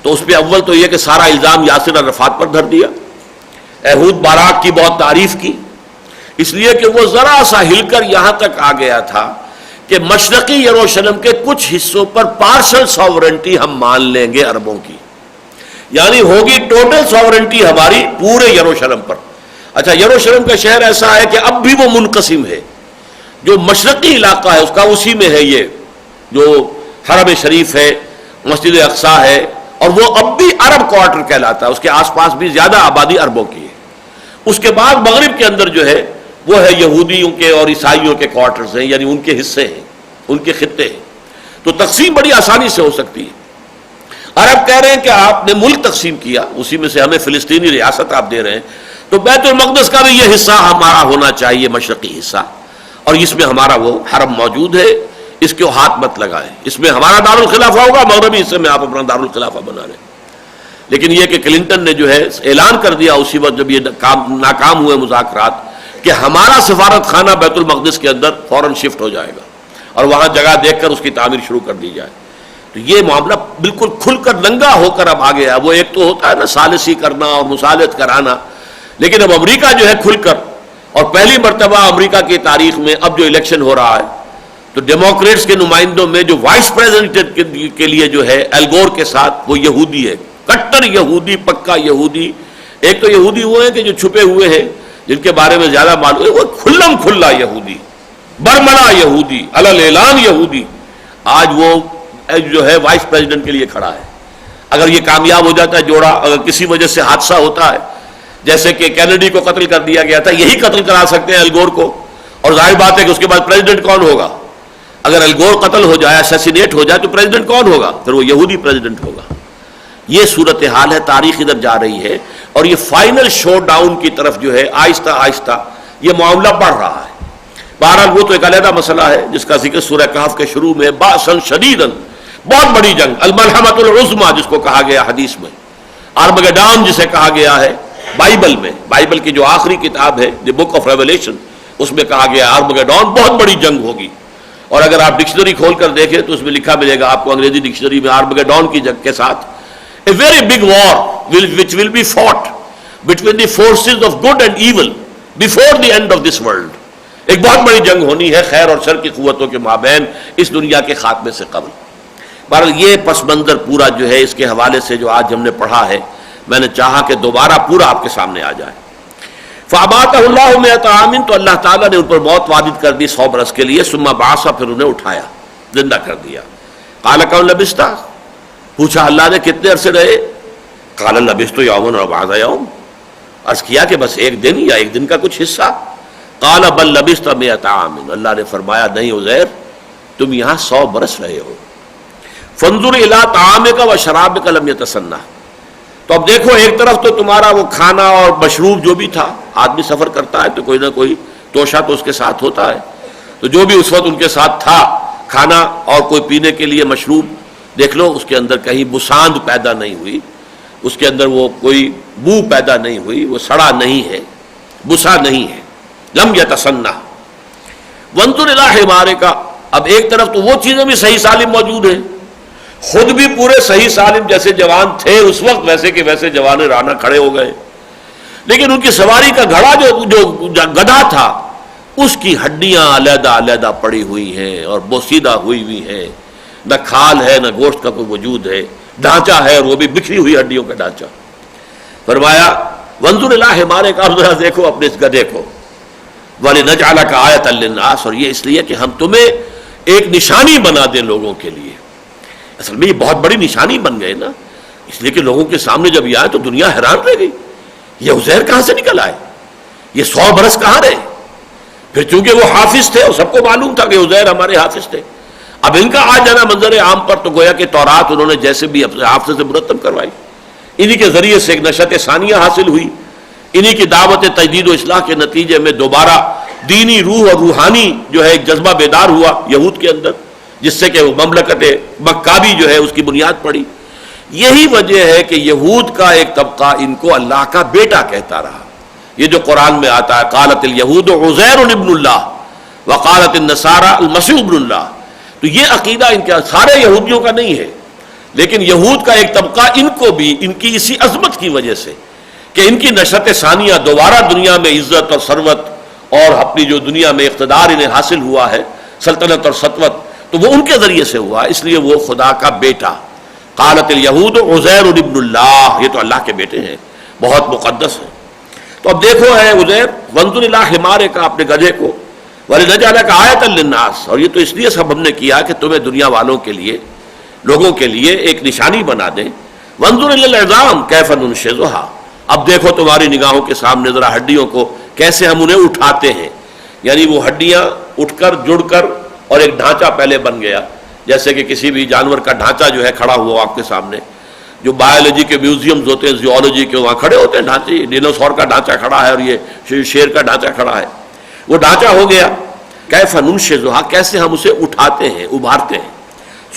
تو اس پہ اول تو یہ کہ سارا الزام یاسر عرفات پر دھر دیا, ایہود باراک کی بہت تعریف کی, اس لیے کہ وہ ذرا سا ہل کر یہاں تک آ گیا تھا کہ مشرقی یروشلم کے کچھ حصوں پر پارشل ساورنٹی ہم مان لیں گے عربوں کی, یعنی ہوگی ٹوٹل ساورنٹی ہماری پورے یروشلم پر. اچھا, یروشلم کا شہر ایسا ہے کہ اب بھی وہ منقسم ہے, جو مشرقی علاقہ ہے اس کا اسی میں ہے یہ جو حرم شریف ہے, مسجد اقصی ہے, اور وہ اب بھی عرب کوارٹر کہلاتا ہے, اس کے آس پاس بھی زیادہ آبادی عربوں کی ہے. اس کے بعد مغرب کے اندر جو ہے وہ ہے یہودیوں کے اور عیسائیوں کے کوارٹرز ہیں, یعنی ان کے حصے ہیں, ان کے خطے ہیں. تو تقسیم بڑی آسانی سے ہو سکتی ہے. عرب کہہ رہے ہیں کہ آپ نے ملک تقسیم کیا, اسی میں سے ہمیں فلسطینی ریاست آپ دے رہے ہیں, تو بیت المقدس کا بھی یہ حصہ ہمارا ہونا چاہیے, مشرقی حصہ, اور اس میں ہمارا وہ حرم موجود ہے, اس کو ہاتھ مت لگائیں, اس میں ہمارا دارالخلافہ ہوگا, مغربی حصے میں آپ اپنا دارالخلافہ بنا رہے ہیں. لیکن یہ کہ کلنٹن نے جو ہے اعلان کر دیا اسی وقت جب یہ ناکام ہوئے مذاکرات کہ ہمارا سفارت خانہ بیت المقدس کے اندر فوراً شفٹ ہو جائے گا اور وہاں جگہ دیکھ کر اس کی تعمیر شروع کر دی جائے. تو یہ معاملہ بالکل کھل کر ننگا ہو کر اب آ گیا. وہ ایک تو ہوتا ہے نا ثالثی کرنا اور مصالحت کرانا، لیکن اب امریکہ جو ہے کھل کر، اور پہلی مرتبہ امریکہ کی تاریخ میں اب جو الیکشن ہو رہا ہے تو ڈیموکریٹس کے نمائندوں میں جو وائس پریزیڈنٹ کے لیے جو ہے ایل گور کے ساتھ وہ یہودی ہے، کٹر یہودی، پکا یہودی. ایک تو یہودی وہ ہیں کہ جو چھپے ہوئے ہیں جن کے بارے میں زیادہ معلوم ہے، وہ کھلم کھلا یہودی، برملا یہودی، علی اعلان یہودی آج وہ جو ہے وائس پریزیڈنٹ کے لیے کھڑا ہے. اگر یہ کامیاب ہو جاتا ہے جوڑا، اگر کسی وجہ سے حادثہ ہوتا ہے جیسے کہ کینیڈی کو قتل کر دیا گیا تھا، یہی قتل کرا سکتے ہیں ایل گور کو، اور ظاہر بات ہے کہ اس کے بعد پریزیڈنٹ کون ہوگا؟ اگر ایل گور قتل ہو جائے، اسیسینیٹ ہو جائے تو پریزیڈنٹ کون ہوگا؟ پھر وہ یہودی پریزیڈنٹ ہوگا. یہ صورتحال ہے، تاریخ ادھر جا رہی ہے، اور یہ فائنل شو ڈاؤن کی طرف جو ہے آہستہ آہستہ یہ معاملہ بڑھ رہا ہے. بہرحال وہ تو ایک علیحدہ مسئلہ ہے جس کا ذکر سورہ کہف کے شروع میں باسن شدیدن، بہت بڑی جنگ، الملحمۃ العظمیٰ جس کو کہا گیا حدیث میں، آرمگیڈون جسے کہا گیا ہے بائبل میں، بائبل کی جو آخری کتاب ہے دی بک آف ریویلیشن، اس میں کہا گیا آرمگیڈون بہت بڑی جنگ ہوگی. اور اگر آپ ڈکشنری کھول کر دیکھیں تو اس میں لکھا ملے گا آپ کو انگریزی ڈکشنری میں آرمگیڈون کی جنگ کے ساتھ a very big war which will be fought between the forces of good and evil before the end of this world. ایک بہت بڑی جنگ ہونی ہے خیر اور شر کی قوتوں کے مابین اس دنیا کے خاتمے سے قبل. بہرحال یہ پس منظر پورا جو ہے اس کے حوالے سے جو آج ہم نے پڑھا ہے، میں نے چاہا کہ دوبارہ پورا آپ کے سامنے آ جائے. فَأَمَاتَهُ اللَّهُ مِئَةَ عَامٍ، تو اللہ تعالیٰ نے ان پر موت وارد کر دی 100 برس کے لیے. ثُمَّ بَعَثَ، پھر انہیں اٹھایا، زندہ کر دیا. قَالَ كَمْ لَبِثْتَ، پوچھا اللہ نے کتنے عرصے رہے؟ قَالَ لَبِثْتُ يَوْمًا أَوْ بَعْضَ يَوْمٍ، عرض کیا کہ بس ایک دن یا ایک دن کا کچھ حصہ. قَالَ بَلْ لَبِثْتَ مِئَةَ عَامٍ، اللہ نے فرمایا نہیں عزیر، تم یہاں 100 برس رہے ہو. فَانظُرْ إِلَىٰ طَعَامِكَ وَشَرَابِكَ لَمْ يَتَسَنَّهْ، تو اب دیکھو ایک طرف تو تمہارا وہ کھانا اور مشروب جو بھی تھا، آدمی سفر کرتا ہے تو کوئی نہ کوئی توشہ تو اس کے ساتھ ہوتا ہے، تو جو بھی اس وقت ان کے ساتھ تھا کھانا اور کوئی پینے کے لیے مشروب، دیکھ لو اس کے اندر کہیں بساند پیدا نہیں ہوئی، اس کے اندر وہ کوئی بو پیدا نہیں ہوئی، وہ سڑا نہیں ہے، بسا نہیں ہے. لم یتسنہ. وانظر الی حمارک، اب ایک طرف تو وہ چیزیں بھی صحیح سالم موجود ہیں، خود بھی پورے صحیح سالم جیسے جوان تھے اس وقت ویسے کہ ویسے جوان رانا کھڑے ہو گئے، لیکن ان کی سواری کا گھڑا جو گدھا تھا اس کی ہڈیاں علیحدہ علیحدہ پڑی ہوئی ہیں اور بوسیدہ ہوئی ہوئی ہیں، نہ کھال ہے نہ گوشت کا کوئی وجود ہے، ڈھانچہ ہے اور وہ بھی بکھری ہوئی ہڈیوں کا ڈھانچہ. فرمایا وانظر الی حمارک، اب ذرا دیکھو اپنے اس گدھے کو. وَلِنَجْعَلَكَ آیَةً لِلنَّاسِ، اور یہ اس لیے کہ ہم تمہیں ایک نشانی بنا دیں لوگوں کے لیے. اصل میں یہ بہت بڑی نشانی بن گئے نا، اس لیے کہ لوگوں کے سامنے جب یہ آئے تو دنیا حیران رہ گئی، یہ عزیر کہاں سے نکل آئے، یہ 100 برس کہاں رہے. پھر چونکہ وہ حافظ تھے اور سب کو معلوم تھا کہ عزیر ہمارے حافظ تھے، اب ان کا آ جانا منظر عام پر تو گویا کہ تورات انہوں نے جیسے بھی اپنے حافظ سے مرتب کروائی، انہی کے ذریعے سے ایک نشأت ثانیہ حاصل ہوئی، انہی کی دعوت تجدید و اصلاح کے نتیجے میں دوبارہ دینی روح اور روحانی جو ہے ایک جذبہ بیدار ہوا یہود کے اندر، جس سے کہ وہ مملکت مکابی جو ہے اس کی بنیاد پڑی. یہی وجہ ہے کہ یہود کا ایک طبقہ ان کو اللہ کا بیٹا کہتا رہا. یہ جو قرآن میں آتا ہے قالت الیہود عزیر ابن اللہ وقالت النصارى المسیح ابن اللہ، تو یہ عقیدہ ان کے سارے یہودیوں کا نہیں ہے، لیکن یہود کا ایک طبقہ ان کو بھی ان کی اسی عظمت کی وجہ سے کہ ان کی نشأت ثانیہ دوبارہ دنیا میں عزت اور ثروت اور اپنی جو دنیا میں اقتدار انہیں حاصل ہوا ہے، سلطنت اور سطوت، تو وہ ان کے ذریعے سے ہوا، اس لیے وہ خدا کا بیٹا. قالت الیہود عزیر ابن اللہ، یہ تو اللہ کے بیٹے ہیں، بہت مقدس ہیں. تو اب دیکھو ہے عزیر، وانظر الی حمارک، اپنے گدھے کو، وَلِنَجْعَلَكَ آیَةً لِلنَّاسِ، اور یہ تو اس لیے سب ہم نے کیا کہ تمہیں دنیا والوں کے لیے، لوگوں کے لیے ایک نشانی بنا دیں. وانظر الی العظام کیف ننشزها، اب دیکھو تمہاری نگاہوں کے سامنے ذرا ہڈیوں کو کیسے ہم انہیں اٹھاتے ہیں، یعنی وہ ہڈیاں اٹھ کر جڑ کر اور ایک ڈھانچہ پہلے بن گیا، جیسے کہ کسی بھی جانور کا ڈھانچہ جو ہے کھڑا ہوا آپ کے سامنے، جو بایولوجی کے میوزیمز ہوتے ہیں، زیولوجی کے، وہاں کھڑے ہوتے ہیں ڈھانچے، ڈینوسور کا ڈھانچہ کھڑا ہے اور یہ شیر کا ڈھانچہ کھڑا ہے، وہ ڈھانچہ ہو گیا. کیف ننشزها، کیسے ہم اسے اٹھاتے ہیں، ابھارتے ہیں.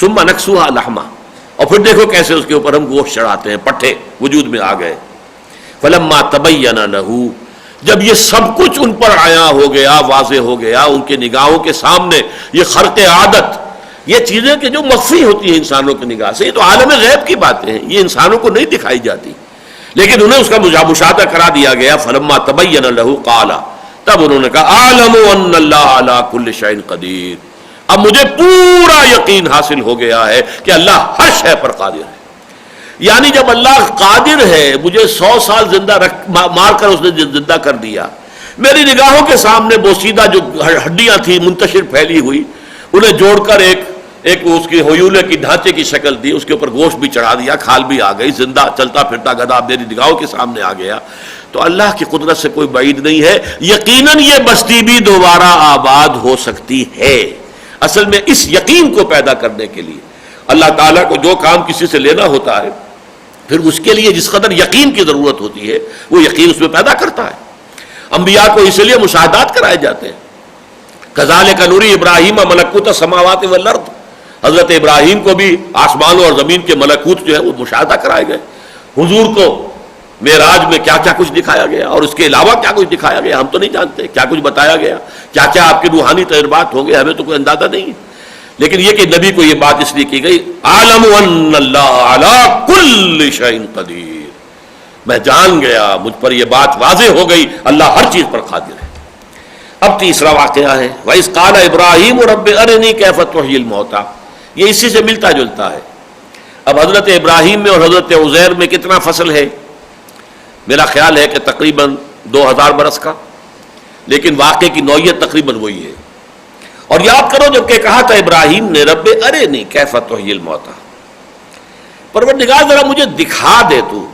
ثم نکسوها لحما، اور پھر دیکھو کیسے اس کے اوپر ہم گوشت چڑھاتے ہیں، پٹھے وجود میں آ گئے. فلما تبین لہ، جب یہ سب کچھ ان پر عیاں ہو گیا، واضح ہو گیا ان کے نگاہوں کے سامنے، یہ خرق عادت، یہ چیزیں کہ جو مخفی ہوتی ہیں انسانوں کی نگاہ سے، یہ تو عالم غیب کی باتیں ہیں، یہ انسانوں کو نہیں دکھائی جاتی، لیکن انہیں اس کا مشاہدہ کرا دیا گیا. فلما تبین لہ قال، تب انہوں نے کہا اعلم ان اللہ علی کل شیء قدیر، اب مجھے پورا یقین حاصل ہو گیا ہے کہ اللہ ہر شے پر قادر ہے. یعنی جب اللہ قادر ہے، مجھے 100 سال زندہ مار کر اس نے زندہ کر دیا، میری نگاہوں کے سامنے بوسیدہ جو ہڈیاں تھیں منتشر پھیلی ہوئی، انہیں جوڑ کر ایک اس کی ہیولے کی ڈھانچے کی شکل دی، اس کے اوپر گوشت بھی چڑھا دیا، کھال بھی آ گئی، زندہ چلتا پھرتا گدھا میری نگاہوں کے سامنے آ گیا، تو اللہ کی قدرت سے کوئی بعید نہیں ہے. یقیناً یہ بستی بھی دوبارہ آباد ہو سکتی ہے. اصل میں اس یقین کو پیدا کرنے کے لیے اللہ تعالیٰ کو جو کام کسی سے لینا ہوتا ہے، پھر اس کے لیے جس قدر یقین کی ضرورت ہوتی ہے وہ یقین اس میں پیدا کرتا ہے. انبیاء کو اس لیے مشاہدات کرائے جاتے ہیں. کذالک نوری ابراہیم ملکوت السماوات والارض، حضرت ابراہیم کو بھی آسمانوں اور زمین کے ملکوت جو ہے وہ مشاہدہ کرائے گئے. حضور کو معراج میں کیا کیا کچھ دکھایا گیا اور اس کے علاوہ کیا کچھ دکھایا گیا ہم تو نہیں جانتے، کیا کچھ بتایا گیا، کیا کیا آپ کے روحانی تجربات ہوں گے ہمیں تو کوئی اندازہ نہیں ہے. لیکن یہ کہ نبی کو یہ بات اس لیے کی گئی، عالم ان اللہ علی کل شیء قدیر، میں جان گیا، مجھ پر یہ بات واضح ہو گئی اللہ ہر چیز پر قادر ہے. اب تیسرا واقعہ ہے وَإِذْ قَالَ إِبْرَاهِيمُ رَبِّ أَرِنِي كَيْفَ تُحْيِي الْمَوْتَىٰ، یہ اسی سے ملتا جلتا ہے. اب حضرت ابراہیم میں اور حضرت عزیر میں کتنا فصل ہے؟ میرا خیال ہے کہ تقریباً 2000 برس کا، لیکن واقعے کی نوعیت تقریباً وہی ہے. اور یاد کرو جب کہ کہا تھا ابراہیم نے رب ارنی کیف تحیی الموتیٰ، پروردگار ذرا مجھے دکھا دے تو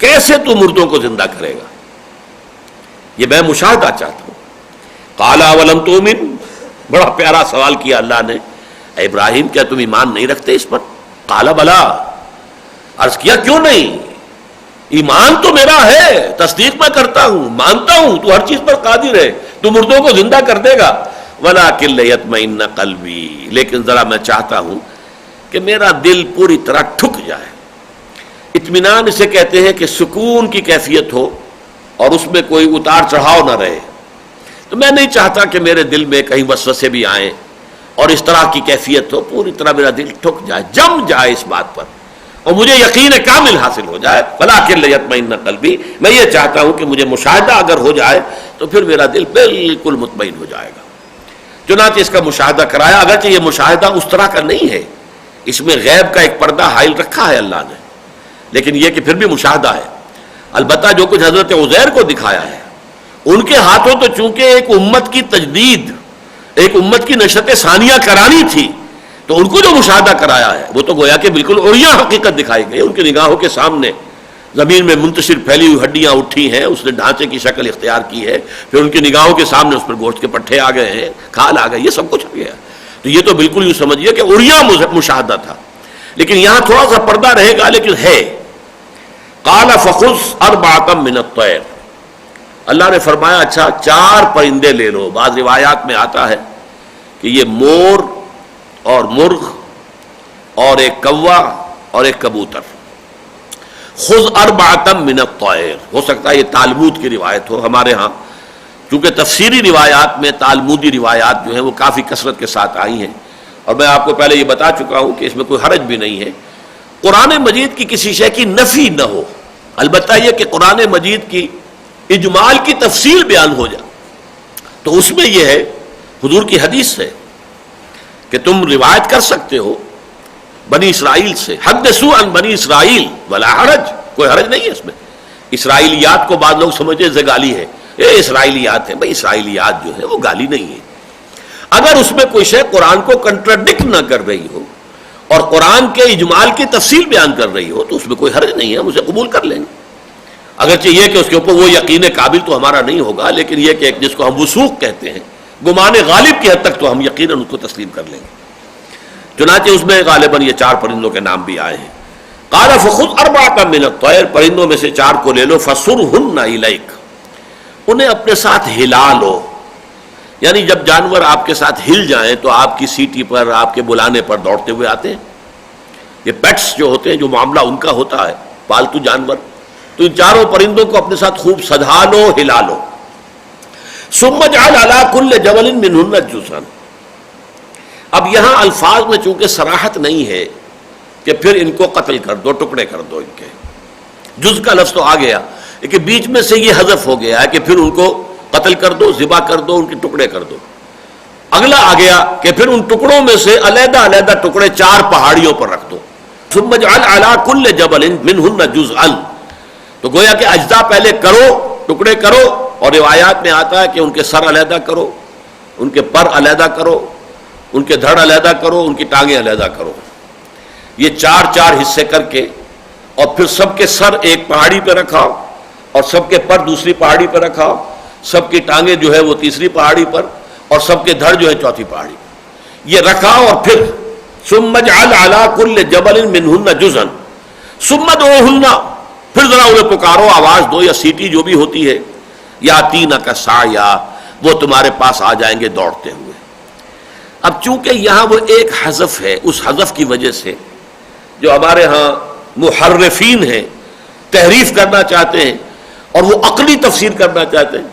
کیسے تو مردوں کو زندہ کرے گا، یہ میں مشاہدہ چاہتا ہوں. قال اولم تؤمن، بڑا پیارا سوال کیا اللہ نے، اے ابراہیم کیا تم ایمان نہیں رکھتے اس پر؟ قال بلا، عرض کیا کیوں نہیں، ایمان تو میرا ہے، تصدیق میں کرتا ہوں، مانتا ہوں تو ہر چیز پر قادر ہے، تو مردوں کو زندہ کر دے گا. وَلَٰكِن لِيَطْمَئِنَّ قَلْبِي، لیکن ذرا میں چاہتا ہوں کہ میرا دل پوری طرح ٹھک جائے. اطمینان اسے کہتے ہیں کہ سکون کی کیفیت ہو اور اس میں کوئی اتار چڑھاؤ نہ رہے. تو میں نہیں چاہتا کہ میرے دل میں کہیں وسوسے بھی آئیں اور اس طرح کی کیفیت ہو، پوری طرح میرا دل ٹھک جائے، جم جائے اس بات پر اور مجھے یقین کامل حاصل ہو جائے. وَلَٰكِن لِيَطْمَئِنَّ قَلْبِي، میں یہ چاہتا ہوں کہ مجھے مشاہدہ اگر ہو جائے تو پھر میرا دل بالکل مطمئن ہو جائے گا. چنانچہ اس کا مشاہدہ کرایا، اگرچہ یہ مشاہدہ اس طرح کا نہیں ہے، اس میں غیب کا ایک پردہ حائل رکھا ہے اللہ نے، لیکن یہ کہ پھر بھی مشاہدہ ہے. البتہ جو کچھ حضرت عزیر کو دکھایا ہے، ان کے ہاتھوں تو چونکہ ایک امت کی تجدید، ایک امت کی نشأت ثانیہ کرانی تھی، تو ان کو جو مشاہدہ کرایا ہے وہ تو گویا کہ بالکل عریاں حقیقت دکھائی گئی. ان کی نگاہوں کے سامنے زمین میں منتشر پھیلی ہوئی ہڈیاں اٹھی ہیں، اس نے ڈھانچے کی شکل اختیار کی ہے، پھر ان کی نگاہوں کے سامنے اس پر گوشت کے پٹھے آ گئے ہیں، کھال آ گئے، یہ سب کچھ آ گیا. تو یہ تو بالکل یوں سمجھیے کہ عریاں مشاہدہ تھا. لیکن یہاں تھوڑا سا پردہ رہے گا، لیکن ہے. قال فخذ أربعة من الطير، اللہ نے فرمایا اچھا 4 پرندے لے لو. بعض روایات میں آتا ہے کہ یہ مور اور مرغ اور ایک کوا اور ایک کبوتر. خذ 4 من الطير، ہو سکتا ہے یہ تالمود کی روایت ہو. ہمارے ہاں چونکہ تفسیری روایات میں تالمودی روایات جو ہیں وہ کافی کثرت کے ساتھ آئی ہیں، اور میں آپ کو پہلے یہ بتا چکا ہوں کہ اس میں کوئی حرج بھی نہیں ہے. قرآن مجید کی کسی شے کی نفی نہ ہو، البتہ یہ کہ قرآن مجید کی اجمال کی تفصیل بیان ہو جائے، تو اس میں یہ ہے حضور کی حدیث سے کہ تم روایت کر سکتے ہو بنی اسرائیل سے، حدثوا عن بنی اسرائیل ولا حرج، کوئی حرج نہیں ہے اس میں. اسرائیلیات کو بعض لوگ سمجھے سے گالی ہے، یہ اسرائیلیات ہے، بھائی اسرائیلیات جو ہے وہ گالی نہیں ہے. اگر اس میں کوئی شے قرآن کو کنٹراڈکٹ نہ کر رہی ہو اور قرآن کے اجمال کی تفصیل بیان کر رہی ہو تو اس میں کوئی حرج نہیں ہے، ہم اسے قبول کر لیں گے. اگرچہ یہ کہ اس کے اوپر وہ یقین قابل تو ہمارا نہیں ہوگا، لیکن یہ کہ جس کو ہم وثوق کہتے ہیں، گمان غالب کی حد تک تو ہم یقیناً اس کو تسلیم کر لیں گے. چنانچہ اس میں غالباً یہ 4 پرندوں کے نام بھی آئے ہیں. قال فخذ 4 من الطير، پرندوں میں سے 4 کو لے لو. فصرهن الیک، انہیں اپنے ساتھ ہلا لو. یعنی جب جانور آپ کے ساتھ ہل جائیں تو آپ کی سیٹی پر، آپ کے بلانے پر دوڑتے ہوئے آتے ہیں. یہ پیٹس جو ہوتے ہیں، جو معاملہ ان کا ہوتا ہے، پالتو جانور، تو ان چاروں پرندوں کو اپنے ساتھ خوب سدھا لو، ہلا لو. ثم اجعل علی کل جبل منہن جزءا. اب یہاں الفاظ میں چونکہ صراحت نہیں ہے کہ پھر ان کو قتل کر دو، ٹکڑے کر دو، ان کے جز کا لفظ تو آ گیا، لیکن بیچ میں سے یہ حذف ہو گیا ہے کہ پھر ان کو قتل کر دو، ذبح کر دو، ان کے ٹکڑے کر دو. اگلا آ گیا کہ پھر ان ٹکڑوں میں سے علیحدہ علیحدہ ٹکڑے 4 پہاڑیوں پر رکھ دو. ثم اجعل علی کل جبل منہن جزءا. تو گویا کہ اجزاء پہلے کرو، ٹکڑے کرو، اور روایات میں آتا ہے کہ ان کے سر علیحدہ کرو، ان کے پر علیحدہ کرو، ان کے دھڑ علیحدہ کرو، ان کی ٹانگیں علیحدہ کرو. یہ 4 حصے کر کے، اور پھر سب کے سر ایک پہاڑی پہ رکھاؤ، اور سب کے پر دوسری پہاڑی پہ رکھاؤ، سب کی ٹانگیں جو ہے وہ تیسری پہاڑی پر، اور سب کے دھڑ جو ہے چوتھی پہاڑی پر. یہ رکھاؤ، اور پھر ثم اجعل علی کل جبل منہن جزءا ثم ادعوہن. پھر ذرا انہیں پکارو، آواز دو یا سیٹی جو بھی ہوتی ہے، یاتینک سعیا، وہ تمہارے پاس آ جائیں گے دوڑتے ہوئے. اب چونکہ یہاں وہ ایک حذف ہے، اس حذف کی وجہ سے جو ہمارے ہاں محرفین ہیں، تحریف کرنا چاہتے ہیں اور وہ عقلی تفسیر کرنا چاہتے ہیں.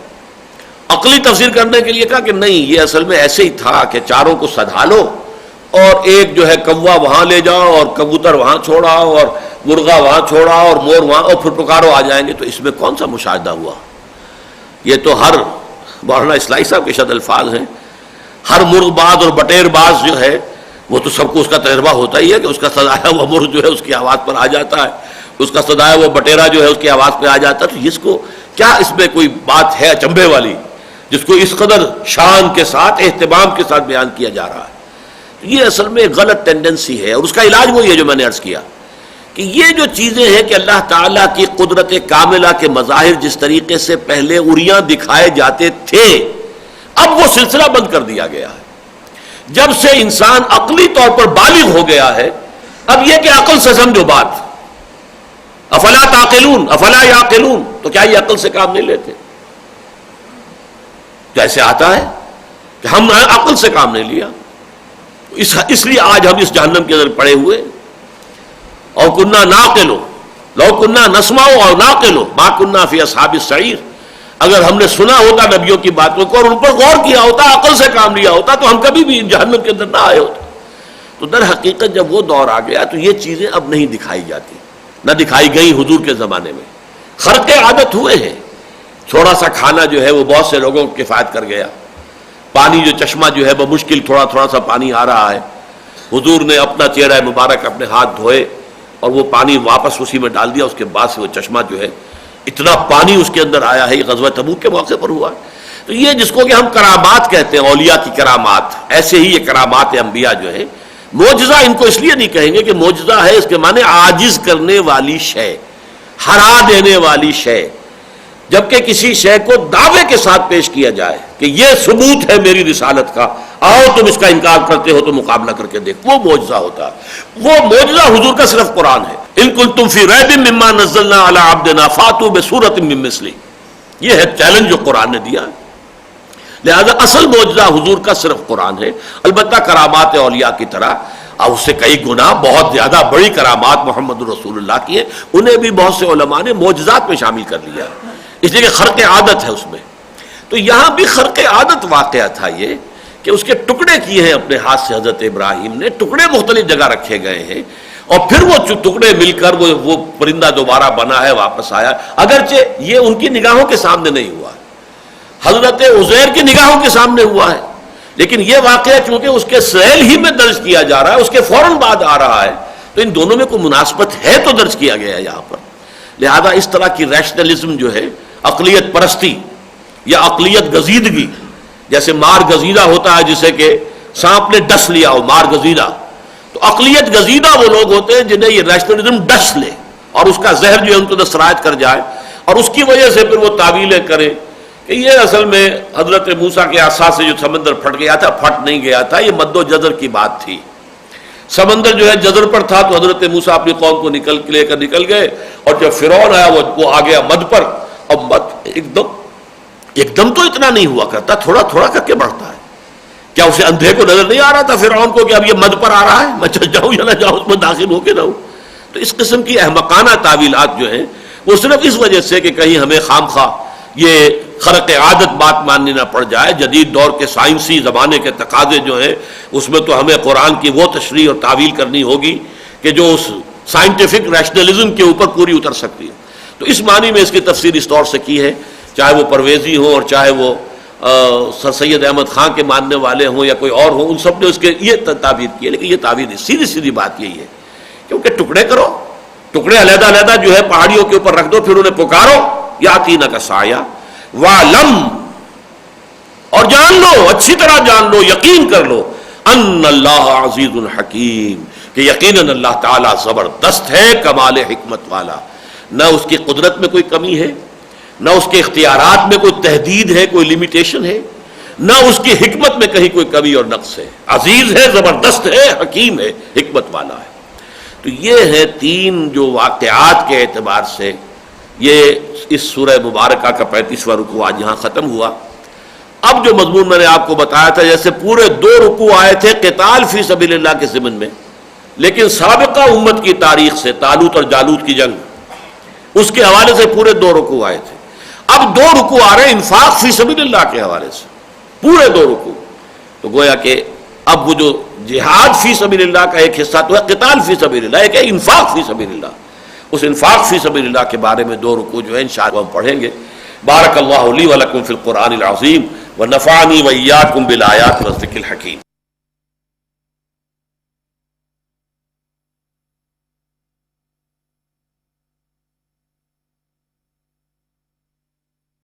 عقلی تفسیر کرنے کے لیے کہا کہ نہیں، یہ اصل میں ایسے ہی تھا کہ چاروں کو سدھا لو، اور ایک جو ہے کوا وہاں لے جاؤ، اور کبوتر وہاں چھوڑاؤ، اور مرغا وہاں چھوڑاؤ، اور مور وہاں، اور پھر پکارو آ جائیں گے. تو اس میں کون سا مشاہدہ ہوا؟ یہ تو ہر مولانا اسلائی صاحب کے شد الفاظ ہیں. ہر مرغ باز اور بٹیر باز جو ہے وہ تو سب کو اس کا تجربہ ہوتا ہی ہے کہ اس کا سدایا ہوا مرغ جو ہے اس کی آواز پر آ جاتا ہے، اس کا سدایا ہوا بٹیرا جو ہے اس کی آواز پہ آ جاتا ہے. تو اس کو کیا اس میں کوئی بات ہے اچنبھے والی جس کو اس قدر شان کے ساتھ، اہتمام کے ساتھ بیان کیا جا رہا ہے؟ یہ اصل میں ایک غلط ٹینڈنسی ہے، اور اس کا علاج وہی ہے جو میں نے عرض کیا کہ یہ جو چیزیں ہیں کہ اللہ تعالیٰ کی قدرت کاملہ کے مظاہر جس طریقے سے پہلے عریاں دکھائے جاتے تھے، اب وہ سلسلہ بند کر دیا گیا ہے. جب سے انسان عقلی طور پر بالغ ہو گیا ہے، اب یہ کہ عقل سے سمجھو بات. افلا تعقلون، افلا یعقلون، تو کیا یہ عقل سے کام نہیں لیتے؟ کیسے آتا ہے کہ ہم نے عقل سے کام نہیں لیا؟ اس لیے آج ہم اس جہنم کے اندر پڑے ہوئے. او کننا ناقلو لو کننا نسمع او ناقلو ما کننا فی اصحاب السعیر. اگر ہم نے سنا ہوتا نبیوں کی باتوں کو اور ان پر غور کیا ہوتا، عقل سے کام لیا ہوتا، تو ہم کبھی بھی جہنم کے اندر نہ آئے ہوتے. تو در حقیقت جب وہ دور آ گیا تو یہ چیزیں اب نہیں دکھائی جاتی، نہ دکھائی گئی حضور کے زمانے میں. خرق عادت ہوئے ہیں. تھوڑا سا کھانا جو ہے وہ بہت سے لوگوں کو کفایت کر گیا. پانی جو چشمہ جو ہے بمشکل تھوڑا تھوڑا سا پانی آ رہا ہے. حضور نے اپنا چہرہ مبارک، اپنے ہاتھ دھوئے اور وہ پانی واپس اسی میں ڈال دیا. اس کے بعد سے وہ چشمہ جو ہے اتنا پانی اس کے اندر آیا ہے. یہ غزوہ تبوک کے موقع پر ہوا. تو یہ جس کو کہ ہم کرامات کہتے ہیں، اولیاء کی کرامات، ایسے ہی یہ کرامات انبیاء جو ہے. معجزہ ان کو اس لیے نہیں کہیں گے کہ معجزہ ہے، اس کے معنی عاجز کرنے والی شے، ہرا دینے والی شے. جبکہ کسی شے کو دعوے کے ساتھ پیش کیا جائے کہ یہ ثبوت ہے میری رسالت کا، آؤ تم اس کا انکار کرتے ہو تو مقابلہ کر کے دیکھ، وہ معجزہ ہوتا ہے. وہ معجزہ حضور کا صرف قرآن ہے. ان کنتم فی ریب مما نزلنا علی عبدنا فاتوا بسورۃ من مثلہ. یہ ہے چیلنج جو قرآن نے دیا. لہذا اصل معجزہ حضور کا صرف قرآن ہے. البتہ کرامات اولیاء کی طرح اور اس سے کئی گنا بہت زیادہ بڑی کرامات محمد رسول اللہ کی ہیں، انہیں بھی بہت سے علماء نے معجزات میں شامل کر لیا، اس لیے کہ خرق عادت ہے اس میں. تو یہاں بھی خرق عادت واقعہ تھا یہ کہ اس کے ٹکڑے کیے ہیں اپنے ہاتھ سے حضرت ابراہیم نے. ٹکڑے مختلف جگہ رکھے گئے ہیں، اور پھر وہ ٹکڑے مل کر وہ پرندہ دوبارہ بنا ہے، واپس آیا. اگرچہ یہ ان کی نگاہوں کے سامنے نہیں ہوا، حضرت عزیر کی نگاہوں کے سامنے ہوا ہے، لیکن یہ واقعہ چونکہ اس کے سیل ہی میں درج کیا جا رہا ہے، اس کے فوراً بعد آ رہا ہے، تو ان دونوں میں کوئی مناسبت ہے تو درج کیا گیا ہے یہاں پر. لہذا اس طرح کی ریشنلزم جو ہے، عقلیت پرستی یا عقلیت گزیدگی، جیسے مار گزیدہ ہوتا ہے جسے کہ سانپ نے ڈس لیا ہو، مار گزیدہ. تو عقلیت گزیدہ وہ لوگ ہوتے ہیں جنہیں یہ ریشنلزم ڈس لے اور اس کا زہر جو ہے ان کو سرایت کر جائے، اور اس کی وجہ سے پھر وہ تعویلیں کریں کہ یہ اصل میں حضرت موسیٰ کے عصا سے جو سمندر پھٹ گیا تھا، پھٹ نہیں گیا تھا، یہ مد و جزر کی بات تھی. سمندر جو ہے جزر پر تھا تو حضرت موسیٰ اپنی قوم کو لے کر نکل گئے، اور جب فرعون آیا وہ آ گیا مد پر. اب مد ایک دم تو اتنا نہیں ہوا کرتا، تھوڑا تھوڑا کر کے بڑھتا ہے. کیا اسے اندھے کو نظر نہیں آ رہا تھا فرعون کو کہ اب یہ مد پر آ رہا ہے، میں چل جاؤں یا نہ جاؤں، اس میں داخل ہو کے رہوں؟ تو اس قسم کی احمقانہ تعویلات جو ہیں وہ صرف اس وجہ سے کہ کہیں ہمیں خام خواہ یہ خرق عادت بات ماننی نہ پڑ جائے، جدید دور کے سائنسی زمانے کے تقاضے جو ہیں اس میں تو ہمیں قرآن کی وہ تشریح اور تعویل کرنی ہوگی کہ جو اس سائنٹیفک ریشنلزم کے اوپر پوری اتر سکتی ہے۔ تو اس معنی میں اس کی تفسیر اس طور سے کی ہے، چاہے وہ پرویزی ہوں اور چاہے وہ سر سید احمد خان کے ماننے والے ہوں یا کوئی اور ہوں، ان سب نے اس کے یہ تعبیر کی ہے، لیکن یہ تعبیر سیدھی سیدھی بات یہی ہے کیونکہ ٹکڑے کرو، ٹکڑے علیحدہ علیحدہ جو ہے پہاڑیوں کے اوپر رکھ دو، پھر انہیں پکارو یاتینک سایہ وعلم، اور جان لو، اچھی طرح جان لو، یقین کر لو ان اللہ عزیز الحکیم، کہ یقیناً اللہ تعالیٰ زبردست ہے، کمال حکمت والا، نہ اس کی قدرت میں کوئی کمی ہے، نہ اس کے اختیارات میں کوئی تحدید ہے، کوئی لمیٹیشن ہے، نہ اس کی حکمت میں کہیں کوئی کمی اور نقص ہے، عزیز ہے، زبردست ہے، حکیم ہے، حکمت والا ہے۔ تو یہ ہے تین جو واقعات کے اعتبار سے یہ اس سورہ مبارکہ کا 35واں رکوع آج یہاں ختم ہوا۔ اب جو مضمون میں نے آپ کو بتایا تھا، جیسے پورے 2 رکوع آئے تھے قتال فی سبیل اللہ کے ضمن میں، لیکن سابقہ امت کی تاریخ سے طالوت اور جالوت کی جنگ، اس کے حوالے سے پورے 2 رکوع آئے تھے۔ اب 2 رکوع آ رہے ہیں انفاق فی سبیل اللہ کے حوالے سے، پورے 2 رکوع۔ تو گویا کہ اب وہ جو جہاد فی سبیل اللہ کا ایک حصہ تو ہے قتال فی سبیل اللہ، ایک ہے انفاق فی سبیل اللہ، اس انفاق فی سبیل اللہ کے بارے میں 2 رکوع جو ہے انشاءاللہ ہم پڑھیں گے۔ بارک اللہ لی ولکم فی القرآن العظیم ونفعنی وإیاکم بالآیات والذکر الحکیم۔